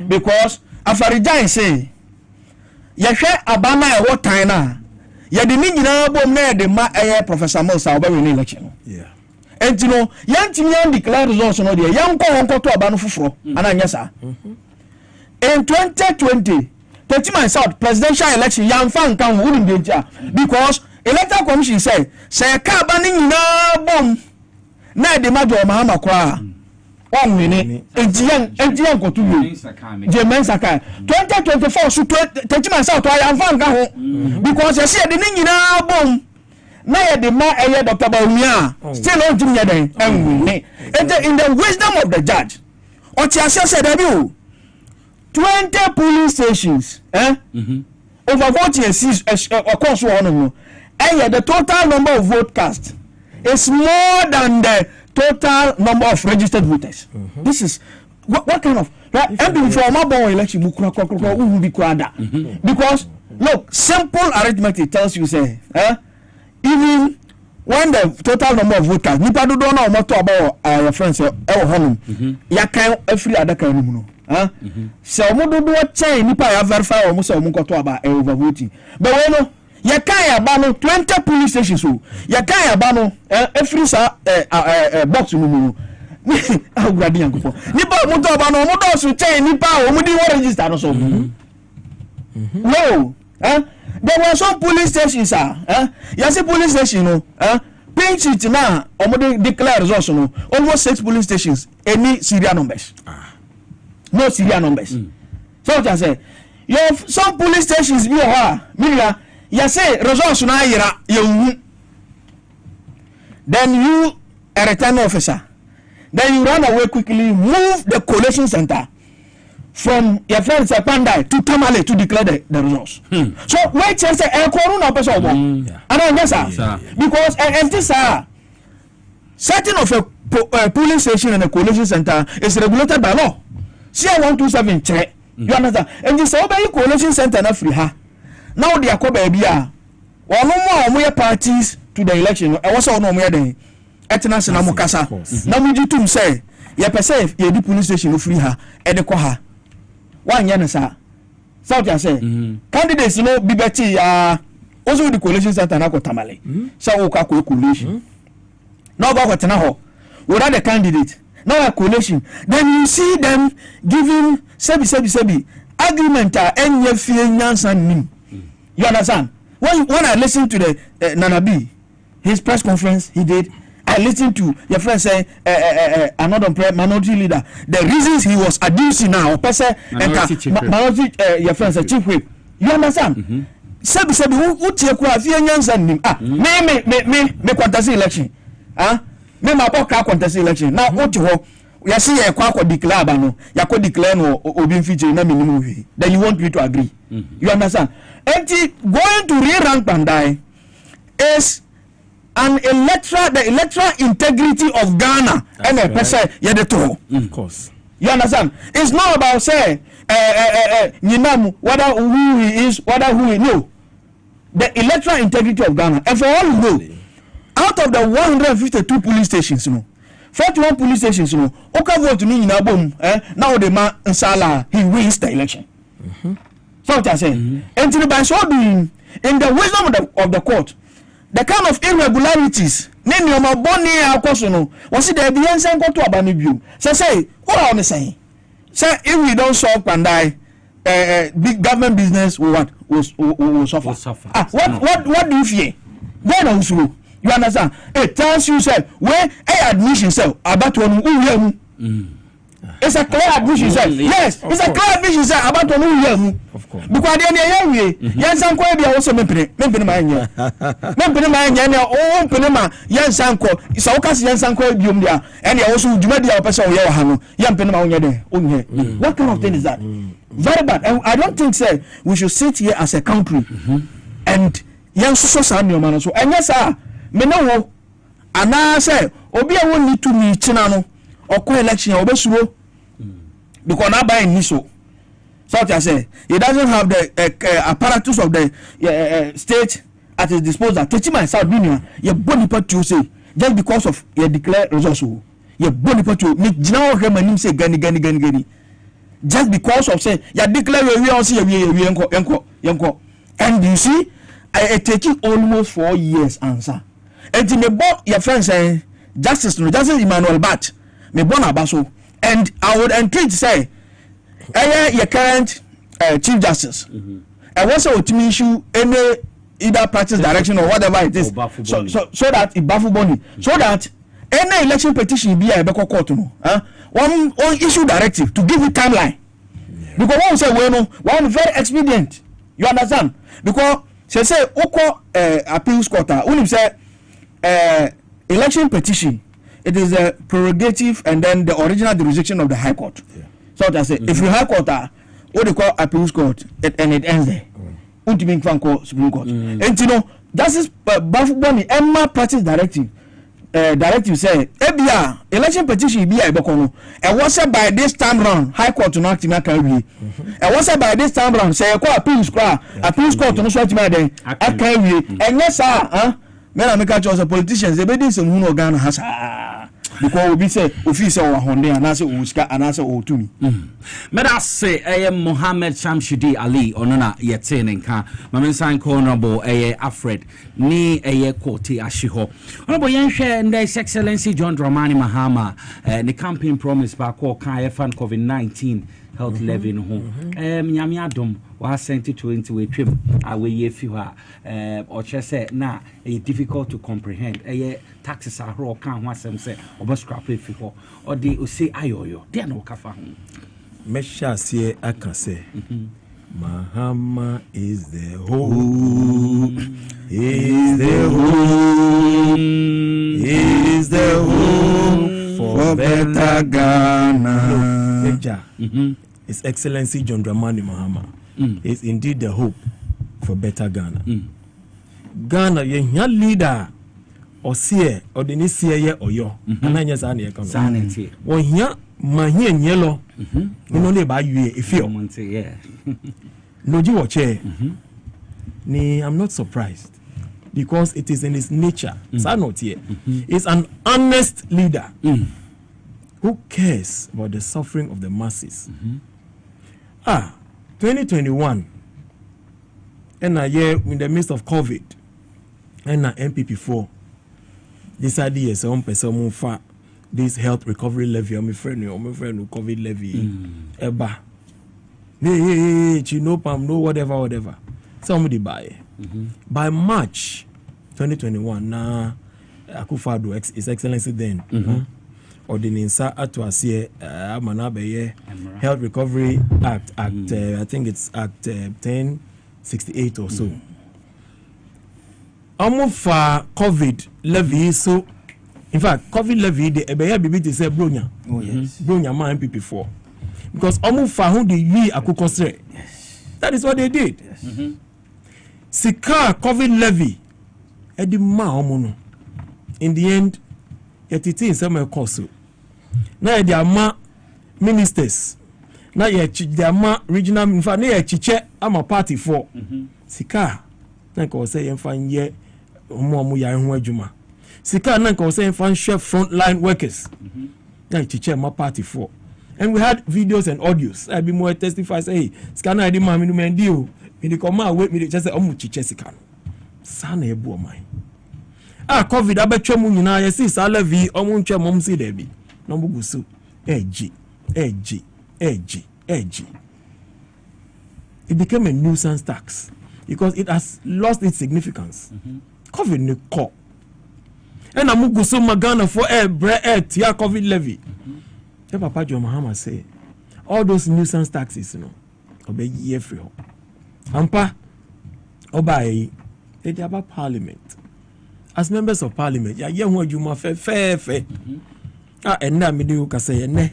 because Afarijan say, "You share Abana what time now? You the meaning the Professor Mosa over the election." Yeah. And you know, young Timian declared results on the young call to Abano Fufro, and Anyasa. In 2020. 30 months out presidential election young fan can wouldn't be because electoral commission say ka banning na bom na de majo mahama kwa one minute entian ko tuwe Jemen Sakai 2024 so 30 months out young fan ka ho because you see the nyina bom na ye de ma eye Dr. Baumia still on tim yeden enwi in the wisdom of the judge Otiasia said that 20 police stations, over 40 of course, and the total number of vote cast is more than the total number of registered voters. This is what kind of for my boy election because look, simple arithmetic tells you say, even when the total number of voters, you don't know what about your friends, ya can every other kind. So omo do chain nipa ya verify omo so omo koto aba overvoting but we no ya kan ya ba no 20 police stations so ya kan ya ba no every sa box mu awurade yankofo nipa omo to aba no omo do so chain nipa omo di register no so no there were some police stations ya see police station no pinch it na omo declare results no almost 6 police stations any serial numbers no serial numbers. So what I say, you have some police stations you say results na yira you then you a return officer then you run away quickly move the collation center from your friends Pandai to Tamale to declare the results. So wait say corona person and yes sir because and this setting of a polling station and a collation center is regulated by law. C127 check. You understand? And this obey coalition center na free ha. Now they are called baby no more parties to the election. I was no more then. Etnas na mukasa. Na mu jitum say, ye pese ye di police station no free ha e de ko ha. Wan ye na sa. South ya say. Candidates no bibeti also the coalition center na ko tamale so wo ka ko coalition now go tena ho without the candidate now a coalition then you see them giving sebi agreement enye fie nyansa nim you understand when I listen to the Nanabi his press conference he did I listened to your friend say another minority leader the reasons he was adducing now person minority your friend say chief whip you understand sebi who take kwa fie nyansa nim me contest election me ma boka contest election now what ho ya see ya kwa declare ba no ya ko declare no obi feature na minimum we then you want me to agree you understand and going to re-rank Pandai is the electoral integrity of Ghana and a person of course you understand it's not about say whether who he is whether who he no the electoral integrity of Ghana and for all you know out of the 152 police stations 41 police stations oka vote ni nyina bom now the man Nsala he wins the election so what I say until by so doing in the wisdom of the court the kind of irregularities name your boni akoso no was there be ensen go to abani bio say what I want to say if we don't solve Pandai big government business will suffer what do you fear then also you understand it tells you say where admission say about one it's a clear admission say yes it's a clear admission say about one of course because the area yansan ko bia wo so mempene ma nya na o mpene ma yansan ko so wo kase yansan ko biom dia ene wo so djuma dia wo pese wo ye wa ha no ya mpene ma wonya de onye what kind of thing is that very bad and I don't think say we should sit here as a country and yanso so no man so enya sa me no wo ana say obi a won ni to mi china no okọ election obesuro because na buy ni so what I say he doesn't have the apparatus of the state at his disposal teaching myself being your body part to say just because of your declare results your body part to me jina o hema nim say gani just because of say you declare we all see we enko and you see I taking almost 4 years answer and me bo your friend say justice Emmanuel Bat me born abaso and I would entreat say your current chief justice and what's a ultimate issue any either practice direction or whatever it is so that it baffle body so that any election petition be a court no one issue directive to give you timeline because one say well no one very expedient you understand because say oko appeals court when you say election petition it is a prerogative and then the original jurisdiction of the High Court. So what I say, if you High Court what they call appeals court, and it ends there. Ultimate Supreme Court. And you know, that is Bafuboni Emma practice directive. Directive say, ebia election petition be a bekono. And what's by this time round, High Court to not carry. And what's by this time round, say I call appeals court to not sort me I carry. And yes, sir, men America chose politicians, they be some who Ghana has because we say officer or Honda and answer Uska and answer or to me. Meda say I am Mohammed Shamshidi Ali onona yeten nka mamen san honorable Alfred ni Koti Ashiho honorable yenhwe and His Excellency John Dramani Mahama the campaign promise ba ko kan fan COVID-19 health levy no ho nyame adom wa sent 20 we twem awe ye fi ha o che na difficult to comprehend taxes ahro kan ho asem se obascrap fi ho o de o say ayoyo de na o kafa ho mesha se aka se Mahama is the hope is the hope for better Ghana. His Excellency John Dramani Mahama is indeed the hope for better Ghana. Ghana, ye leader or see or the Nisia or yo, and I just sanity. Or here, my here in yellow, you only by you if you yeah. No, you watch Ni, I'm not surprised because it is in his nature. Not here. It's an honest leader. Who cares about the suffering of the masses? 2021, and in the midst of COVID, and MPP4 this idea is some person for this health recovery levy. I'm friend COVID levy. Eba. Hey, Chinopam, no whatever. Somebody buy. By March 2021, now Akufo-Addo, His Excellency then, Ordinance Atuasie Manabeye Health Recovery Act, I think it's Act 1068 or so. Almost for COVID levy, so in fact, COVID levy, the Ebeya Bibi say Bronya. Oh, yes. Bronya ma MPP4. Because almost for who the we akukosre. That is what they did. Yes. Sika COVID levy, Edi ma omono. In the end, yetiti in some course. Now they are ma ministers. Now they are ma regional. In fact, they are chiche. I'm a party for. Sika. Na ko say yemfa ye omo ya ho adwuma. Sika na ko say yemfa chef frontline workers. Na chiche ma party for. And we had videos and audios. I be more testify say, hey, sika na di ma me no mendi o. Me dey come away me dey just say omo chiche sika no. Sa na ebu o man. COVID abetwa mu nyina ye si sa levi omo ntwa mom si da bi. No bugu so. Eji. It became a nuisance tax because it has lost its significance. COVID ne call. And amugu so magana for tia COVID levy. The Papa John Mahama say all those nuisance taxes, you know, obey ye free. Ampa obey they about parliament. As members of parliament, ya who you ma fair. And now me do ka say ne.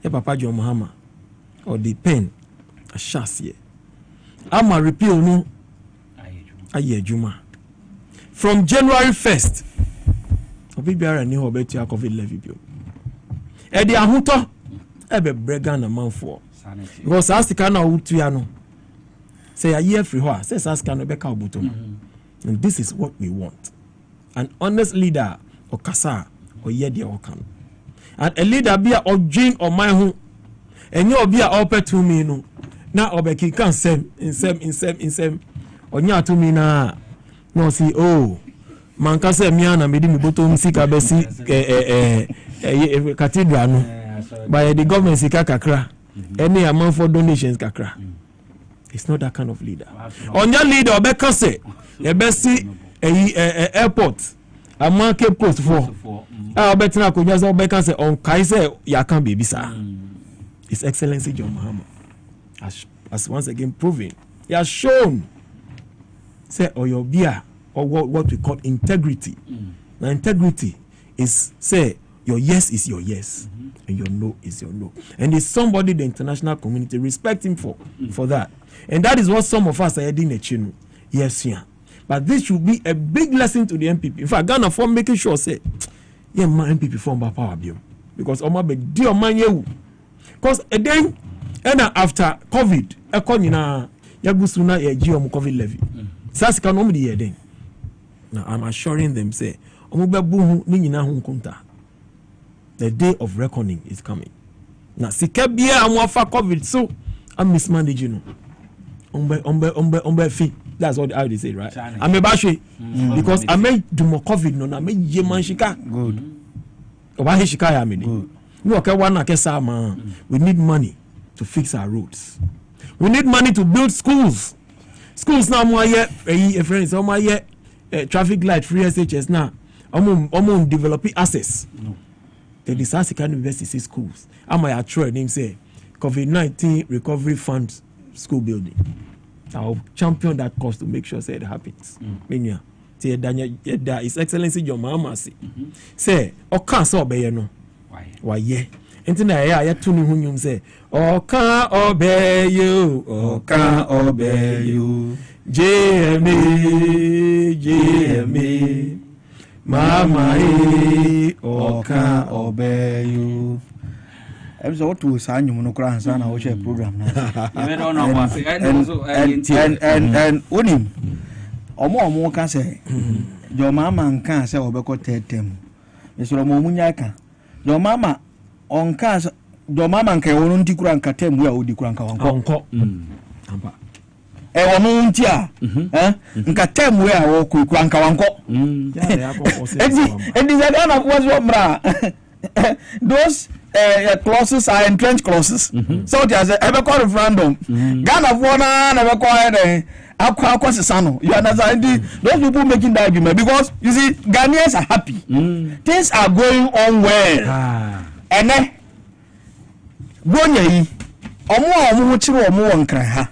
The Papa John Mahama or the pen a chassis. I'm a repeal no. Aye Juma. From January 1st, Obibiara ni ho betu COVID levy bill. E di ahuto e be brega na manfo. Because as ka na utua no. Say a year free ho, say as ka no be ka obuto. And this is what we want. An honest leader or kasa or ye dia okan. And a leader be a dream or my home. And you be a open to me no. Na obeki kan sem onya to me na no see oh man ka se miana me di me botom sika be si cathedral no by the government sika kakra any amount for donations kakra. It's not that kind of leader. Onya leader obeka se e be si airport a market post for obetina ko nyaza obeka se on kai se ya kan be bisa. His Excellency John Mahama has once again proven, he has shown, say, or your beer, or what we call integrity. Now, integrity is, say, your yes is your yes, and your no is your no. And it's somebody the international community respect him for that. And that is what some of us are heading at, you know. Yes, yeah. But this should be a big lesson to the MPP. In fact, Ghana for making sure, say, yeah, my MPP form by power bill. Because Oma be dear man you. Because then, and after COVID, ekonina yagusuna ye GM COVID levy. Sas can only hear then. Now I'm assuring them, say, Omubebu ni nyina hu nkunta. The day of reckoning is coming. Now sikebia amwafa COVID, so I'm mismanaging. Ombe fee. That's what how they say, right? I'm a bashi because I made do more COVID no na me yeman shika. Good. Oba he shika ya me. Good. We need money to fix our roads. We need money to build schools. Schools now more yet friends, traffic light free SHS now. Developing access. No. The disaster can university schools. I'm a trade name say COVID-19 recovery fund school building. I'll champion that cause to make sure say it happens. Menya. Say His Excellency John Mahama say o can so be no. Why yeah. Enti ya tunu hunyum say oka obey you JME mama oka obey you. I'm so to sign you no kra hansa na wo share program na. And unim omo kan say your mama kan say obeko tetem. Mesoro mo munya kan your mama on cars, your mama can only kura nkate mu ya odi kura nka wanko. Ampa. ono nti a nka time we a wo kura nka wanko and is Ghana was bra those clauses are entrenched clauses so there's a referendum Ghana na be call akwa sesano you understand those people making that argument because you see Ghanaians are happy things are going on well and bonya yi omo chiro omo wonkran ha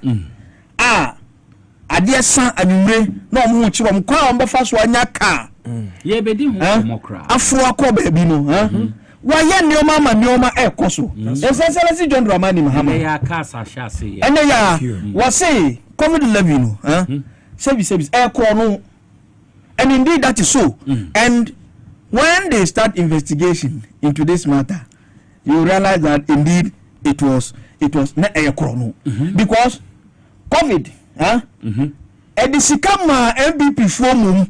ade san anwure na omo ho chiro omo kwa omo fa so anya ka ye bedi ho omo kra afro akọ baabi no wa ye neoma ekoso essentially John Dramani Mahama ya ka sa sha se ene ya wa say COVID-19 no service no and indeed that is so and when they start investigation into this matter you realize that indeed it was not a chrono because COVID edisikama MVP form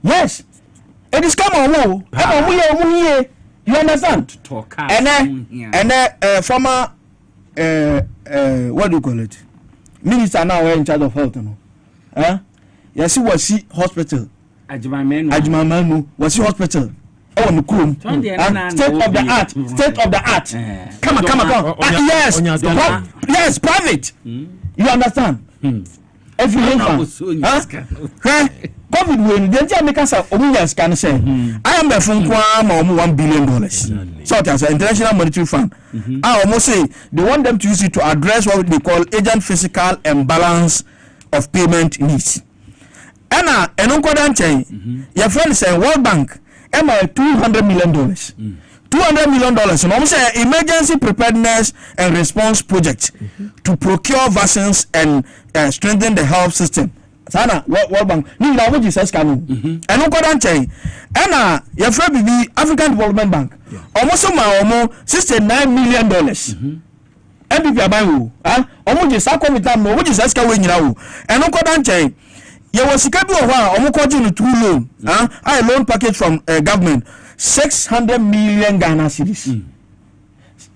yes edisikama you understand and former what do you call it minister now in charge of health yes was he hospital Ajumamenu was he hospital state of the art come on yes private you understand if you COVID when the make us can say I am the phone $1 billion so that's an international monetary fund I almost say they want them to use it to address what they call agent physical imbalance of payment needs and your friend say World Bank $200 million. $200 million. And almost an emergency preparedness and response project to procure vaccines and strengthen the health system. Sana World Bank. Ni na wuji says kanu. And no kodan chain. And your friend be African Development Bank. Almost $69 million. MPP abayu. Almost just a committee. No wuji says kawe nyina. And no kodan chain. There was a couple of hours, two loan, a loan package from government, 600 million Ghana cedis.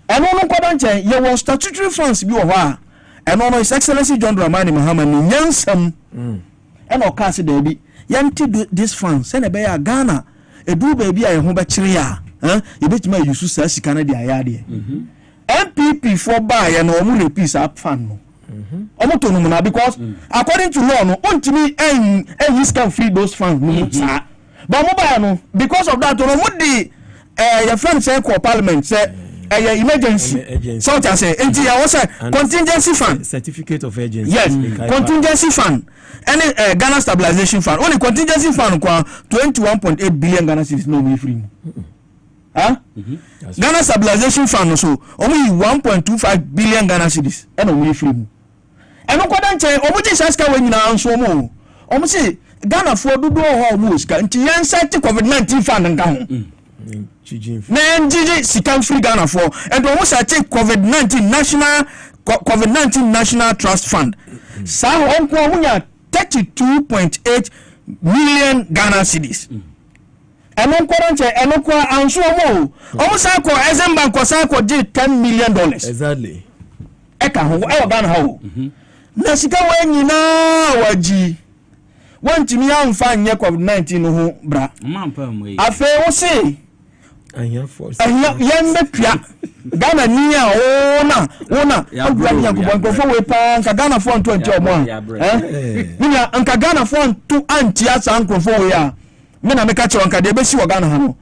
And on Kodanche, there was statutory funds be over, and on His Excellency John Dramani Mahama, Yansam, and Okasi Debi, Yanti this funds, send a bear Ghana, a do baby, I hope a chiria, you bet me you should say Canada Ayadi. MPP for buy and no piece up fund. Because according to law, no, ultimately, and you can feed those funds. But mobile, because of that, your friend said, Parliament said, emergency. So I say, contingency fund, certificate of agency. Yes, contingency fund, and Ghana stabilization fund. Only contingency fund, 21.8 billion Ghana cedis no be free. Ghana stabilization fund also only 1.25 billion Ghana cedis and only free. And no kodanche omuji saska we nyina anso mo omu se Ghana for dodo ho mu ska nti yan set COVID-19 fund nka ho na njiji sika free Ghana for and omu set COVID-19 national trust fund sa onko omunya 32.8 million Ghana cedis and no kodanche enoko anso mo omu sa ko Exim ko sa ko $10 million exactly eka ho e Ghana ho na sika we nyina waji wantimi amfa nye COVID-19 ho bra afa wo se anya force metua Ghana ni a ona agura ya kubonko we pa nka Ghana for 20 omo nya nka Ghana for 2 anti asa nkrofo we a me na me ka che nka de be si wo Ghana ha no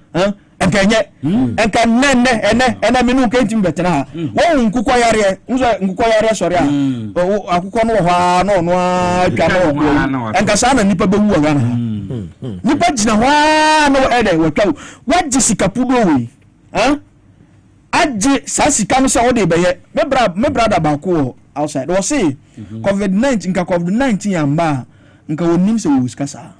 enkenye ene menu kentim betena ha wo nkukọ yare sori a akukọ no ho no atwa no enka sa na nipa bewu wa Ghana nipa gina ho no ede watwa waji sikapudo we aje sa sika no se wo de beye me brother ba ko outside wo say COVID-19 yamba nka wonim se wo skasa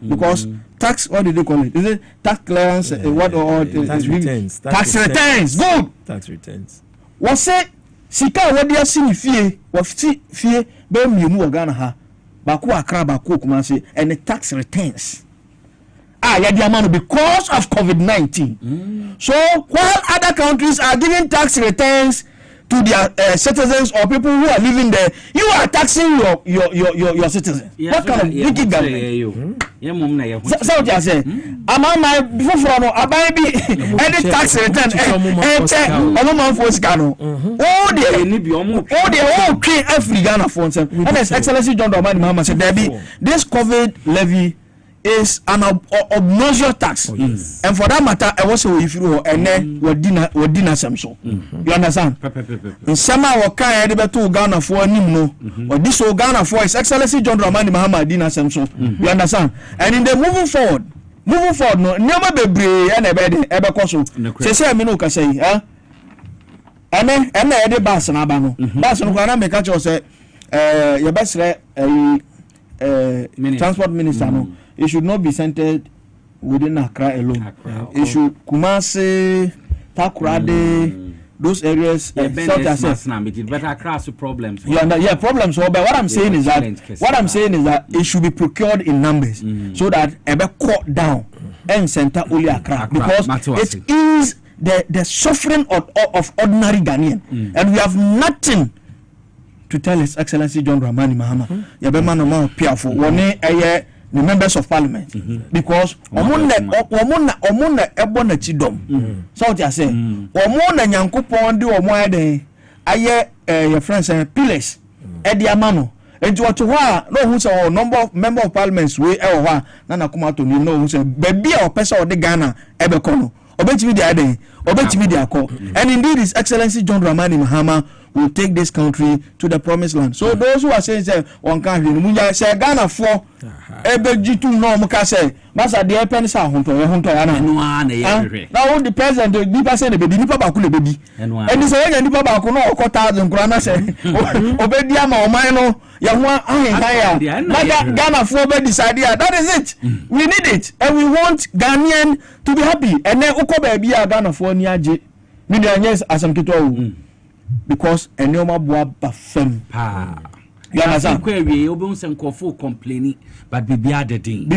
because tax, what do they call it? Is it tax clearance? What or tax returns? Tax returns. Good. Tax returns. What say? Sika what they see fee? What fee? Be mu Ghana ha. Baku Accra, Baku Kumasi, and the tax returns. Yeah, the amount because of COVID-19. So while other countries are giving tax returns to their citizens or people who are living there, you are taxing your citizens. What kind of wicked government? So what you say? My before no, I buy any tax return. All create every Ghana for them. And His Excellency John Dramani Mahama said, this COVID levy is an obnoxious tax, and for that matter, I was so if you and then we dinner some so. You understand? In summer, we can't have to Ghana for Nimno, or this Ghana for His Excellency John Dramani Mahama dinner some so. You understand? And in the moving forward, no, never be brave and ever coso. Say, me no can say, huh? And then the bass and abano. Bass and Ghana make a say, your best transport minister no. It should not be centered within Accra alone. It should Kumasi, Takoradi, those areas. But Accra has problems. Yeah, problems. But what I'm saying is that it should be procured in numbers so that it be cut down and center only Accra because it is the suffering of ordinary Ghanaian, and we have nothing to tell His Excellency John Dramani Mahama. Yabema no ma piafo woni the members of parliament because omuna ebona chidom so what you say omuna nyankopon de omo eden aye your friends pillars e dia mano enti wato ha no hu say number of member of parliaments we e ho na na kuma to ni no hu say baby a opesa o de Ghana e be kono obetimi dia eden obetimi dia ko and indeed His Excellency John Dramani Mahama will take this country to the promised land. So those who are saying say one can't hear say Ghana for G2 no muka say masa de pen sa honto yana now the president the people say the baby nipa ba ku le baby and say ya nipa ba ku no o 1000 kura na say obedi ama o man no ya ho ahen ya Ghana for be decide that is it. We need it and we want Ghanaian to be happy and then uko baby ya Ghana for ni age me dey yes asam kito because enoma boa bafem you understand we obun sen kofo complaining but bibia the din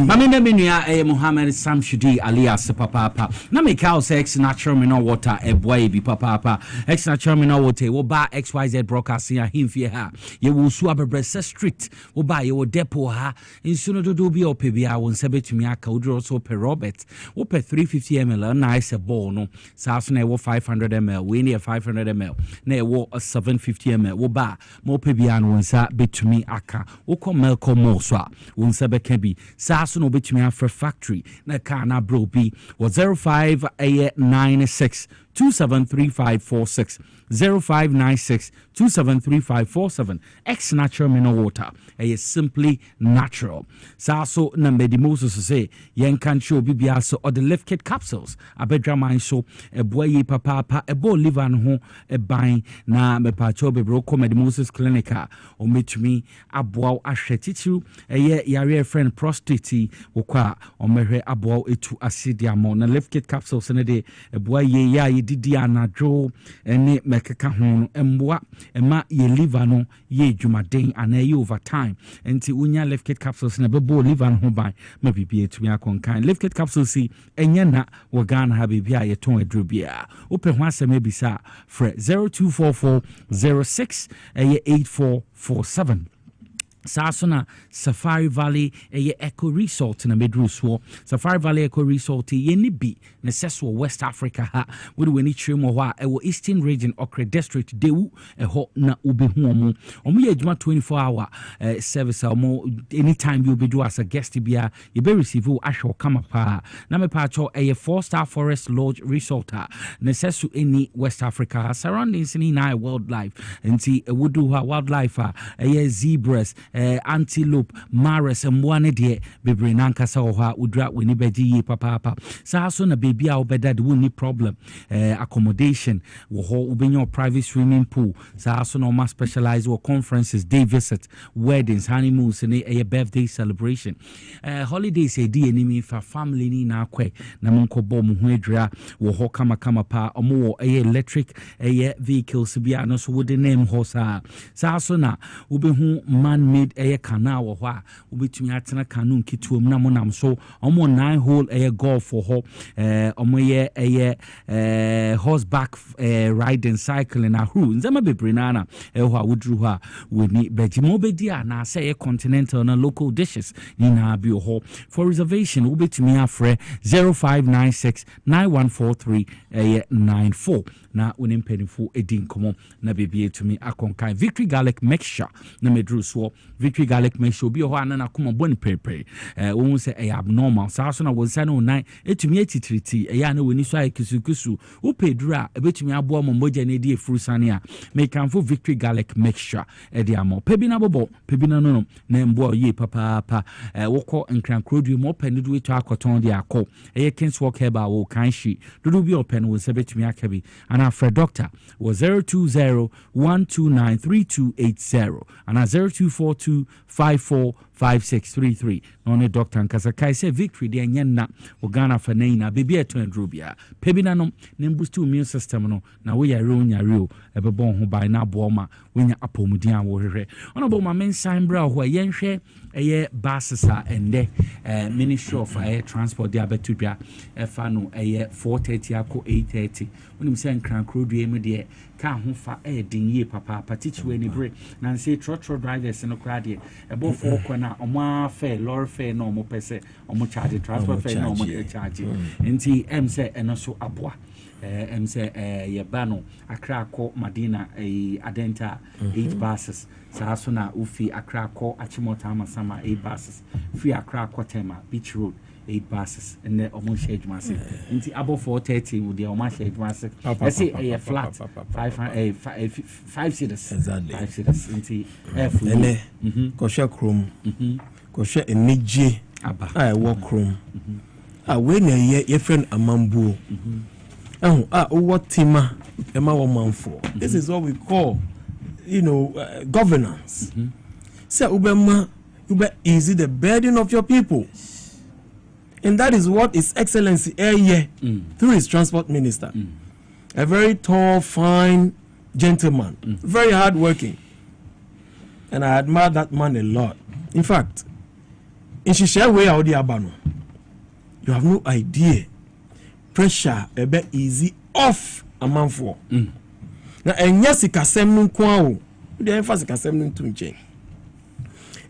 mama na menua Mohammed Sam Shudi alias papa na make out sex natural mineral water e boy bi papa ex natural mineral water wo ba XYZ broadcasting ahimfie ha ye wo su abebrese street wo ba ye wo depot ha insuno dodo bi opebia won sebetumi aka odro so per Robert wo per 350 ml na ice ball no sa so na wo 500 ml we near 500 ml na wo 750 ml wo ba mo opebia wonsa betumi aka wokọ Melco Mall so wonsa beka bi sa so no betumi afre factory na ka na bro bi 0596 273546 0596 273547 X natural mineral water is simply natural. So na medimoso say yen can show bibia so or the lift kit capsules abedra man so e boy papa e bo liver no ho e ban na me pa cho bebro ko medimoso clinica o metumi aboa ahwetitu e yare friend prostate wokwa o mehwe aboa etu asidiamo na lift kit capsules ne de e boy ya didi anadwo ene mekeka ho emboa ema ye liver no ye dwumaden ana ye over time enti unya lift kit capsules na bebo liver no ho ban ma bibia etumi akonkan lift kit capsules si enya na wo Ghana ha bibia ye ton aduro bia ope ho asem ebisa fre 0244 06 8447 Sasuna Safari Valley Eco Resort na medru so Safari Valley Eco Resort ye ni bi na seso West Africa ha we weni trimo ho a wo Eastern Region Okre District dewu ho na obehu omo ye adwuma 24-hour service omo anytime you be do as a guest bia you be receive ahwo kama pa na me pa cho 4-star Forest Lodge Resort na seso any West Africa surroundings ni na wildlife nti wodu ha wildlife zebras antelope mares mwane de bebre nankasa ho ha udra weni beji yi papa sa so na baby a obeda de woni problem accommodation wo ho ubenyo private swimming pool sa so na ma specialize wo conferences day visit weddings honeymoons and a birthday celebration holidays e di enimi fa family ni na akwe na monko bo mu ho adra wo ho kama pa omo electric vehicles bia no so wo de name ho sa so na ubehu man made a canal or wha between Atana canoe kitu namonam so almost 9 hole a golf for ho horseback riding cycling a who nzama bebrenana ehwa wudru ha weni bejimo bedia na say continental na local dishes ni na bi ho for reservation ubetumi afre 0596 9143 na wonim penifo edin komo na bebie tumi akonkan Victory Garlic Mixture na medru so Victory Garlic Mixture obi ho anana koma boni pepe wo say e abnormal sa so na wo say no nine etumi etitriti e ya na woni so ayekisukusu wo pedru a ebetumi abo momboja na di efuru sane a make am for Victory Garlic Mixture e di amo pebi na bobo pebi na no na mbo ye papa wokọ nkran krodu mo panidu eto akoton di akọ e Kings Walk Heba wo kanshi dudu bi open wo se betumi akabi ana Fred Doctor was 020-129-3280 and 0242-545633. No Doctor Nkasaka say Victory de nyana Ghana for na baby eto ndrobia pebina no ne boost immune system no na we ya real ebebon ho by na booma wenya apomudin a wo hwehwe onabo ma mensan bra ho yenhwe eye basisa ende Ministry of Air Transport de abetudwa efa no eye 4:30 ako 8:30 onim se nkran krodu emu de ka ho fa din ye papa patichwe ni bre na say trotro drivers no krade ebo for ko na omo afa lorry fare no omo pese omo charge transport fare no omo charge nti say eno so aboa say ye bano Accra ko Madina Adenta 8 buses so na ufi Accra ko Achimota Masama 8 buses free Accra ko Tema Beach Road 8 buses and the almost shade massive into above 4:30 with the almost shade massive. I say a flat 5 seaters exactly 5 seaters into F Kosha Chrome Kosha Eniji I walk room when your friend Amambu what tima Emma woman for this is what we call governance. Say Ubema easy the burden of your people. And that is what His Excellency through his transport minister. A very tall, fine gentleman, very hardworking. And I admire that man a lot. In fact, in Shishawe Audi Abano, you have no idea. Pressure a bit easy off a man for. Now, and yes, it can send the emphasis can send to change.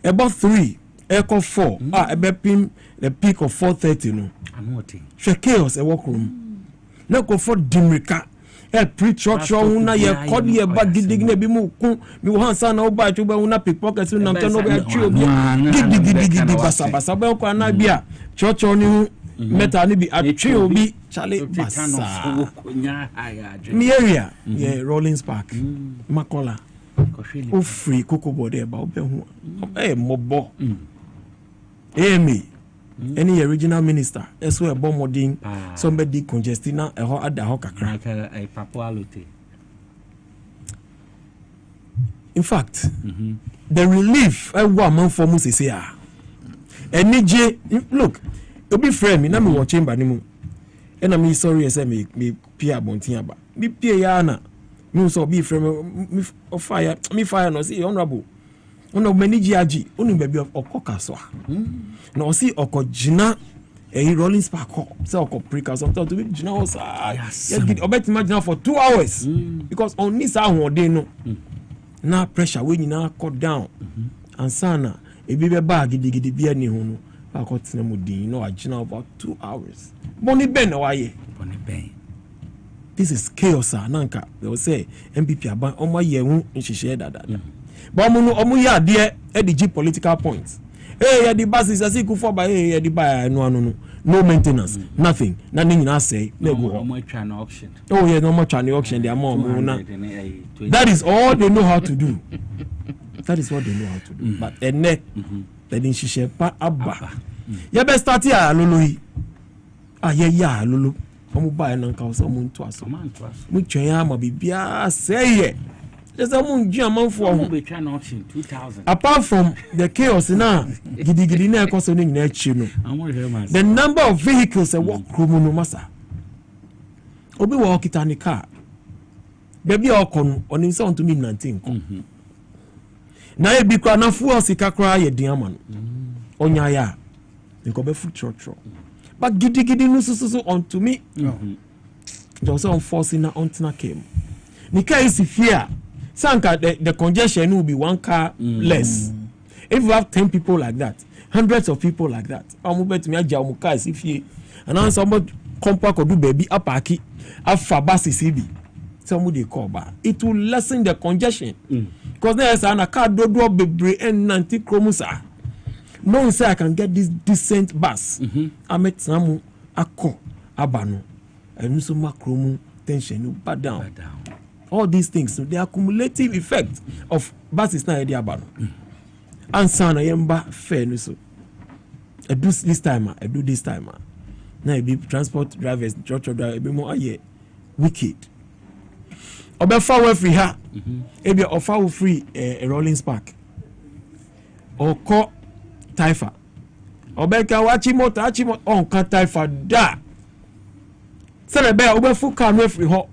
About 3, Echo 4, a bit the peak of 4:30 no. She chaos a workroom. No go for dimrika. E pre-church una ye kodi ye bag gidigne bi mu kun mi wo hansa na oba to be una pickpocket na mto no be atwi obi gidi basa be ko na bia church oni meta ni bi atwi obi chale basa mi area ye Rollins Park Makola o free kokobode ba obe hu mobo me any original minister eso e bo modin somebody congestina e ho ada ho kakra a papualote. In fact the relief e wo amon for mu sese a enije look obi friend me na me watch chamber ni mu e na me sorry say me pia bontin aba me pia ya na me so obi friend me fire no say honorable ono manage agi onu baby of okokaso na o si okojina Rollins Park say okoprecast sometimes to be jina was yes get obet imagine for 2 hours because on this ahode no na pressure we nyina cut down and sana ebi be bag gidigidi bia ni ho no akotena mudin no agina about 2 hours boni ben na waye boni ben. This is chaos nanka they will say MPP aban omo ye hu nhihye dada but omu ya de edg political points ya the buses as ku for by ya the buy no maintenance nothing na nyina say na go omo try na auction no more try na auction the amount na that is all they know how to do. That is what they know how to do. But ene they didn't share pa abba ya be start ya lolo yi ya lolo omo buy na nka so omo nto aso mu twen ya ma bibia say there's a moon German for 2000. Apart from the chaos now, gidi na ekoso ni nyina chi no. The number of vehicles that walk room no masa. Obi wa okita ni car. Baby okonu oni so to me 19. na e bi kwa na fuel sika kra ye din ama no onya ya nko be fu trotro but gidi no so onto me just on forcing na ontina came nika is fear sanka the congestion will be one car less if you have 10 people like that hundreds of people like that amu bet me aja car is fear and now somebody compact or do baby apaki afa bus CB somebody call ba it will lessen the congestion because there's an car do bebre and nanti chromosa no say I can get this decent bus I met some akko abano and so macromu tension you bad down all these things so the accumulative effect of buses na idea abano and sana yemba fair no so I do this time now it be transport drivers church driver be more aye wicked obefa we free ha e be offer we free a rolling spark or call taifa obeka wachi motor on kan taifa da sele be obefu car no free ho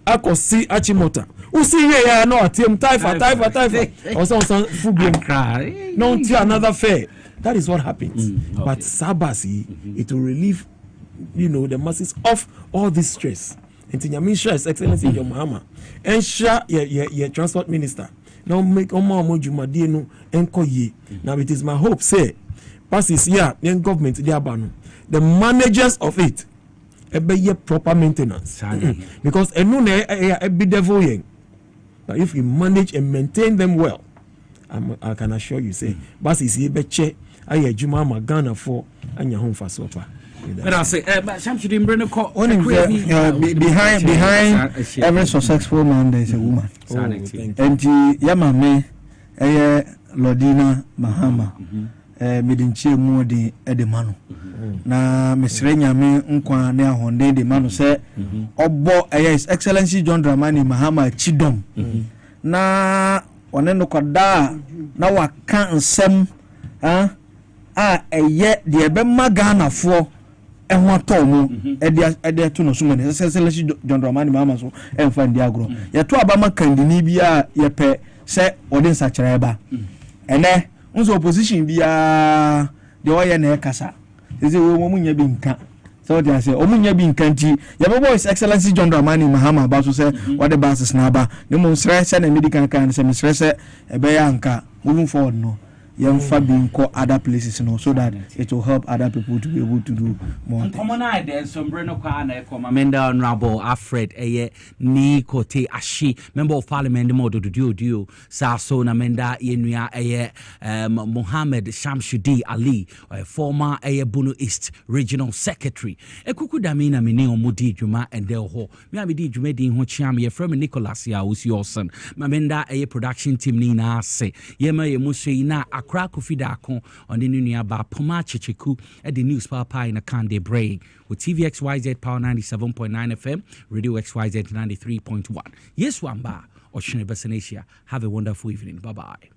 akosi achi motor usi here ya no atem taifa or some full game cry no to another fair. That is what happens. Okay. But Sabasi, it will relieve, the masses of all this stress. And to Yamisha His Excellency in your mama. And Sha, your transport minister. Now make Oma Mojumadino and Koye. Now it is my hope, say, passes here, then government, the managers of it, a proper maintenance. Because a be devil. But if we manage and maintain them well, I can assure you, say, Bas is here, beche, I Juma Magana for and your home for sofa. But I say, Shamsuddin Brenner, behind every successful man, there is a woman. And Yamame, Lodina Mahama, Midinchi Modi Edemano. Na Misrenya me nkwa ne ahonde de manu se obo His Excellency John Dramani Mahama Chidom. Na one no kwada na waka nsem eye de ebe magana fo ehwo atomu ede to no so mane Excellency John Dramani Mahama so emfa ndi agro ye to abama kandini bia ye pe se ode nsakere eba ene unso opposition bia de oye na ekasa eze wo munya bi nka so they say omunya bi nka nti ye bebo His Excellency John Dramani Mahama ba so say what the buses na ba ne mo sre se na medical kan se sre se ebe ya nka moving forward no young Fabian call other places so that it will help other people to be able to do more. Common idea, some Breno Kwana, Commander Honorable Alfred Ni Kote Ashi, Member of Parliament, Modo Dio, Sasona Menda Yenuya Mohammed Shamshudi Ali, former Bunu East Regional Secretary. Kuku Damina Mineo Mudi Juma and Delho. Miami Jumedi Hocham, your friend Nicolas Yaus Yorson, Mamenda production team Nina Se, Yema Musina. Akra Kofidako on the Nunia Ba Poma Chichiku at the news papa in a Kande break with TVXYZ Power 97.9 FM, Radio XYZ 93.1. Yes, Wamba or Shine Basanesia. Have a wonderful evening. Bye bye.